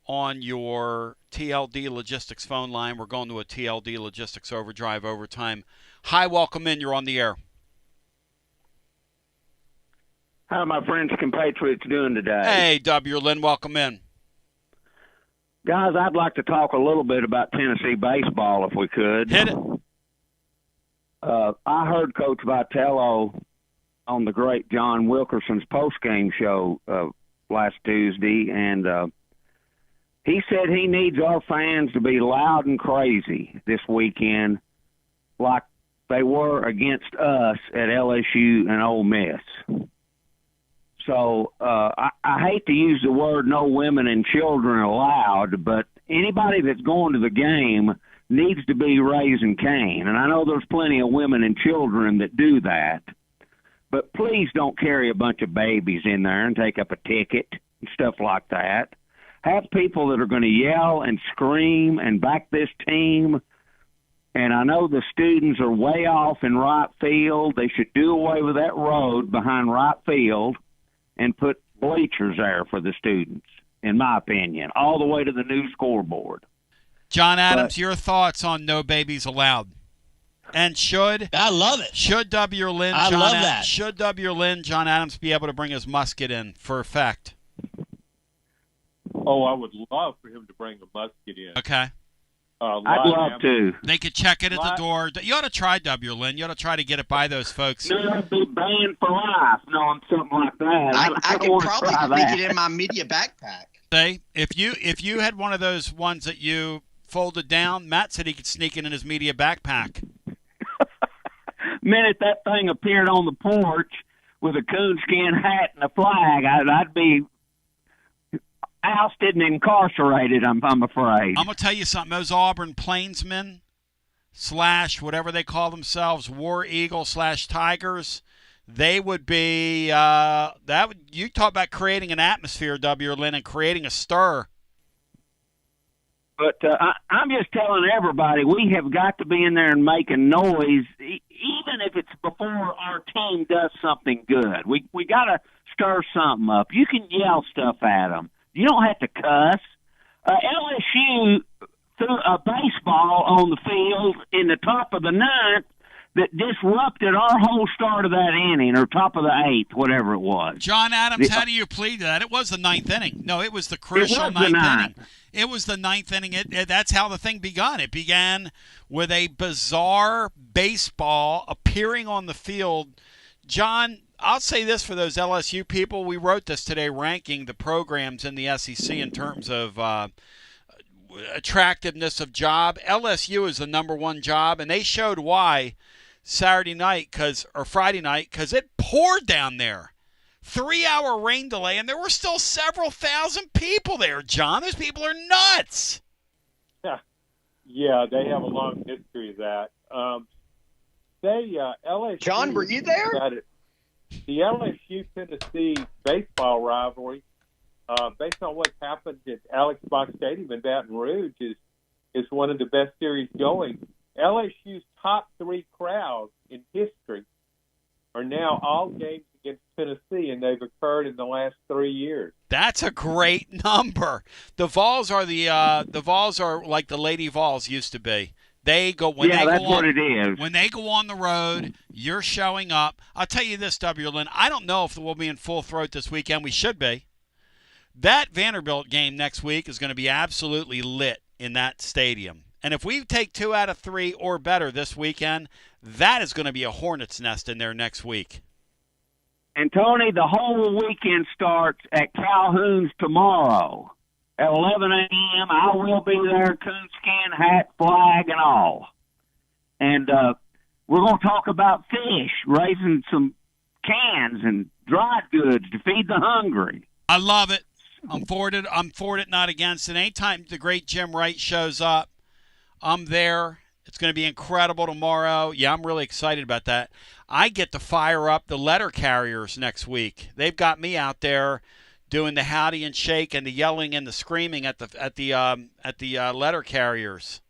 on your TLD Logistics phone line. We're going to a TLD Logistics Overdrive overtime. Hi, welcome in. You're on the air. How are my French compatriots doing today? Hey, W. Lynn, welcome in. Guys, I'd like to talk a little bit about Tennessee baseball if we could. Hit it. I heard Coach Vitello on the great John Wilkerson's postgame show last Tuesday, and he said he needs our fans to be loud and crazy this weekend like they were against us at LSU and Ole Miss. So I hate to use the word no women and children allowed, but anybody that's going to the game needs to be raising Cain. And I know there's plenty of women and children that do that, but please don't carry a bunch of babies in there and take up a ticket and stuff like that. Have people that are going to yell and scream and back this team. And I know the students are way off in right field. They should do away with that road behind right field and put bleachers there for the students, in my opinion, all the way to the new scoreboard. John Adams, your thoughts on no babies allowed? And I love it. Should W. Lynn, I love that. Should W. Lynn, John Adams be able to bring his musket in for effect? Oh, I would love for him to bring a musket in. Okay. I'd love to. They could check it at the door. You ought to try W. Lynn. You ought to try to get it by those folks. No, I'd be banned for life knowing something like that. I could want probably to try sneak that. it in my media backpack. Say, if you had one of those ones that you folded down, Matt said he could sneak it in his media backpack. Minute that thing appeared on the porch with a coonskin hat and a flag, I'd be ousted and incarcerated, I'm afraid. I'm going to tell you something. Those Auburn Plainsmen / whatever they call themselves, War Eagle / Tigers, they would be you talk about creating an atmosphere, W. Lynn, and creating a stir. But I'm just telling everybody, we have got to be in there and making noise, even if it's before our team does something good. We got to stir something up. You can yell stuff at them. You don't have to cuss. LSU threw a baseball on the field in the top of the ninth that disrupted our whole start of that inning, or top of the eighth, whatever it was. John Adams, how do you plead that? It was the ninth inning. No, it was the crucial ninth inning. It was the ninth inning. That's how the thing began. It began with a bizarre baseball appearing on the field. John, I'll say this for those LSU people. We wrote this today ranking the programs in the SEC in terms of attractiveness of job. LSU is the number one job, and they showed why Friday night because it poured down there. 3-hour rain delay, and there were still several thousand people there, John. Those people are nuts. Yeah, they have a long history of that. LSU. John, were you there? The LSU-Tennessee baseball rivalry, based on what happened at Alex Box Stadium in Baton Rouge, is one of the best series going. LSU's top 3 crowds in history are now all games against Tennessee, and they've occurred in the last 3 years. That's a great number. The Vols are like the Lady Vols used to be. That's what it is. When they go on the road, you're showing up. I'll tell you this, W. Lynn, I don't know if we'll be in full throat this weekend. We should be. That Vanderbilt game next week is going to be absolutely lit in that stadium. And if we take 2 out of 3 or better this weekend, that is going to be a hornet's nest in there next week. And, Tony, the whole weekend starts at Calhoun's tomorrow at 11 a.m. I will be there, coonskin, hat, flag, and all. And we're going to talk about fish, raising some cans and dried goods to feed the hungry. I love it. I'm for it, not against it. Anytime the great Jim Wright shows up, I'm there. It's going to be incredible tomorrow. Yeah, I'm really excited about that. I get to fire up the letter carriers next week. They've got me out there doing the howdy and shake and the yelling and the screaming at the letter carriers,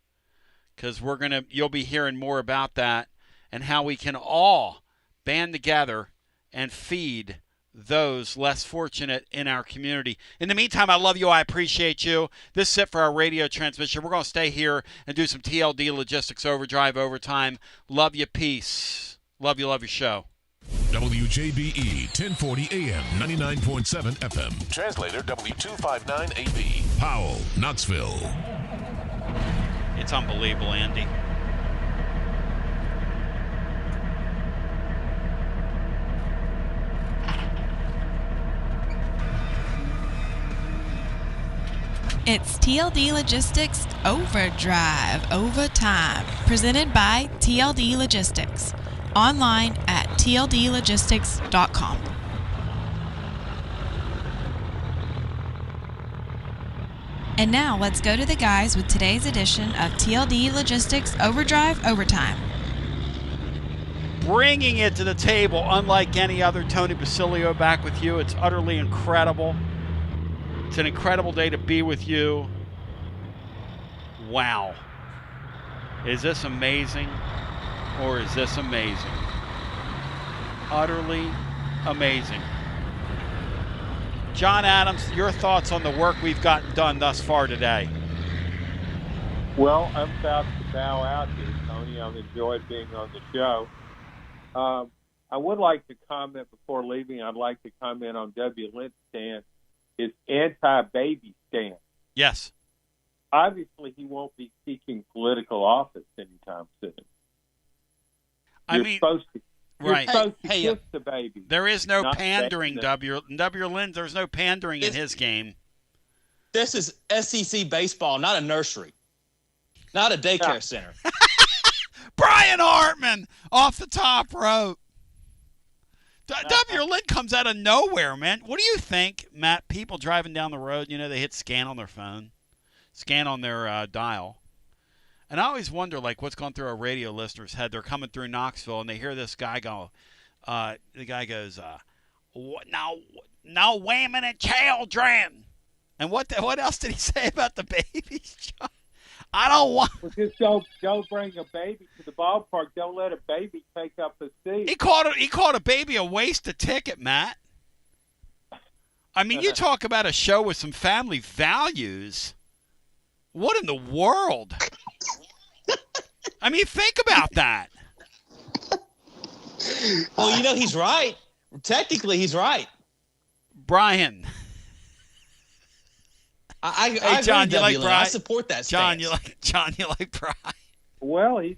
because you'll be hearing more about that and how we can all band together and feed those less fortunate in our community. In the meantime, I love you. I appreciate you. This is it for our radio transmission. We're going to stay here and do some TLD Logistics Overdrive overtime. Love you. Peace. Love you. Love your show. WJBE 1040 AM 99.7 FM. Translator W259AB. Powell, Knoxville. It's unbelievable, Andy. It's TLD Logistics Overdrive Overtime, presented by TLD Logistics. Online at tldlogistics.com. And now let's go to the guys with today's edition of TLD Logistics Overdrive Overtime. Bringing it to the table, unlike any other, Tony Basilio back with you. It's utterly incredible. It's an incredible day to be with you. Wow. Is this amazing, or is this amazing? Utterly amazing. John Adams, your thoughts on the work we've gotten done thus far today? Well, I'm about to bow out here, Tony. I've enjoyed being on the show. I would like to comment before leaving. I'd like to comment on W. Lynn's stand, his anti-baby stand. Yes. Obviously, he won't be seeking political office anytime soon. You're supposed to kiss the baby. There is no pandering, W. Lynn. There's no pandering in his game. This is SEC baseball, not a nursery, not a daycare center. Brian Hartman off the top rope. W. Lynn comes out of nowhere, man. What do you think, Matt? People driving down the road, they hit scan on their phone, scan on their dial. And I always wonder, what's going through a radio listener's head. They're coming through Knoxville, and they hear this guy go, the guy goes, no women and children. And what else did he say about the babies, John? I don't want. Well, just don't bring a baby to the ballpark. Don't let a baby take up a seat. He called a baby a wasted ticket, Matt. I mean, you talk about a show with some family values. What in the world? I mean, think about that. Well, he's right. Technically, he's right. Brian. Hey, John, you like Brian? I support that stance. John, you like Brian? Well, he's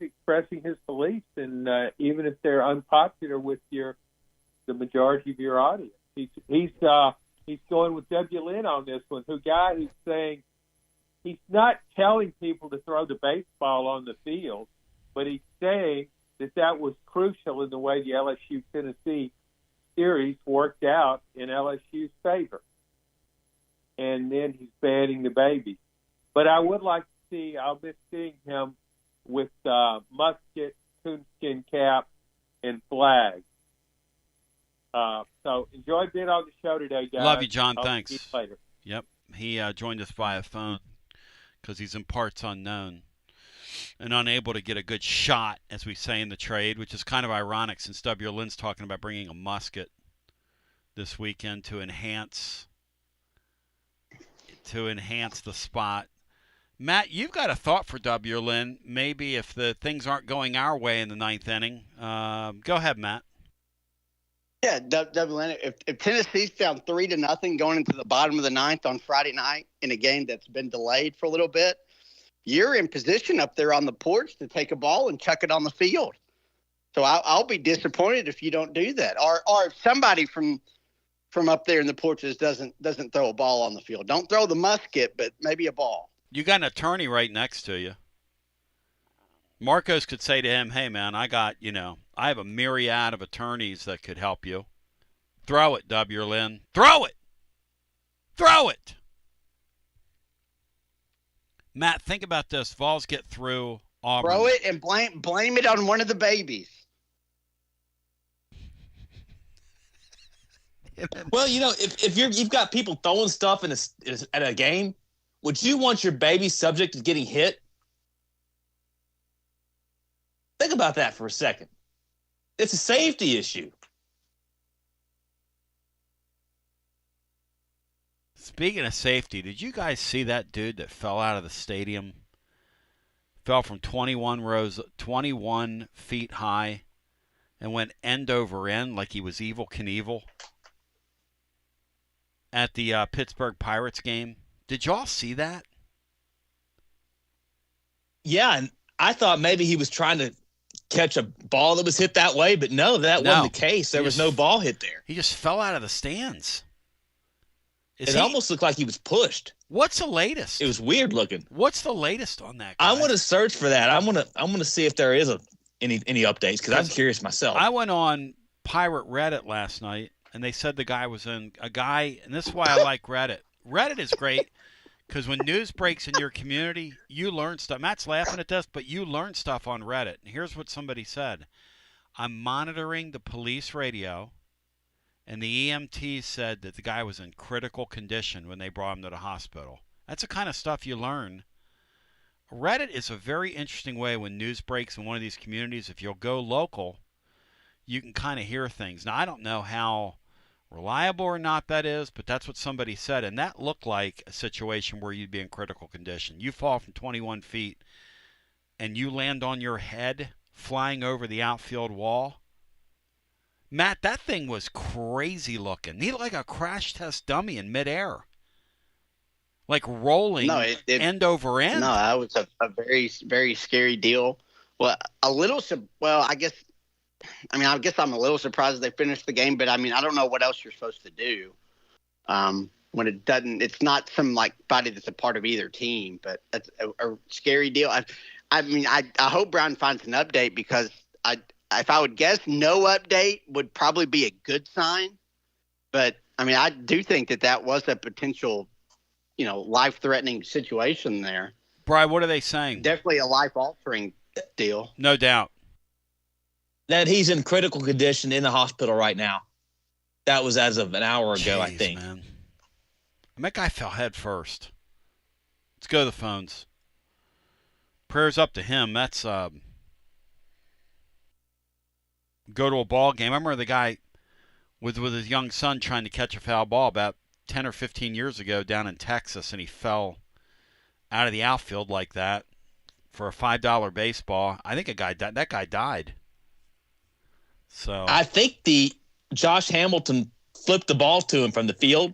expressing his beliefs, and even if they're unpopular with the majority of your audience, he's going with W. Lynn on this one. Who's saying he's not telling people to throw the baseball on the field, but he's saying that was crucial in the way the LSU-Tennessee series worked out in LSU's favor. And then he's banning the baby. But I would like to see, I'll miss seeing him with musket, coonskin cap, and flag. So enjoy being on the show today, guys. Love you, John. Thanks. See you later. Yep. He joined us via phone because he's in parts unknown and unable to get a good shot, as we say in the trade, which is kind of ironic since W. Lynn's talking about bringing a musket this weekend to enhance the spot. Matt, you've got a thought for W. Lynn. Maybe if the things aren't going our way in the ninth inning. Go ahead, Matt. Yeah, W. Lynn, if Tennessee's down 3-0 going into the bottom of the ninth on Friday night in a game that's been delayed for a little bit, you're in position up there on the porch to take a ball and chuck it on the field. So I'll be disappointed if you don't do that, or if somebody from up there in the porches doesn't throw a ball on the field. Don't throw the musket, but maybe a ball. You got an attorney right next to you. Marcos could say to him, hey, man, I have a myriad of attorneys that could help you. Throw it, W. Lynn. Throw it! Throw it! Matt, think about this. Vols get through Auburn. Throw it and blame it on one of the babies. Well, if you've got people throwing stuff at a game, would you want your baby subject to getting hit? Think about that for a second. It's a safety issue. Speaking of safety, did you guys see that dude that fell out of the stadium? Fell from 21 feet high and went end over end like he was Evel Knievel at the Pittsburgh Pirates game. Did y'all see that? Yeah, and I thought maybe he was trying to catch a ball that was hit that way, but no, that wasn't the case. There was no ball hit there. He just fell out of the stands. It almost looked like he was pushed. What's the latest? It was weird looking. What's the latest on that guy? I want to search for that. I want to see if there is any updates because I'm curious myself. I went on Pirate Reddit last night, and they said the guy was in a guy, and this is why I like Reddit. Reddit is great because when news breaks in your community, you learn stuff. Matt's laughing at this, but you learn stuff on Reddit. And here's what somebody said. I'm monitoring the police radio, and the EMT said that the guy was in critical condition when they brought him to the hospital. That's the kind of stuff you learn. Reddit is a very interesting way when news breaks in one of these communities. If you'll go local, you can kind of hear things. Now, I don't know how reliable or not that is, but that's what somebody said. And that looked like a situation where you'd be in critical condition. You fall from 21 feet and you land on your head flying over the outfield wall. Matt, that thing was crazy looking. He looked like a crash test dummy in midair. Like rolling end over end. No, that was a very, very scary deal. Well, I guess I'm a little surprised they finished the game, but I don't know what else you're supposed to do when it's not somebody that's a part of either team, but it's a scary deal. I hope Brown finds an update because if I would guess, no update would probably be a good sign. But I do think that was a potential, life-threatening situation there. Brian, what are they saying? Definitely a life-altering deal. No doubt. That he's in critical condition in the hospital right now. That was as of an hour ago, I think. Man. That guy fell head first. Let's go to the phones. Prayers up to him. That's go to a ball game. I remember the guy with his young son trying to catch a foul ball about 10 or 15 years ago down in Texas, and he fell out of the outfield like that for a $5 baseball. I think that guy died. So I think Josh Hamilton flipped the ball to him from the field,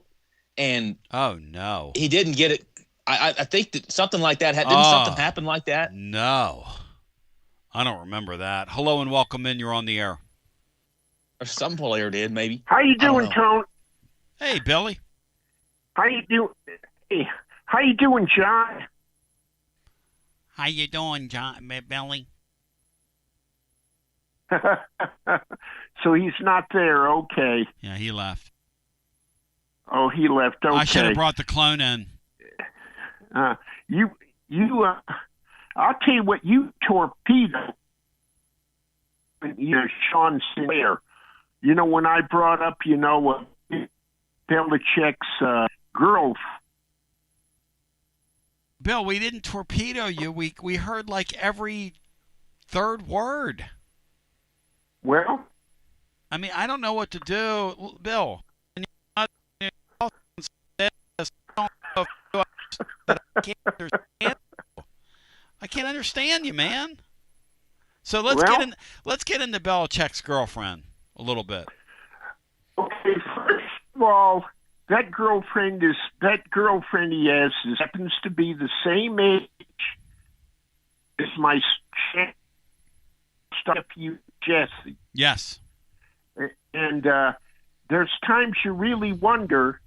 and oh no, he didn't get it. I think that something like that didn't something happen like that? No, I don't remember that. Hello and welcome in. You're on the air. Or some player did maybe. How you doing, Tone? Hey, Billy. How you doing? Hey, how you doing, John? How you doing, Billy? So he's not there. Okay. Yeah, he left. Oh, he left. Okay. I should have brought the clone in. I'll tell you what, you torpedo, Sean Slater. When I brought up, Belichick's girl. Bill, we didn't torpedo you. We heard like every third word. Well, I don't know what to do, Bill. I can't understand you, man. So let's get into Belichick's girlfriend a little bit. Okay, first of all, that girlfriend he has happens to be the same age as my nephew Jesse. Yes. And there's times you really wonder,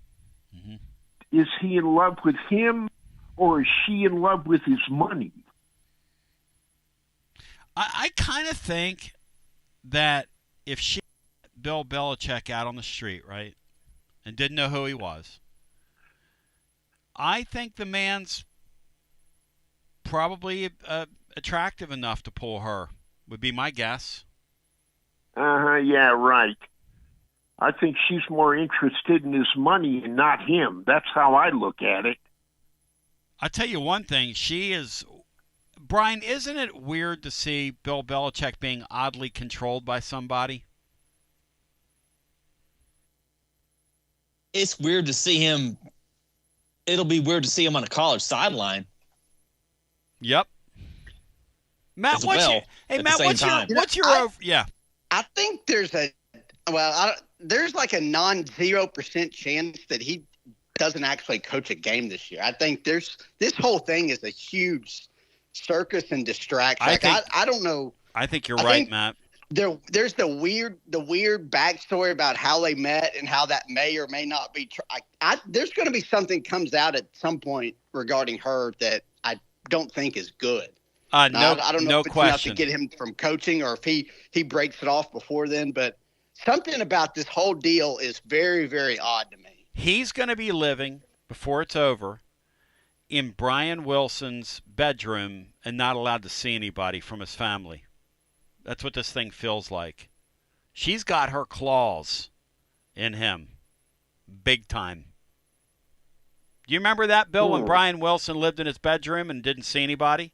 is he in love with him or is she in love with his money? I kind of think that if she met Bill Belichick out on the street, right, and didn't know who he was, I think the man's probably attractive enough to pull her, would be my guess. Yeah, right. I think she's more interested in his money and not him. That's how I look at it. I'll tell you one thing. She is... Brian, isn't it weird to see Bill Belichick being oddly controlled by somebody? It's weird to see him. It'll be weird to see him on a college sideline. Yep. Matt, what's your... Hey, Matt, what's your... Yeah. I think there's there's like a 0% chance that he doesn't actually coach a game this year. I think this whole thing is a huge circus and distraction. I don't know. I think you're right, Matt. There's the weird backstory about how they met and how that may or may not be true. There's going to be something comes out at some point regarding her that I don't think is good. I don't know if it's enough to get him from coaching or if he breaks it off before then, but something about this whole deal is very, very odd to me. He's going to be living, before it's over, in Brian Wilson's bedroom and not allowed to see anybody from his family. That's what this thing feels like. She's got her claws in him. Big time. Do you remember that, Bill, when Brian Wilson lived in his bedroom and didn't see anybody?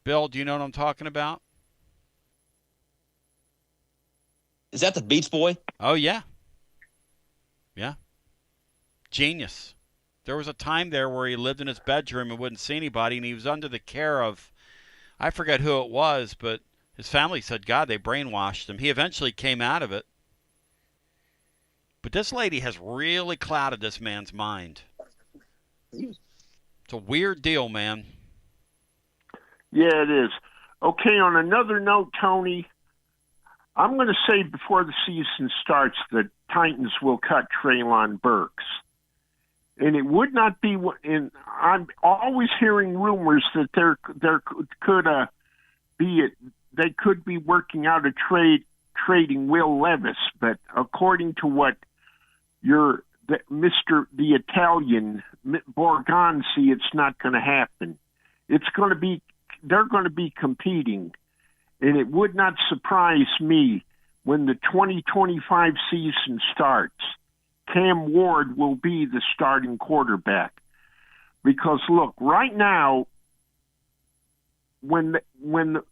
Bill, do you know what I'm talking about? Is that the Beach Boy? Oh, yeah. Yeah. Genius. There was a time there where he lived in his bedroom and wouldn't see anybody, and he was under the care of, I forget who it was, but his family said, God, they brainwashed him. He eventually came out of it. But this lady has really clouded this man's mind. It's a weird deal, man. Yeah, it is. Okay, on another note, Tony, I'm going to say before the season starts that Titans will cut Treylon Burks. And it would not be, and I'm always hearing rumors that there could be, they could be working out a trading Will Levis, but according to what the Italian Borgonzi, it's not going to happen. It's going to be, they're going to be competing, and it would not surprise me when the 2025 season starts, Cam Ward will be the starting quarterback. Because, look, right now, when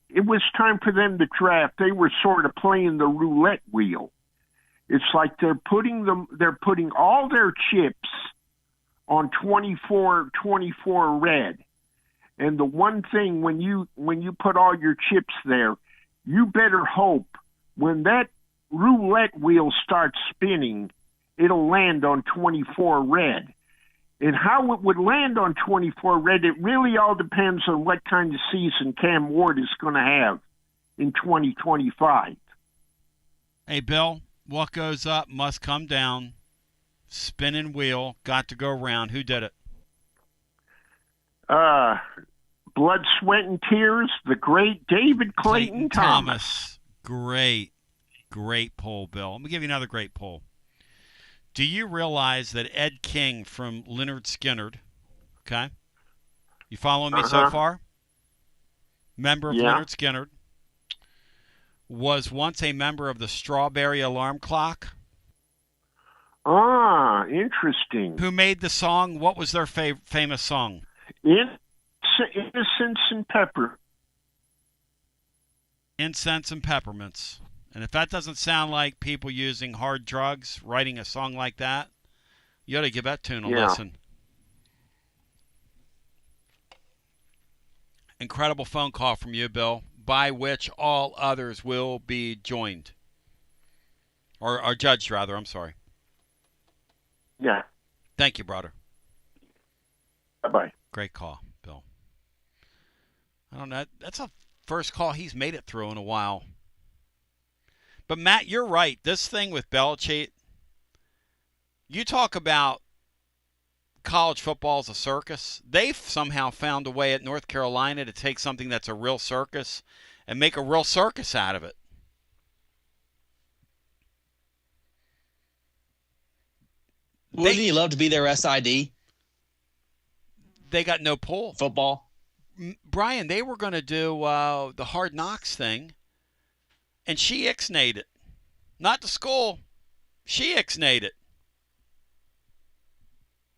it was time for them to draft, they were sort of playing the roulette wheel. It's like they're putting all their chips on 24 red. And the one thing, when you put all your chips there, you better hope when that roulette wheel starts spinning, it'll land on 24 red. And how it would land on 24 red, it really all depends on what kind of season Cam Ward is going to have in 2025. Hey, Bill, what goes up must come down. Spinning wheel, got to go round. Who did it? Blood, sweat, and tears, the great David Clayton Thomas. Great poll, Bill. Let me give you another great poll. Do you realize that Ed King from Leonard Skinner, okay? You following me so far? Member of Leonard Skinner, was once a member of the Strawberry Alarm Clock. Ah, interesting. Who made the song? What was their famous song? Innocence and Pepper. Incense and Peppermints. And if that doesn't sound like people using hard drugs, writing a song like that, you ought to give that tune a listen. Incredible phone call from you, Bill, by which all others will be joined. Or judged, rather. I'm sorry. Yeah. Thank you, brother. Bye-bye. Great call, Bill. I don't know. That's a first call he's made it through in a while. But, Matt, you're right. This thing with Belichick, you talk about college football is a circus. They've somehow found a way at North Carolina to take something that's a real circus and make a real circus out of it. Wouldn't you love to be their SID? They got no pull. Football. Brian, they were going to do the Hard Knocks thing, and she ixnayed it. Not the school. She ixnayed it.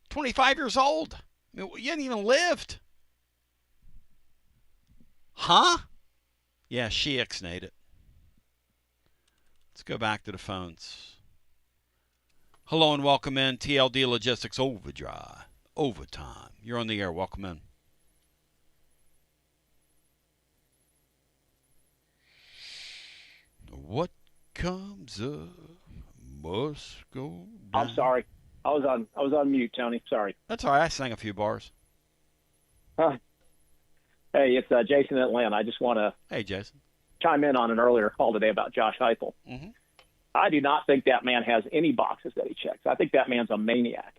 25 years old. I mean, you hadn't even lived. Huh? Yeah, she ixnayed it. Let's go back to the phones. Hello and welcome in. TLD Logistics Overdrive. Overtime. You're on the air. Welcome in. What comes up must go down. I'm sorry. I was on mute, Tony. Sorry. That's all right. I sang a few bars. Hey, it's Jason in Atlanta. I just want to Jason, chime in on an earlier call today about Josh Heupel. Mm-hmm. I do not think that man has any boxes that he checks. I think that man's a maniac.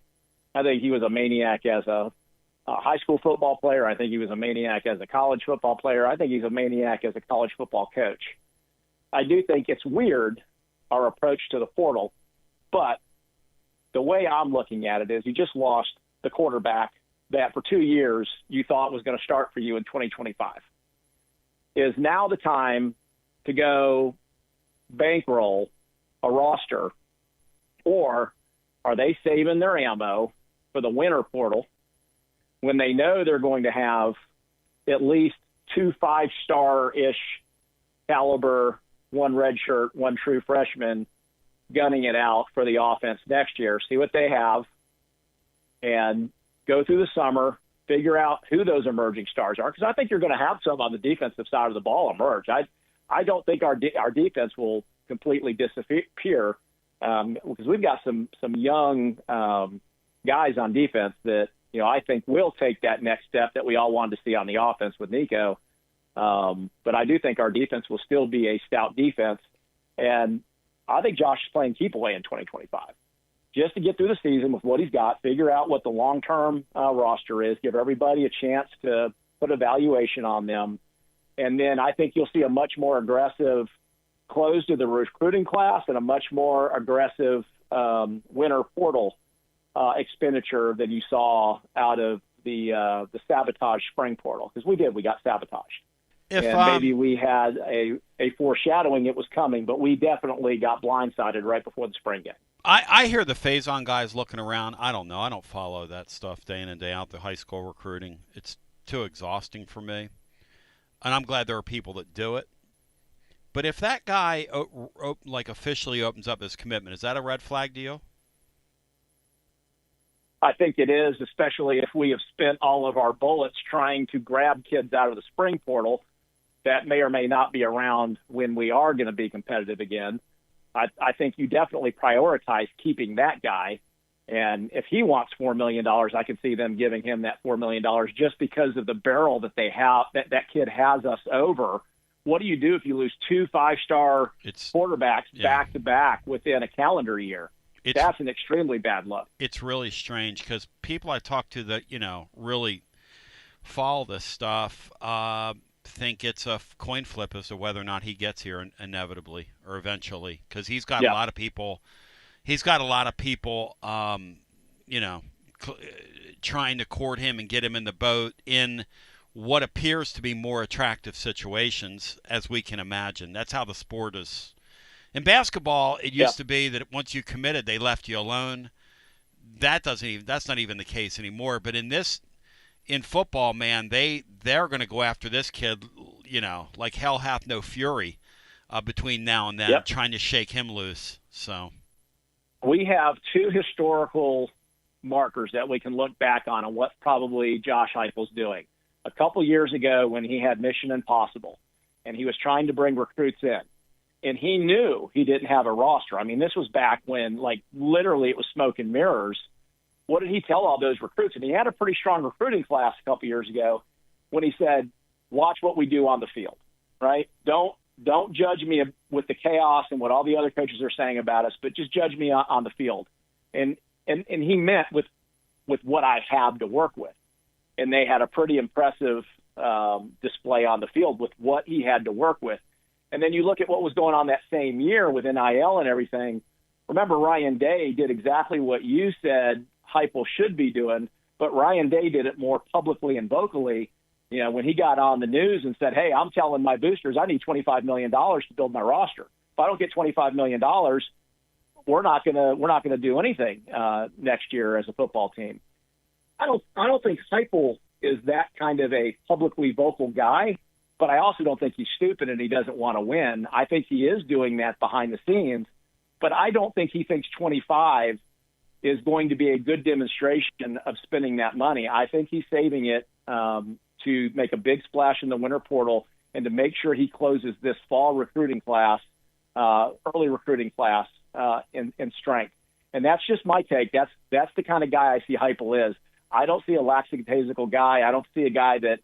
I think he was a maniac as a high school football player. I think he was a maniac as a college football player. I think he's a maniac as a college football coach. I do think it's weird, our approach to the portal, but the way I'm looking at it is you just lost the quarterback that for 2 years you thought was going to start for you in 2025. Is now the time to go bankroll a roster, or are they saving their ammo for the winter portal when they know they're going to have at least 2 5-star-ish caliber, 1 redshirt, 1 true freshman gunning it out for the offense next year, see what they have, and go through the summer, figure out who those emerging stars are, because I think you're going to have some on the defensive side of the ball emerge. I don't think our defense will completely disappear because we've got some young guys on defense that I think will take that next step that we all wanted to see on the offense with Nico. But I do think our defense will still be a stout defense, and I think Josh is playing keep away in 2025 just to get through the season with what he's got, figure out what the long-term roster is, give everybody a chance to put a valuation on them. And then I think you'll see a much more aggressive close to the recruiting class and a much more aggressive winter portal expenditure than you saw out of the sabotage spring portal, because we got sabotaged. Maybe we had a foreshadowing it was coming, but we definitely got blindsided right before the spring game. I hear the Faison guys looking around. I don't know. I don't follow that stuff day in and day out, the high school recruiting. It's too exhausting for me. And I'm glad there are people that do it. But if that guy officially opens up his commitment, is that a red flag to you? I think it is, especially if we have spent all of our bullets trying to grab kids out of the spring portal that may or may not be around when we are going to be competitive again. I think you definitely prioritize keeping that guy. And if he wants $4 million, I can see them giving him that $4 million just because of the barrel that they have, that kid has us over. What do you do if you lose 2 5-star quarterbacks back to back within a calendar year? That's an extremely bad look. It's really strange because people I talk to that, really follow this stuff think it's a coin flip as to whether or not he gets here inevitably or eventually, because he's got a lot of people. He's got a lot of people, trying to court him and get him in the boat in what appears to be more attractive situations, as we can imagine. That's how the sport is. In basketball, it used to be that once you committed, they left you alone. That's not even the case anymore. But in football, man, they're going to go after this kid, like hell hath no fury between now and then, trying to shake him loose. So we have 2 historical markers that we can look back on what probably Josh Heupel's doing. A couple years ago when he had Mission Impossible and he was trying to bring recruits in, and he knew he didn't have a roster. I mean, this was back when, literally it was smoke and mirrors. What did he tell all those recruits? And he had a pretty strong recruiting class a couple years ago when he said, watch what we do on the field, right? Don't judge me with the chaos and what all the other coaches are saying about us, but just judge me on the field. And he meant with with what I have to work with. And they had a pretty impressive display on the field with what he had to work with. And then you look at what was going on that same year with NIL and everything. Remember, Ryan Day did exactly what you said Heupel should be doing, but Ryan Day did it more publicly and vocally. You know, when he got on the news and said, hey, I'm telling my boosters I need $25 million to build my roster. If I don't get $25 million, we're not gonna do anything next year as a football team. I don't think Heupel is that kind of a publicly vocal guy, but I also don't think he's stupid and he doesn't want to win. I think he is doing that behind the scenes, but I don't think he thinks 25 is going to be a good demonstration of spending that money. I think he's saving it to make a big splash in the winter portal and to make sure he closes this fall recruiting class, early recruiting class in strength. And that's just my take. That's the kind of guy I see Heupel is. I don't see a lackadaisical guy. I don't see a guy that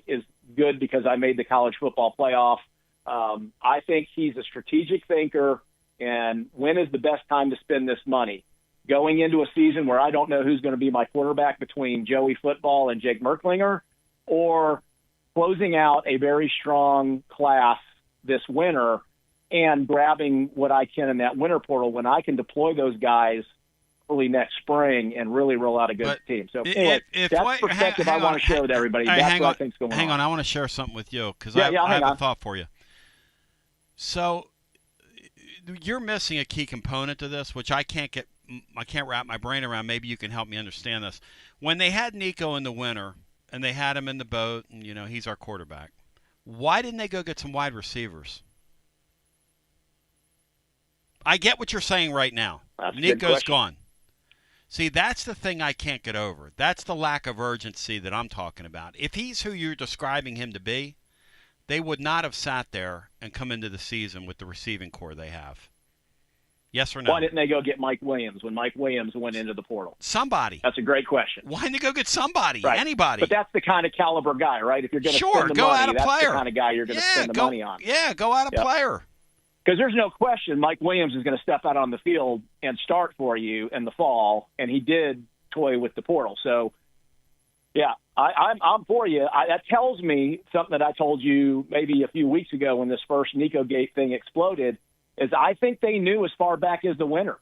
is good because I made the college football playoff. I think he's a strategic thinker, and when is the best time to spend this money? Going into a season where I don't know who's going to be my quarterback between Joey Football and Jake Merklinger, or closing out a very strong class this winter and grabbing what I can in that winter portal when I can deploy those guys early next spring and really roll out a good team. So anyway, that's perspective I want to share with everybody. That's what I think's going on. Hang on, I want to share something with you because I have a thought for you. So you're missing a key component to this, which I can't wrap my brain around. Maybe you can help me understand this. When they had Nico in the winter and they had him in the boat, and he's our quarterback, why didn't they go get some wide receivers? I get what you're saying right now. Nico's gone. See, that's the thing I can't get over. That's the lack of urgency that I'm talking about. If he's who you're describing him to be, they would not have sat there and come into the season with the receiving core they have. Yes or no? Why didn't they go get Mike Williams when Mike Williams went into the portal? Somebody. That's a great question. Why didn't they go get somebody? Right. Anybody. But that's the kind of caliber guy, right? If you're going to spend the go money, out a that's player. the kind of guy you're going to spend the money on. Yeah, go out a player. Because there's no question Mike Williams is going to step out on the field and start for you in the fall, and he did toy with the portal. So, yeah, I'm for you. That tells me something that I told you maybe a few weeks ago when this first Nico Gate thing exploded, is I think they knew as far back as the winter.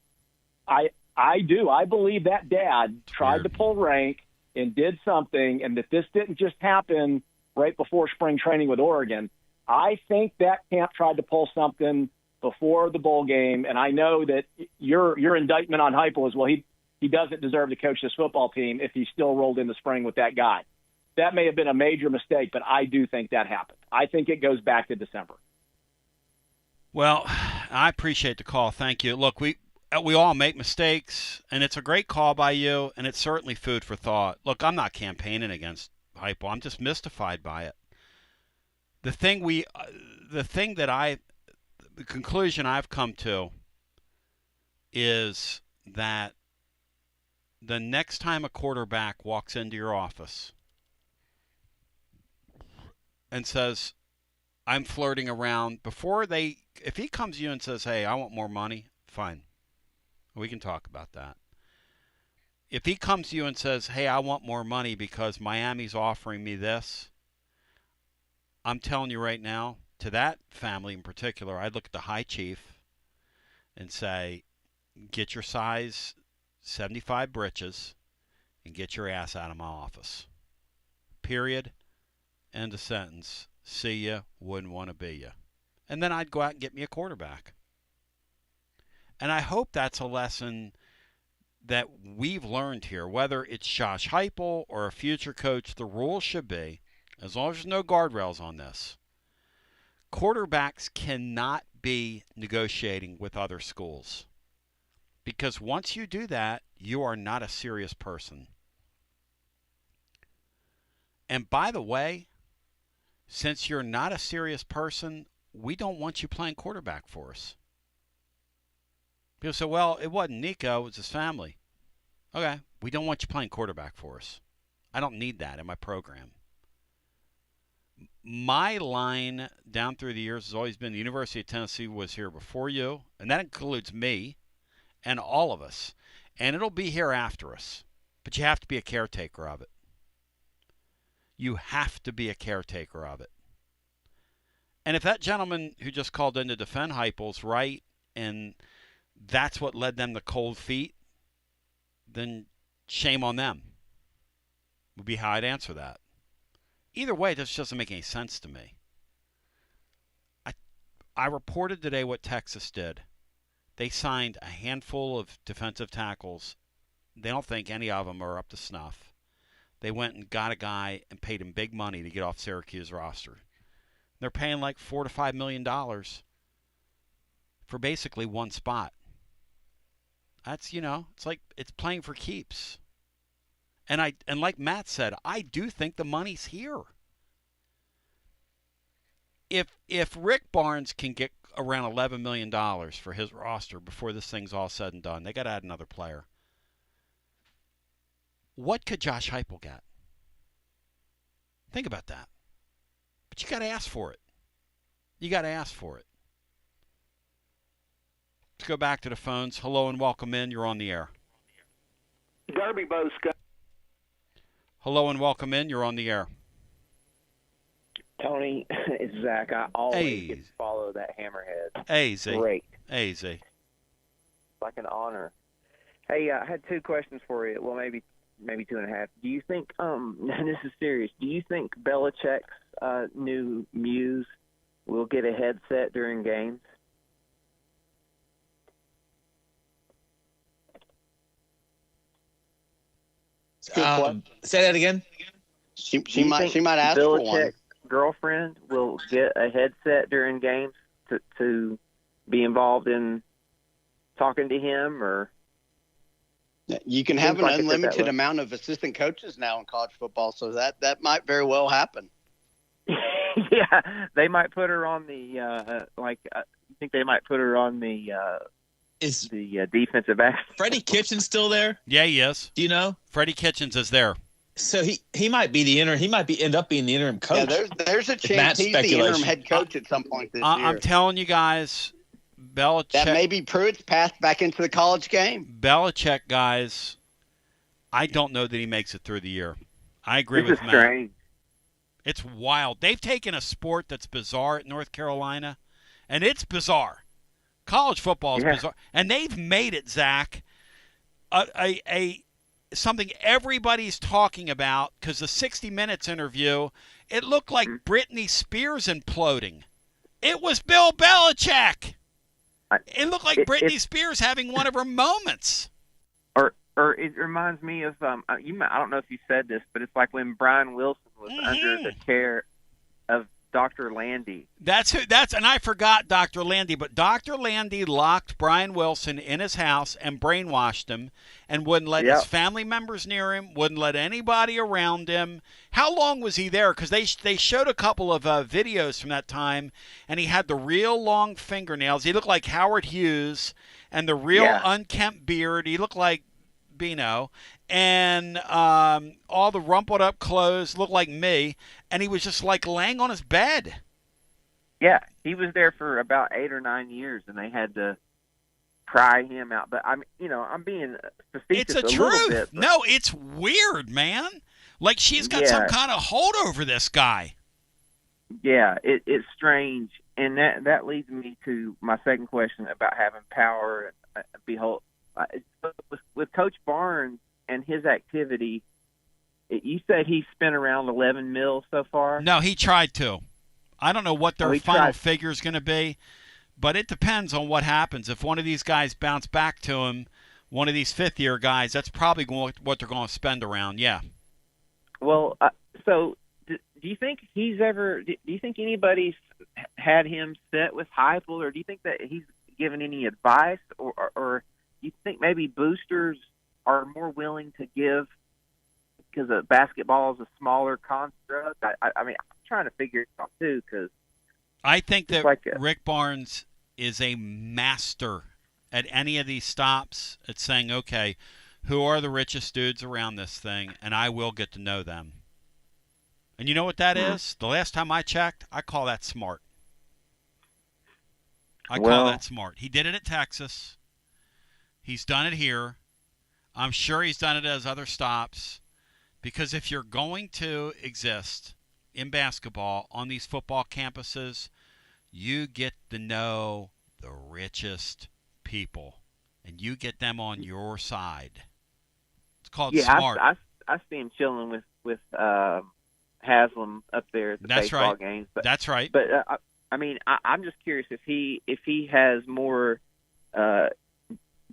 I do. I believe that dad tried to pull rank and did something, and that this didn't just happen right before spring training with Oregon. I think that camp tried to pull something before the bowl game, and I know that your indictment on Heupel is, well, he doesn't deserve to coach this football team if he still rolled in the spring with that guy. That may have been a major mistake, but I do think that happened. I think it goes back to December. Well, I appreciate the call. Thank you. Look, we all make mistakes, and it's a great call by you, and it's certainly food for thought. Look, I'm not campaigning against Heupel. I'm just mystified by it. The conclusion I've come to is that the next time a quarterback walks into your office and says, I'm flirting around, if he comes to you and says, hey, I want more money, fine. We can talk about that. If he comes to you and says, hey, I want more money because Miami's offering me this, I'm telling you right now, to that family in particular, I'd look at the high chief and say, get your size 75 britches and get your ass out of my office. Period. End of sentence. See ya. Wouldn't want to be ya. And then I'd go out and get me a quarterback. And I hope that's a lesson that we've learned here. Whether it's Josh Heupel or a future coach, the rule should be, as long as there's no guardrails on this, quarterbacks cannot be negotiating with other schools. Because once you do that, you are not a serious person. And by the way, since you're not a serious person, we don't want you playing quarterback for us. People say, well, it wasn't Nico, it was his family. Okay, we don't want you playing quarterback for us. I don't need that in my program. My line down through the years has always been the University of Tennessee was here before you, and that includes me and all of us, and it'll be here after us. But you have to be a caretaker of it. You have to be a caretaker of it. And if that gentleman who just called in to defend Heupel's right, and that's what led them to cold feet, then shame on them, would be how I'd answer that. Either way, this doesn't make any sense to me. I reported today what Texas did. They signed a handful of defensive tackles. They don't think any of them are up to snuff. They went and got a guy and paid him big money to get off Syracuse roster. They're paying like $4 to $5 million for basically one spot. That's, it's like it's playing for keeps. And like Matt said, I do think the money's here. If Rick Barnes can get around $11 million for his roster before this thing's all said and done, they got to add another player. What could Josh Heupel get? Think about that. But you got to ask for it. You got to ask for it. Let's go back to the phones. Hello and welcome in. You're on the air. Derby Bo Scott. Hello and welcome in. You're on the air. Tony, it's Zach. I always get to follow that hammerhead. Hey, Z. Great. Hey, Z. It's like an honor. Hey, I had two questions for you. Well, maybe 2.5. Do you think, and this is serious, do you think Belichick's new muse will get a headset during games? Say that again. She might ask for one. Belichick's girlfriend will get a headset during games to be involved in talking to him, or you can have an unlimited amount of assistant coaches now in college football, so that might very well happen. Yeah, they might put her on the you think they might put her on the defensive back? Freddie Kitchens still there? Yeah, he is. Do you know? Freddie Kitchens is there. So he might be the interim. He might end up being the interim coach. Yeah, there's a chance he's the interim head coach at some point this year. I'm telling you guys, Belichick. That may be Pruitt's path back into the college game. Belichick, guys, I don't know that he makes it through the year. I agree with Matt. Strange. It's wild. They've taken a sport that's bizarre at North Carolina, and it's bizarre. College football is bizarre, and they've made it, Zach, a something everybody's talking about, because the 60 Minutes interview, it looked like Britney Spears imploding. It was Bill Belichick. It looked like Britney Spears having one of her moments. Or it reminds me of I don't know if you said this, but it's like when Brian Wilson was under the care of Dr. Landy. And I forgot Dr. Landy, but Dr. Landy locked Brian Wilson in his house and brainwashed him and wouldn't let his family members near him, wouldn't let anybody around him. How long was he there? Because they showed a couple of videos from that time, and he had the real long fingernails. He looked like Howard Hughes, and the real unkempt beard. He looked like Bino, and all the rumpled up clothes looked like me, and he was just like laying on his bed. Yeah, he was there for about 8 or 9 years, and they had to pry him out. But I'm being facetious. It's a truth. Bit, no, it's weird, man. Like she's got some kind of hold over this guy. Yeah, it's strange, and that leads me to my second question about having power. Behold. With Coach Barnes and his activity, you said he spent around $11 million so far? No, he tried to. I don't know what their final figure is going to be, but it depends on what happens. If one of these guys bounce back to him, one of these fifth-year guys, that's probably what they're going to spend around, yeah. Well, so do you think do you think anybody's had him set with Heupel, or do you think that he's given any advice, or you think maybe boosters are more willing to give because basketball is a smaller construct? I mean, I'm trying to figure it out too, because I think that Rick Barnes is a master at any of these stops at saying, okay, who are the richest dudes around this thing, and I will get to know them. And you know what that is? The last time I checked, I call that smart. I call that smart. He did it at Texas. He's done it here. I'm sure he's done it as other stops. Because if you're going to exist in basketball on these football campuses, you get to know the richest people, and you get them on your side. It's called smart. I see him chilling with Haslam up there at the baseball games. But, That's right. But I mean, I'm just curious if he has more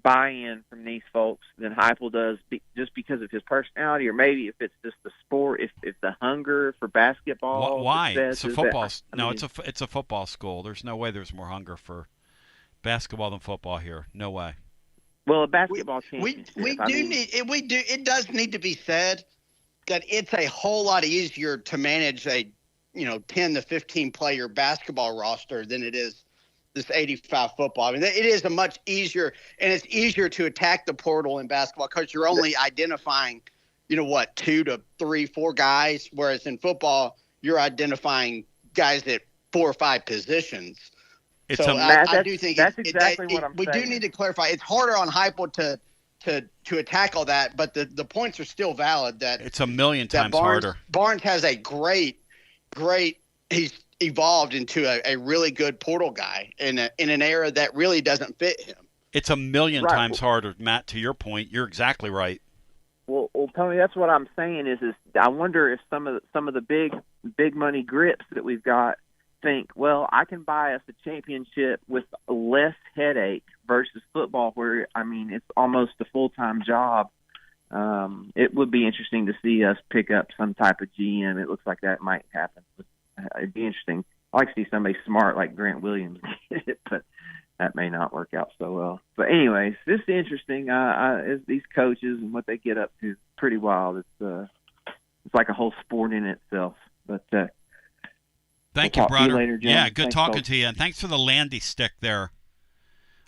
buy-in from these folks than Heupel does, just because of his personality, or maybe if it's just the sport, if the hunger for basketball. Why? It's a football. It's a football school. There's no way there's more hunger for basketball than football here. No way. Well, a basketball championship. It does need to be said that it's a whole lot easier to manage a 10 to 15 player basketball roster than it is this 85 football. I mean, it is a much easier, and it's easier to attack the portal in basketball because you're only identifying, 2 to 3, 4 guys, whereas in football you're identifying guys at 4 or 5 positions. I do think that's exactly what I'm saying. We do need to clarify. It's harder on Heupel to attack all that, but the points are still valid. That it's a million times harder. Barnes has a great. He's evolved into a really good portal guy in an era that really doesn't fit him. It's a million times harder, Matt. To your point, you're exactly right. Well, Tony, that's what I'm saying. Is I wonder if some of the big money grips that we've got think, well, I can buy us a championship with less headache versus football, where it's almost a full-time job. It would be interesting to see us pick up some type of GM. It looks like that might happen. It'd be interesting. I like to see somebody smart like Grant Williams get it, but that may not work out so well. But anyways, this is interesting. These coaches and what they get up to is pretty wild. It's like a whole sport in itself. But thank you, brother. You later, Jim. Yeah, good talking folks. to you, and thanks for the Landy stick there.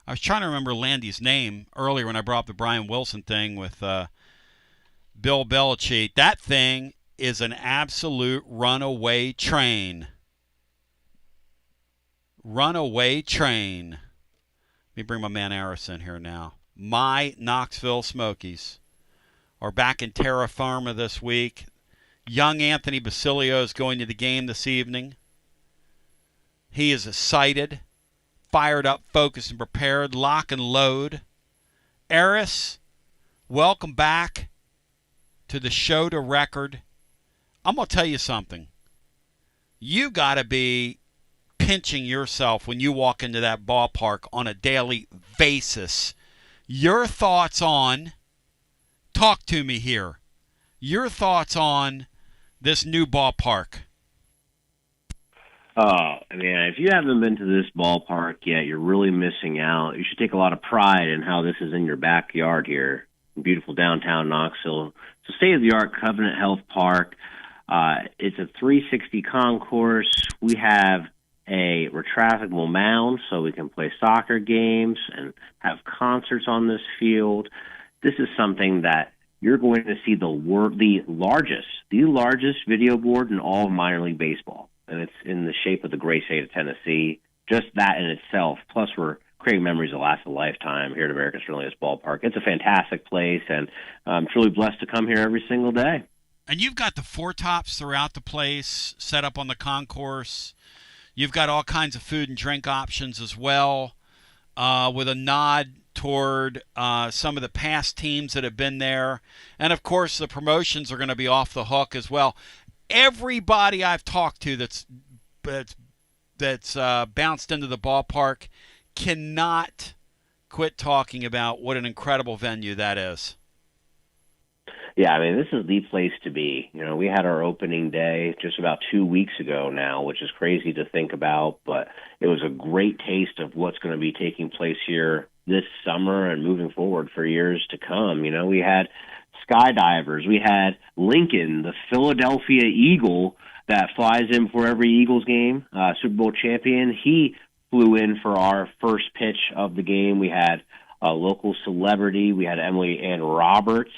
I was trying to remember Landy's name earlier when I brought up the Brian Wilson thing with Bill Belichick. That thing is an absolute runaway train. Runaway train. Let me bring my man Aris in here now. My Knoxville Smokies are back in terra firma this week. Young Anthony Basilio is going to the game this evening. He is excited, fired up, focused, and prepared. Lock and load. Aris, welcome back to the show to record. I'm going to tell you something. You got to be pinching yourself when you walk into that ballpark on a daily basis. Your thoughts on, talk to me here, your thoughts on this new ballpark. Oh, man, if you haven't been to this ballpark yet, you're really missing out. You should take a lot of pride in how this is in your backyard here in beautiful downtown Knoxville. It's a state-of-the-art Covenant Health Park. It's a 360 concourse. We have a retractable mound so we can play soccer games and have concerts on this field. This is something that you're going to see the largest video board in all of minor league baseball. And it's in the shape of the great state of Tennessee. Just that in itself, plus we're creating memories that last a lifetime here at America's Friendliest Ballpark. It's a fantastic place, and I'm truly blessed to come here every single day. And you've got the four tops throughout the place set up on the concourse. You've got all kinds of food and drink options as well, with a nod toward some of the past teams that have been there. And, of course, the promotions are going to be off the hook as well. Everybody I've talked to that's bounced into the ballpark cannot quit talking about what an incredible venue that is. Yeah, I mean, this is the place to be. You know, we had our opening day just about 2 weeks ago now, which is crazy to think about, but it was a great taste of what's going to be taking place here this summer and moving forward for years to come. You know, we had skydivers. We had Lincoln, the Philadelphia Eagle that flies in for every Eagles game, Super Bowl champion. He flew in for our first pitch of the game. We had a local celebrity. We had Emily Ann Roberts,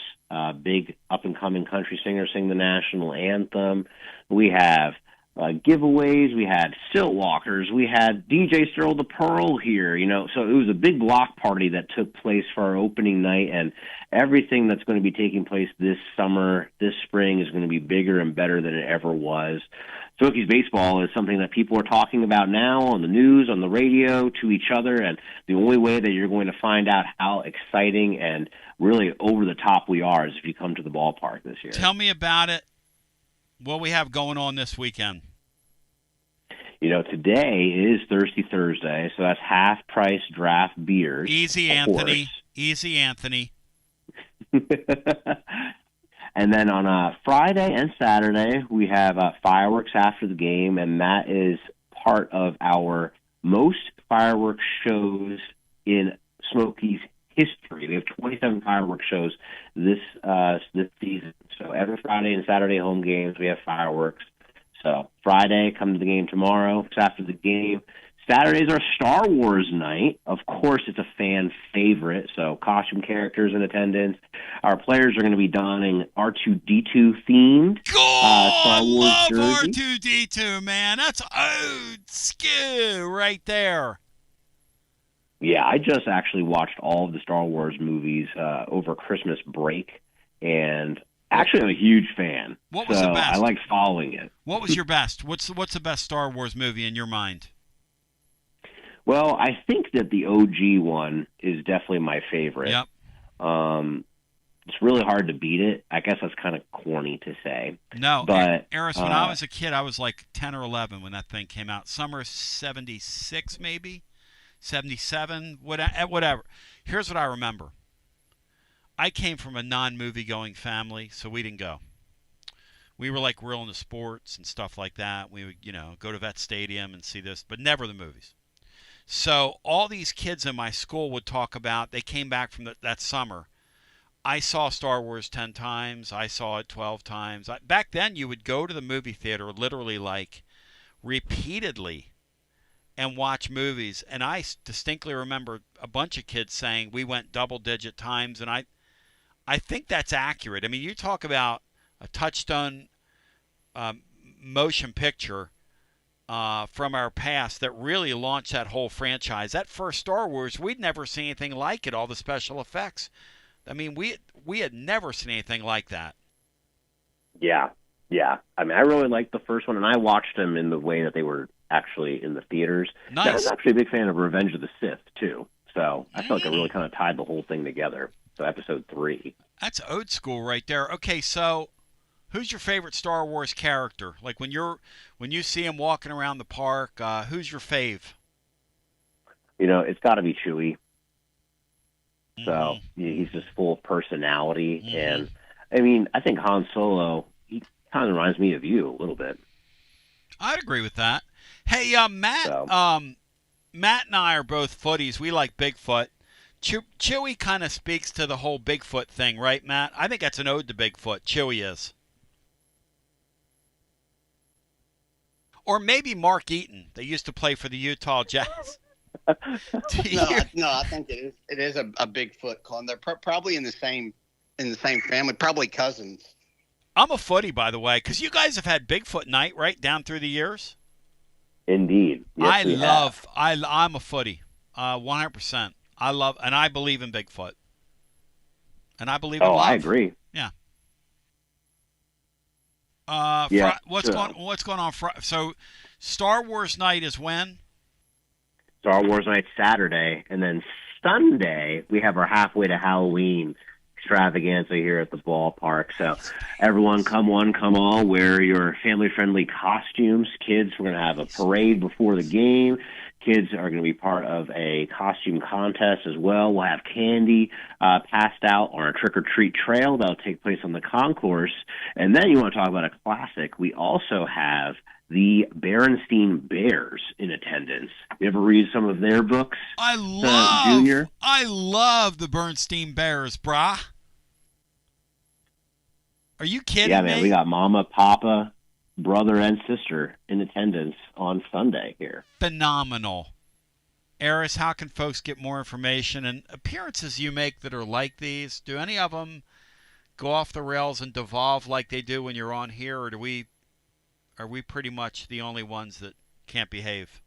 big up-and-coming country singer, sing the national anthem. We have giveaways. We had silt walkers. We had DJ Sterl the Pearl here, so it was a big block party that took place for our opening night, and everything that's going to be taking place this summer, this spring, is going to be bigger and better than it ever was. Smokies baseball is something that people are talking about now on the news, on the radio, to each other, and the only way that you're going to find out how exciting and really over the top we are is if you come to the ballpark this year. Tell me about it. What we have going on this weekend? Today is Thirsty Thursday, so that's half-price draft beers. Easy, Anthony. Easy, Anthony. And then on Friday and Saturday, we have fireworks after the game, and that is part of our most fireworks shows in Smokies history. We have 27 fireworks shows this season. So every Friday and Saturday home games, we have fireworks. So Friday, come to the game tomorrow. It's after the game. Saturday's our Star Wars night. Of course, it's a fan favorite, so costume characters in attendance. Our players are going to be donning R2-D2 themed Star Wars love jersey. R2-D2, man. That's old school right there. Yeah, I just actually watched all of the Star Wars movies over Christmas break, and actually I'm a huge fan. What was the best? I like following it. What was your best? What's the best Star Wars movie in your mind? Well, I think that the OG one is definitely my favorite. Yep. It's really hard to beat it. I guess that's kind of corny to say. No, but Eris, when I was a kid, I was like 10 or 11 when that thing came out. Summer of 76, maybe 77, whatever. Here's what I remember. I came from a non-movie going family, so we didn't go. We were like real into sports and stuff like that. We would, go to Vet Stadium and see this, but never the movies. So all these kids in my school would talk about, they came back from that summer. I saw Star Wars 10 times. I saw it 12 times. Back then, you would go to the movie theater literally like repeatedly and watch movies. And I distinctly remember a bunch of kids saying we went double-digit times. And I think that's accurate. I mean, you talk about a touchstone motion picture from our past that really launched that whole franchise. That first Star Wars, we'd never seen anything like it, all the special effects. I mean, we had never seen anything like that. Yeah. I mean, I really liked the first one, and I watched them in the way that they were actually in the theaters. Nice. I was actually a big fan of Revenge of the Sith, too. So I felt like it really kind of tied the whole thing together. So episode 3. That's old school right there. Okay, so who's your favorite Star Wars character? Like when you see him walking around the park, who's your fave? It's got to be Chewie. So he's just full of personality, and I mean, I think Han Solo, he kind of reminds me of you a little bit. I'd agree with that. Hey, Matt. Matt and I are both footies. We like Bigfoot. Chewie kind of speaks to the whole Bigfoot thing, right, Matt? I think that's an ode to Bigfoot. Chewie is. Or maybe Mark Eaton. They used to play for the Utah Jazz. No, I think it is a Bigfoot clone. They're probably in the same family, probably cousins. I'm a footy, by the way, because you guys have had Bigfoot night, right, down through the years. Indeed, yes, I'm a footy, 100%. I love, and I believe in Bigfoot, and I believe in love. I agree. Yeah. What's going on? So, Star Wars night is when? Star Wars night Saturday, and then Sunday we have our halfway to Halloween extravaganza here at the ballpark. So everyone, come one, come all, wear your family-friendly costumes. Kids, we're going to have a parade before the game. Kids are going to be part of a costume contest as well. We'll have candy passed out on our trick-or-treat trail. That'll take place on the concourse. And then you want to talk about a classic. We also have the Berenstein Bears in attendance. You ever read some of their books? Junior? I love the Bernstein Bears, brah. Are you kidding me? Yeah, man, we got Mama, Papa, brother, and sister in attendance on Sunday here. Phenomenal. Eris, how can folks get more information and appearances you make that are like these? Do any of them go off the rails and devolve like they do when you're on here, or do we are we pretty much the only ones that can't behave?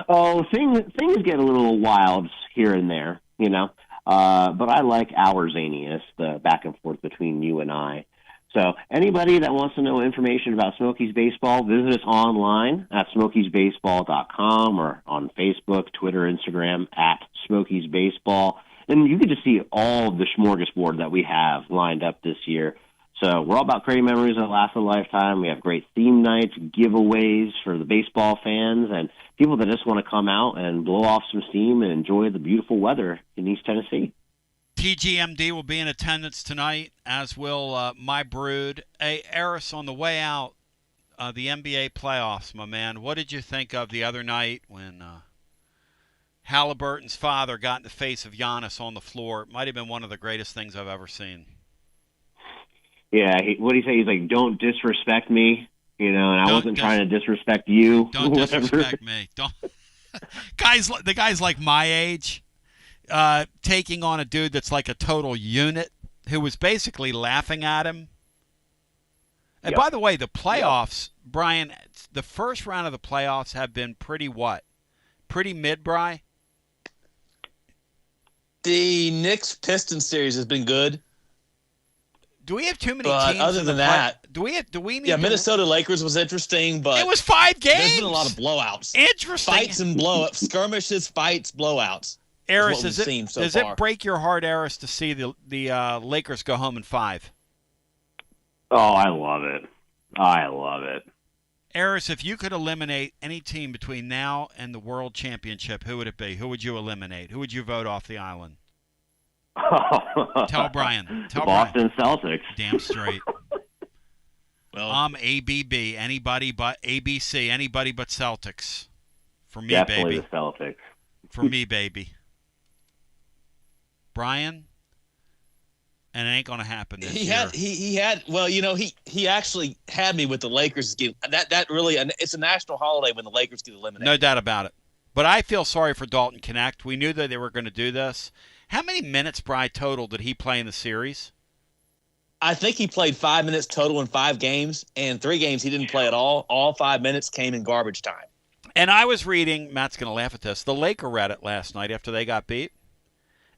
Oh, things get a little wild here and there, you know. But I like our zaniness, the back and forth between you and I. So anybody that wants to know information about Smokies Baseball, visit us online at smokiesbaseball.com or on Facebook, Twitter, Instagram at Smokies Baseball. And you can just see all of the smorgasbord that we have lined up this year. So we're all about creating memories that last a lifetime. We have great theme nights, giveaways for the baseball fans, and people that just want to come out and blow off some steam and enjoy the beautiful weather in East Tennessee. TGMD will be in attendance tonight, as will my brood. Hey, Eris, on the way out, the NBA playoffs, my man, what did you think of the other night when Halliburton's father got in the face of Giannis on the floor? It might have been one of the greatest things I've ever seen. Yeah, what did he say? He's like, don't disrespect me, you know, and I wasn't trying to disrespect you. Don't disrespect me. Don't. The guy's like my age, taking on a dude that's like a total unit who was basically laughing at him. And by the way, the playoffs, Brian, the first round of the playoffs have been pretty what? Pretty mid, Bri? The Knicks-Pistons series has been good. Do we have too many but teams? Other than that, do we need? Yeah, Minnesota Lakers was interesting, but it was 5 games. There's been a lot of blowouts. Interesting fights and blowups, skirmishes, fights, blowouts. Eris, does it break your heart, Eris, to see the Lakers go home in 5? Oh, I love it. I love it. Eris, if you could eliminate any team between now and the World Championship, who would it be? Who would you eliminate? Who would you vote off the island? Tell Brian. The Boston Celtics. Damn straight. Well, I'm ABB. Anybody but ABC. Anybody but Celtics. For me, definitely baby. The Celtics. For me, baby. Brian. And it ain't gonna happen this year. He had. Well, you know, he actually had me with the Lakers. That really. It's a national holiday when the Lakers get eliminated. No doubt about it. But I feel sorry for Dalton Connect. We knew that they were going to do this. How many minutes, Bri, total did he play in the series? I think he played 5 minutes total in 5 games, and 3 games he didn't play at all. All 5 minutes came in garbage time. And I was reading, Matt's going to laugh at this, the Laker Reddit last night after they got beat.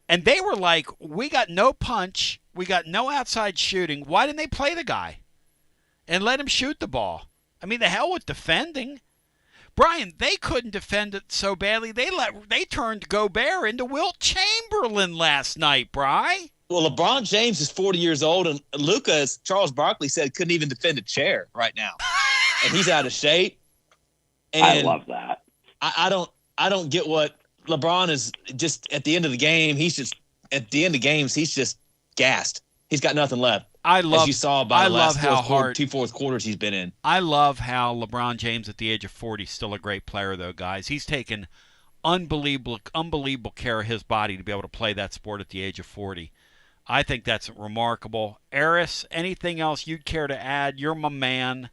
And they were like, we got no punch. We got no outside shooting. Why didn't they play the guy and let him shoot the ball? I mean, the hell with defending. Brian, they couldn't defend it so badly. They turned Gobert into Wilt Chamberlain last night, Bri. Well, LeBron James is 40 years old, and Luka, as Charles Barkley said, couldn't even defend a chair right now, and he's out of shape. And I love that. I don't get what LeBron is. Just at the end of the game, he's just gassed. He's got nothing left. As you saw by the last two fourth quarters he's been in. I love how LeBron James at the age of 40 is still a great player, though, guys. He's taken unbelievable care of his body to be able to play that sport at the age of 40. I think that's remarkable. Eris, anything else you'd care to add? You're my man.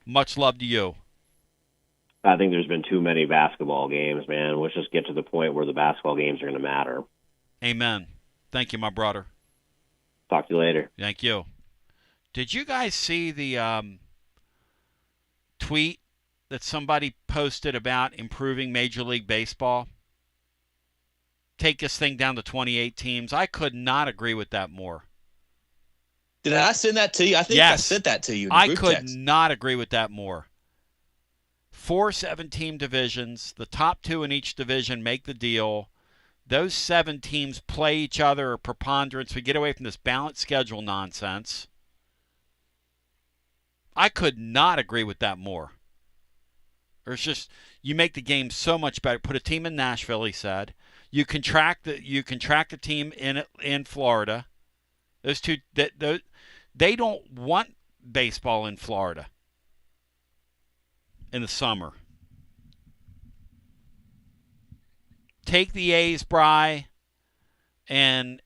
Much love to you. I think there's been too many basketball games, man. Let's just get to the point where the basketball games are going to matter. Amen. Thank you, my brother. Talk to you later. Thank you. Did you guys see the tweet that somebody posted about improving Major League Baseball? Take this thing down to 28 teams. I could not agree with that more. Did I send that to you? I think yes. I sent that to you. I could not agree with that more. 4 7-team divisions. The top 2 in each division make the deal. Those 7 teams play each other a preponderance. We get away from this balanced schedule nonsense. I could not agree with that more. It's just, you make the game so much better. Put a team in Nashville, he said. You contract the team in Florida. Those two, they don't want baseball in Florida in the summer. Take the A's, Bri, and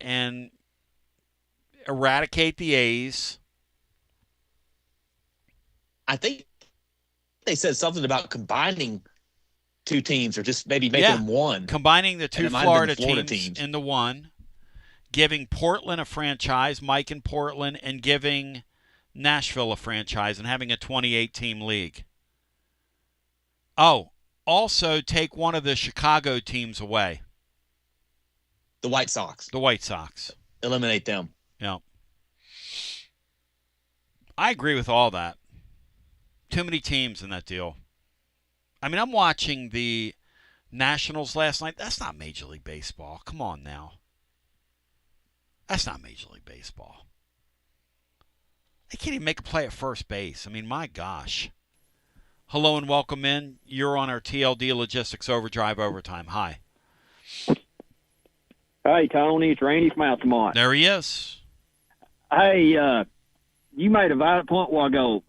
eradicate the A's. I think they said something about combining 2 teams or just maybe making them one. Combining the 2 Florida teams into one, giving Portland a franchise, Mike in Portland, and giving Nashville a franchise and having a 28-team league. Oh, also take one of the Chicago teams away. The White Sox. The White Sox. Eliminate them. Yeah. I agree with all that. Too many teams in that deal. I mean, I'm watching the Nationals last night. That's not Major League Baseball. Come on now. That's not Major League Baseball. They can't even make a play at first base. I mean, my gosh. Hello and welcome in. You're on our TLD Logistics Overdrive Overtime. Hi. Hey, Tony. It's Randy from Altamont. There he is. Hey, you made a valid point a while ago.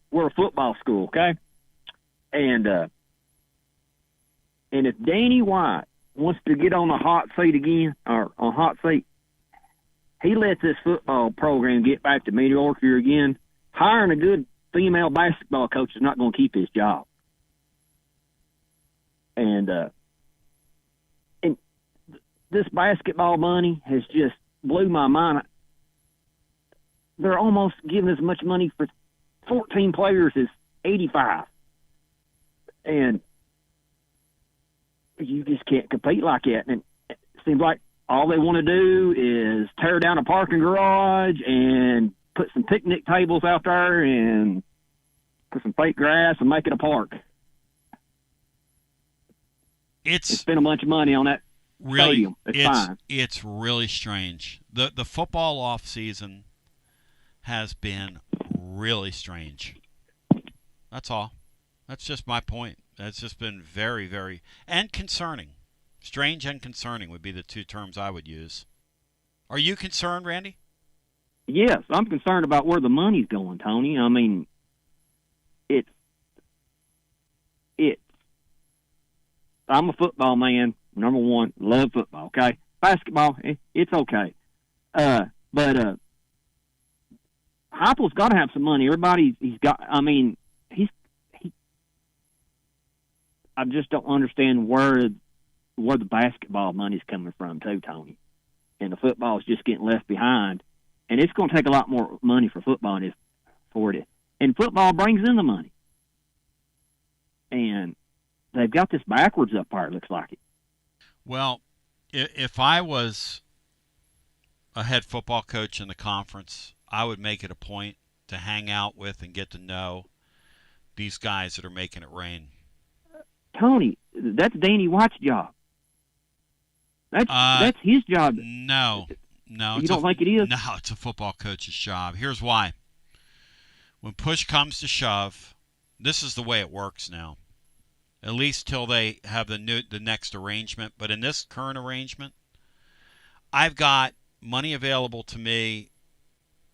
We're a football school, okay? And if Danny White wants to get on a hot seat again, or on a hot seat, he lets this football program get back to mediocrity again. Hiring a good female basketball coach is not going to keep his job. And this basketball money has just blew my mind. They're almost giving as much money for 14 players as 85. And you just can't compete like that. And it seems like all they want to do is tear down a parking garage and put some picnic tables out there and put some fake grass and make it a park. It's spend a bunch of money on that stadium. It's really strange. The football off season has been really strange. That's all. That's just my point. That's just been very, very and concerning. Strange and concerning would be the two terms I would use. Are you concerned, Randy? Yes, I'm concerned about where the money's going, Tony. I mean, I'm a football man, number one, love football, okay? Basketball, it's okay. But Heupel's got to have some money. He's got, I mean, I just don't understand where the basketball money's coming from, too, Tony. And the football is just getting left behind. And it's going to take a lot more money for football for it. And football brings in the money. And they've got this backwards up there, it looks like it. Well, if I was a head football coach in the conference, I would make it a point to hang out with and get to know these guys that are making it rain. Tony, that's Danny White's job. That's his job. No. You don't think it is? No, it's a football coach's job. Here's why. When push comes to shove, this is the way it works now. At least till they have the next arrangement. But in this current arrangement, I've got money available to me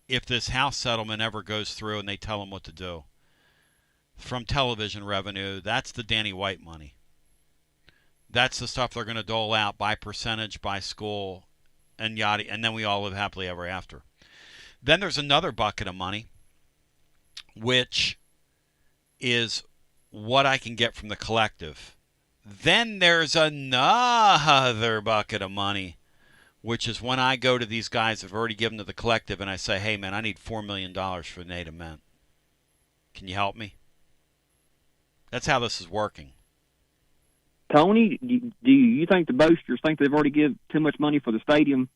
if this house settlement ever goes through and they tell them what to do. From television revenue, that's the Danny White money. That's the stuff they're going to dole out by percentage, by school, and yada, and then we all live happily ever after. Then there's another bucket of money, which is what I can get from the collective. Then there's another bucket of money, which is when I go to these guys that have already given to the collective and I say, hey, man, I need $4 million for the Native men. Can you help me? That's how this is working. Tony, do you think the boasters think they've already given too much money for the stadium?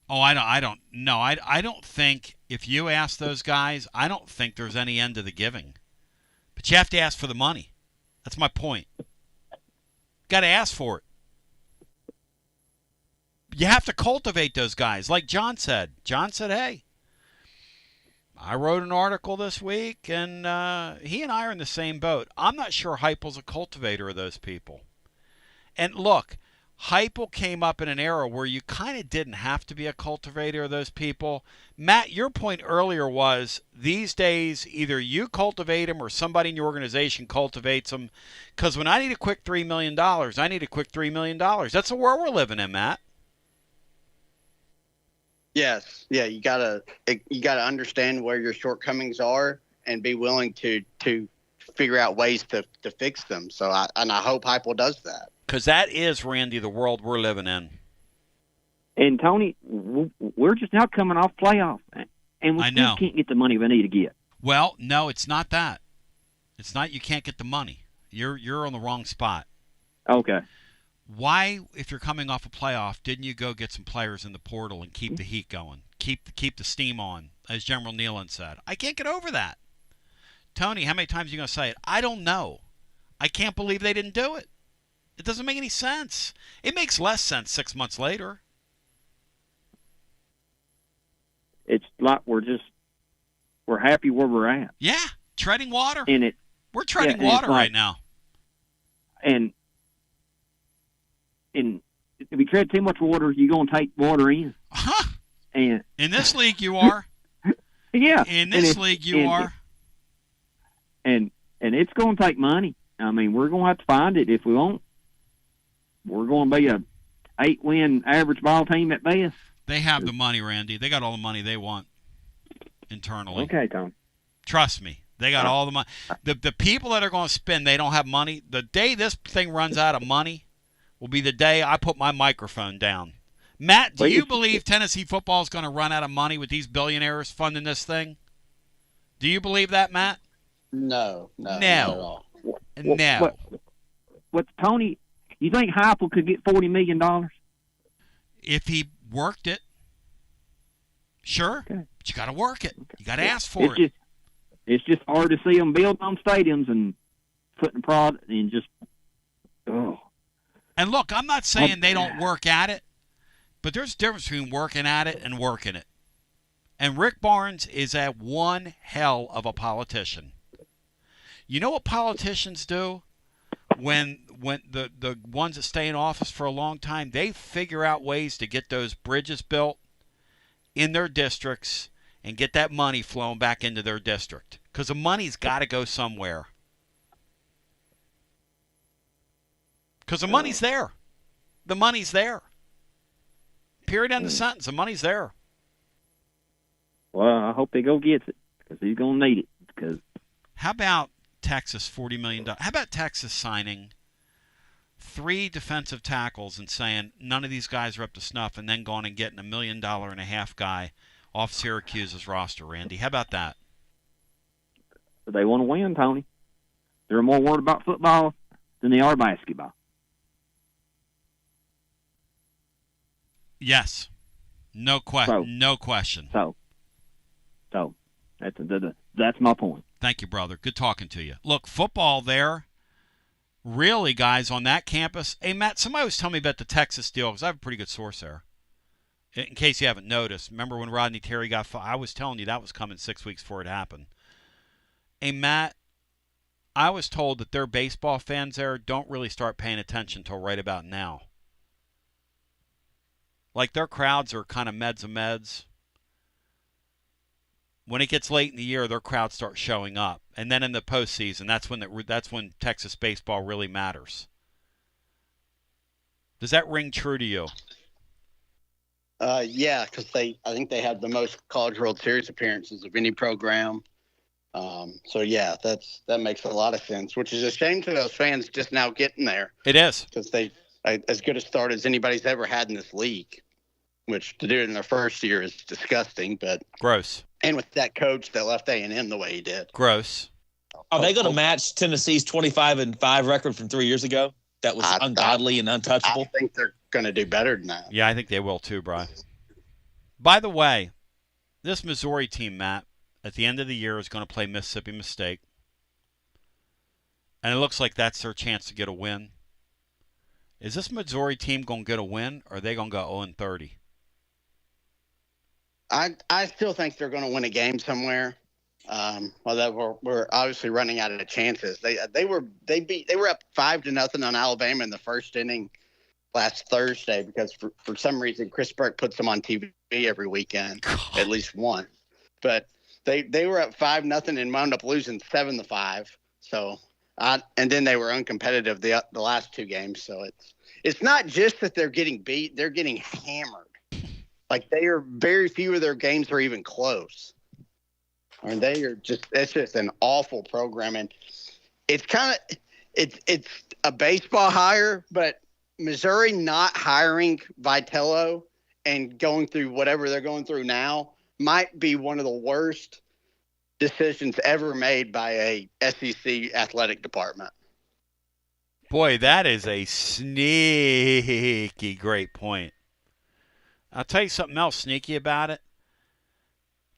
Oh, I don't. No, I don't think, if you ask those guys, I don't think there's any end to the giving. But you have to ask for the money. That's my point. Got to ask for it. You have to cultivate those guys. Like John said. John said, hey, I wrote an article this week, and he and I are in the same boat. I'm not sure Heupel's a cultivator of those people. And look, Heupel came up in an era where you kind of didn't have to be a cultivator of those people. Matt, your point earlier was these days either you cultivate them or somebody in your organization cultivates them. Because when I need a quick $3 million, I need a quick $3 million. That's the world we're living in, Matt. Yes, yeah, you gotta understand where your shortcomings are and be willing to figure out ways to fix them. So I hope Heupel does that. Because that is, Randy, the world we're living in. And Tony, we're just now coming off playoffs. and we I still know. can't get the money we need to get. Well, no, it's not that. It's not you can't get the money. You're on the wrong spot. Okay. Why, if you're coming off a playoff, didn't you go get some players in the portal and keep the heat going? Keep the steam on, as General Nealon said. I can't get over that. Tony, how many times are you going to say it? I don't know. I can't believe they didn't do it. It doesn't make any sense. It makes less sense 6 months later. It's like we're happy where we're at. Yeah, treading water. And we're treading yeah, water right now. And if you tread too much water, you're going to take water in. Huh? And in this league, you are. Yeah. In this league, you are. And it's going to take money. I mean, we're going to have to find it if we won't. We're going to be a 8-win average ball team at best. They have the money, Randy. They got all the money they want internally. Okay, Tom. Trust me. They got all the money. The people that are going to spend, they don't have money. The day this thing runs out of money will be the day I put my microphone down. Matt, do you believe Tennessee football is going to run out of money with these billionaires funding this thing? Do you believe that, Matt? No. No. What, Tony, you think Heupel could get $40 million? If he worked it, sure. Okay. But you got to work it. You got to ask for it. It's just hard to see them build on stadiums and putting product and just, oh. And look, I'm not saying they don't work at it, but there's a difference between working at it and working it. And Rick Barnes is one hell of a politician. You know what politicians do when the ones that stay in office for a long time, they figure out ways to get those bridges built in their districts and get that money flowing back into their district. Because the money's got to go somewhere. Because the money's there. The money's there. Period, end of sentence. The money's there. Well, I hope they go get it because he's going to need it. Because how about Texas, $40 million? How about Texas signing 3 defensive tackles and saying none of these guys are up to snuff, and then going and getting $1.5 million guy off Syracuse's roster, Randy? How about that? They want to win, Tony. They're more worried about football than they are basketball. Yes. No question. No question. So that's my point. Thank you, brother. Good talking to you. Look, football there, really, guys, on that campus. Hey, Matt, somebody was telling me about the Texas deal because I have a pretty good source there. In case you haven't noticed, remember when Rodney Terry got fired? I was telling you that was coming 6 weeks before it happened. Hey, Matt, I was told that their baseball fans there don't really start paying attention until right about now. Like their crowds are kind of meds of meds. When it gets late in the year, their crowds start showing up, and then in the postseason, that's when Texas baseball really matters. Does that ring true to you? Yeah, because I think they had the most College World Series appearances of any program. So yeah, that makes a lot of sense, which is a shame to those fans just now getting there. It is, because they as good a start as anybody's ever had in this league, which to do it in their first year is disgusting, but gross. And with that coach that left A&M the way he did, gross. Are they going to match Tennessee's 25-5 record from 3 years ago? That was ungodly and untouchable. I think they're going to do better than that. Yeah, I think they will too, Brian. By the way, this Missouri team, Matt, at the end of the year is going to play Mississippi State. And it looks like that's their chance to get a win. Is this Missouri team going to get a win, or are they going to go 0-30? I still think they're going to win a game somewhere. Well, we're obviously running out of chances. They were up 5-0 on Alabama in the first inning last Thursday because for some reason Chris Burke puts them on TV every weekend, at least one. But they were up 5-0 and wound up losing 7-5. So and then they were uncompetitive the last 2 games. So it's not just that they're getting beat; they're getting hammered. Like they are very few of their games are even close. I mean, it's just an awful program. And it's it's a baseball hire, but Missouri not hiring Vitello and going through whatever they're going through now might be one of the worst decisions ever made by a SEC athletic department. Boy, that is a sneaky great point. I'll tell you something else sneaky about it.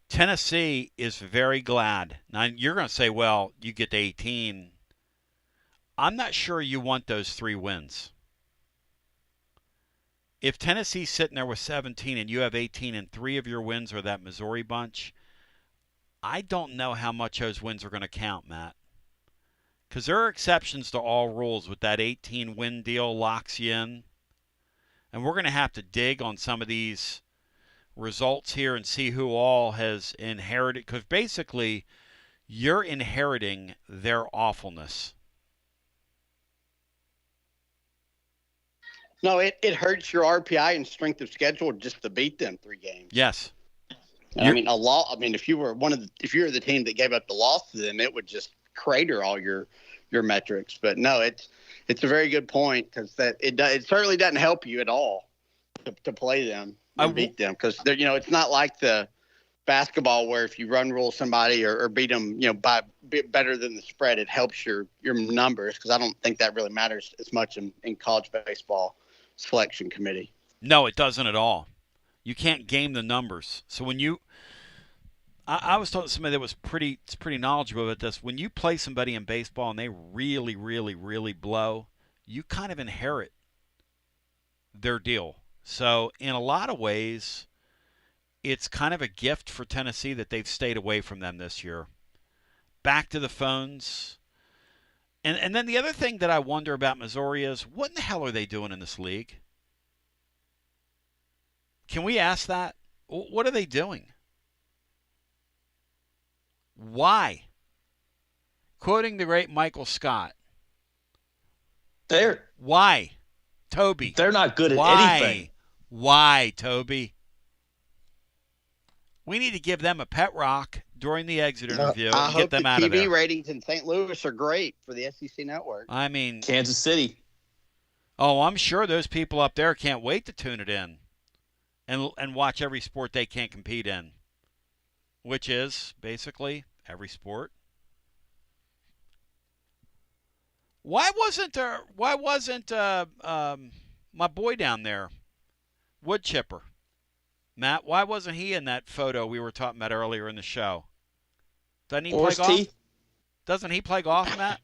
Tennessee is very glad. Now, you're going to say, well, you get to 18. I'm not sure you want those 3 wins. If Tennessee's sitting there with 17 and you have 18 and 3 of your wins are that Missouri bunch, I don't know how much those wins are going to count, Matt. Because there are exceptions to all rules with that 18-win deal locks you in. And we're going to have to dig on some of these results here and see who all has inherited. Because basically, you're inheriting their awfulness. No, it hurts your RPI and strength of schedule just to beat them 3 games. Yes. And I mean, if you were if you were the team that gave up the loss to them, it would just crater all your metrics. But no, it's a very good point, because it certainly doesn't help you at all to play them and beat them, because it's not like the basketball where if you run rule somebody or beat them by better than the spread, it helps your numbers, because I don't think that really matters as much in college baseball selection committee. No, it doesn't at all. You can't game the numbers. So when I was talking to somebody that was pretty knowledgeable about this. When you play somebody in baseball and they really, really, really blow, you kind of inherit their deal. So in a lot of ways, it's kind of a gift for Tennessee that they've stayed away from them this year. Back to the phones. And then the other thing that I wonder about Missouri is, what in the hell are they doing in this league? Can we ask that? What are they doing? Why? Quoting the great Michael Scott. Why? Toby. They're not good at anything. Why, Toby? We need to give them a pet rock during the exit interview and get them out of there. TV ratings in St. Louis are great for the SEC network. I mean, Kansas City. Oh, I'm sure those people up there can't wait to tune it in and watch every sport they can't compete in, which is basically every sport. Why wasn't my boy down there, wood chipper, Matt? Why wasn't he in that photo we were talking about earlier in the show? Doesn't he play golf? Doesn't he play golf, Matt?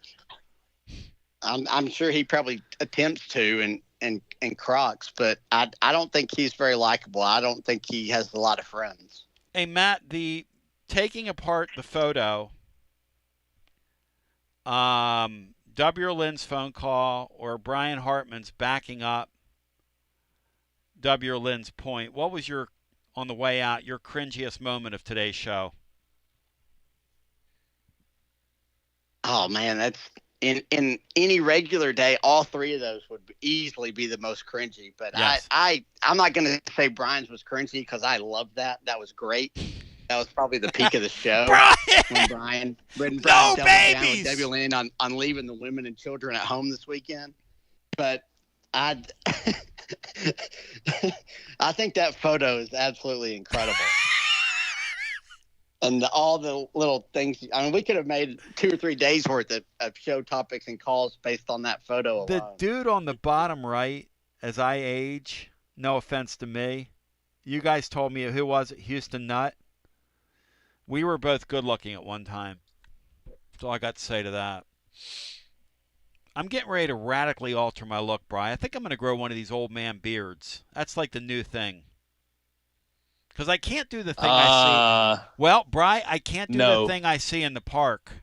I'm sure he probably attempts to in Crocs, but I don't think he's very likable. I don't think he has a lot of friends. Hey, Matt, the taking apart the photo, W. Lynn's phone call or Brian Hartman's backing up W. Lynn's point. What was on the way out, your cringiest moment of today's show? Oh man, that's in any regular day, all 3 of those would easily be the most cringy. But yes. I'm not going to say Brian's was cringy, because I loved that. That was great. That was probably the peak of the show. when Brian doubled down with W. Lynn on leaving the women and children at home this weekend. But I think that photo is absolutely incredible. And all the little things. I mean, we could have made 2 or 3 days worth of show topics and calls based on that photo alone. The dude on the bottom right, as I age, no offense to me, you guys told me, who was it? Houston Nutt? We were both good looking at one time. That's all I got to say to that. I'm getting ready to radically alter my look, Brian. I think I'm going to grow one of these old man beards. That's like the new thing. Because I can't do the thing I see. Well, Bri, I can't do the thing I see in the park,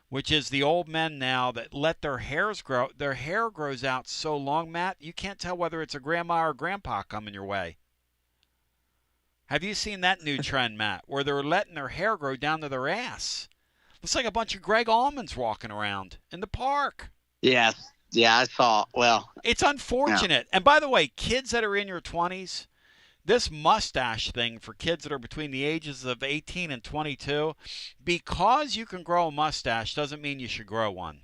which is the old men now that let their hairs grow. Their hair grows out so long, Matt, you can't tell whether it's a grandma or grandpa coming your way. Have you seen that new trend, Matt, where they're letting their hair grow down to their ass? Looks like a bunch of Greg Allmans walking around in the park. Yes. Yeah, I saw. Well, it's unfortunate. Yeah. And by the way, kids that are in your 20s, this mustache thing for kids that are between the ages of 18 and 22, because you can grow a mustache doesn't mean you should grow one.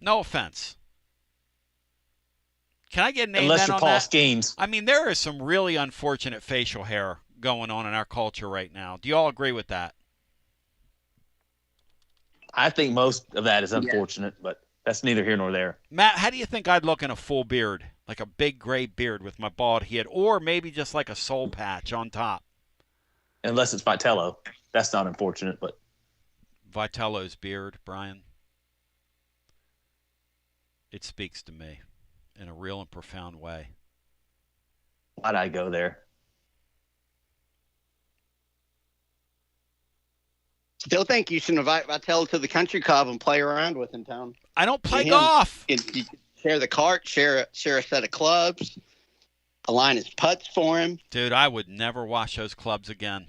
No offense. Can I get a name Unless then you're on Paul that? Skeens. I mean, there is some really unfortunate facial hair going on in our culture right now. Do you all agree with that? I think most of that is unfortunate, but that's neither here nor there. Matt, how do you think I'd look in a full beard, like a big gray beard with my bald head, or maybe just like a soul patch on top? Unless it's Vitello. That's not unfortunate, but Vitello's beard, Brian. It speaks to me in a real and profound way. why'd I go there? Still think you should invite Vitale to the country club and play around with in town. I don't play golf. You share the cart, share a set of clubs, align his putts for him. Dude, I would never watch those clubs again.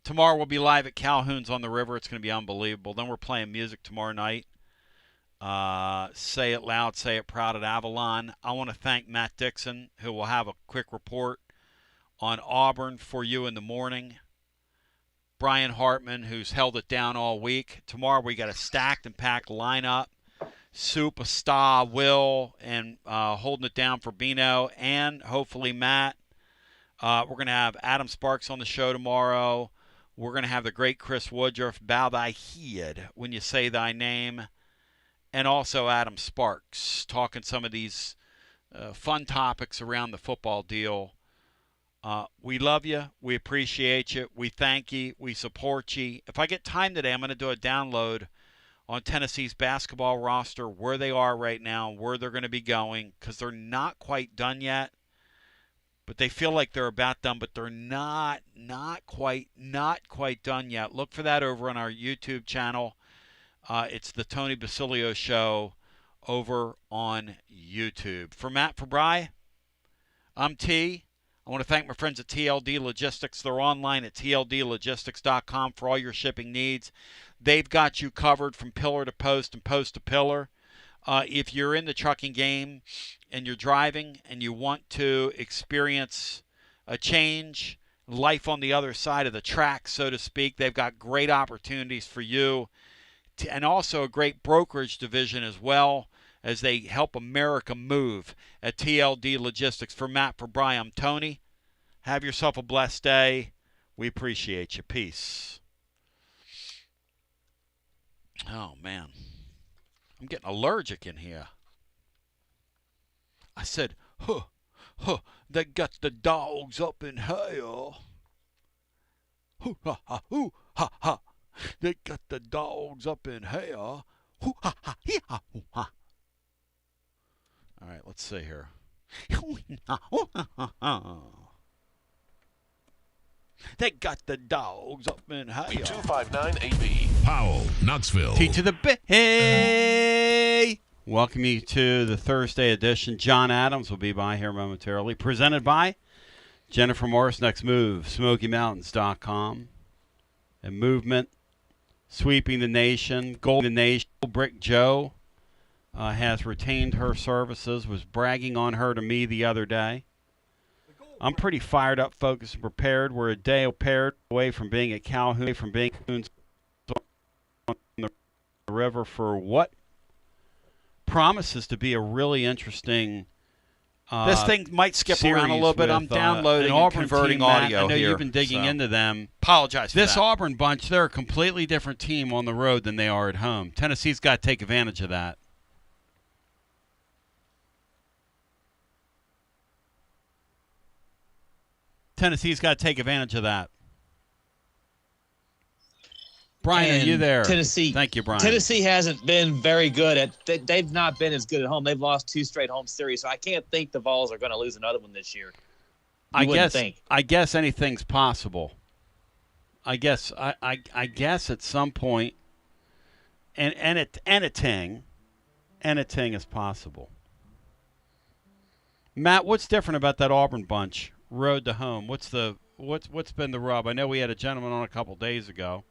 Tomorrow we'll be live at Calhoun's on the River. It's going to be unbelievable. Then we're playing music tomorrow night. Say It Loud, Say It Proud at Avalon. I want to thank Matt Dixon, who will have a quick report on Auburn for you in the morning. Brian Hartman, who's held it down all week. Tomorrow we got a stacked and packed lineup. Superstar Will and holding it down for Bino and hopefully Matt. We're going to have Adam Sparks on the show tomorrow. We're going to have the great Chris Woodruff, Bow Thy Head When You Say Thy Name. And also Adam Sparks talking some of these fun topics around the football deal. We love you. We appreciate you. We thank you. We support you. If I get time today, I'm going to do a download on Tennessee's basketball roster, where they are right now, where they're going to be going, because they're not quite done yet. But they feel like they're about done, but they're not quite done yet. Look for that over on our YouTube channel. It's the Tony Basilio Show over on YouTube. For Matt, for Bri, I'm T. I want to thank my friends at TLD Logistics. They're online at tldlogistics.com for all your shipping needs. They've got you covered from pillar to post and post to pillar. If you're in the trucking game and you're driving and you want to experience a change, life on the other side of the track, so to speak, they've got great opportunities for you. And also a great brokerage division as well, as they help America move at TLD Logistics. For Matt, for Brian, I'm Tony. Have yourself a blessed day. We appreciate you. Peace. Oh, man. I'm getting allergic in here. I said, they got the dogs up in hell. Ha, ha. They got the dogs up in hell. Ha, ha, ha, ha. All right, let's see here. They got the dogs up in hell. 259 AB. Powell, Knoxville. T to the B. Welcome you to the Thursday edition. John Adams will be by here momentarily. Presented by Jennifer Morris. Next move, SmokyMountains.com. And Movement, sweeping the nation. Golden Nation. Brick Joe has retained her services, was bragging on her to me the other day. I'm pretty fired up, focused, and prepared. We're a day away from being at Calhoun, from being on the river for what promises to be a really interesting this thing might skip around a little bit. I'm downloading and converting audio. I know here, you've been digging into them. Apologize for this that. Auburn bunch, they're a completely different team on the road than they are at home. Tennessee's got to take advantage of that. Tennessee's got to take advantage of that. Brian, And are you there? Tennessee. Thank you, Brian. Tennessee hasn't been very good at. They've not been as good at home. They've lost 2 straight home series, so I can't think the Vols are going to lose another one this year. I guess anything's possible. I guess at some point, anything is possible. Matt, what's different about that Auburn bunch? Road to home. What's been the rub? I know we had a gentleman on a couple days ago.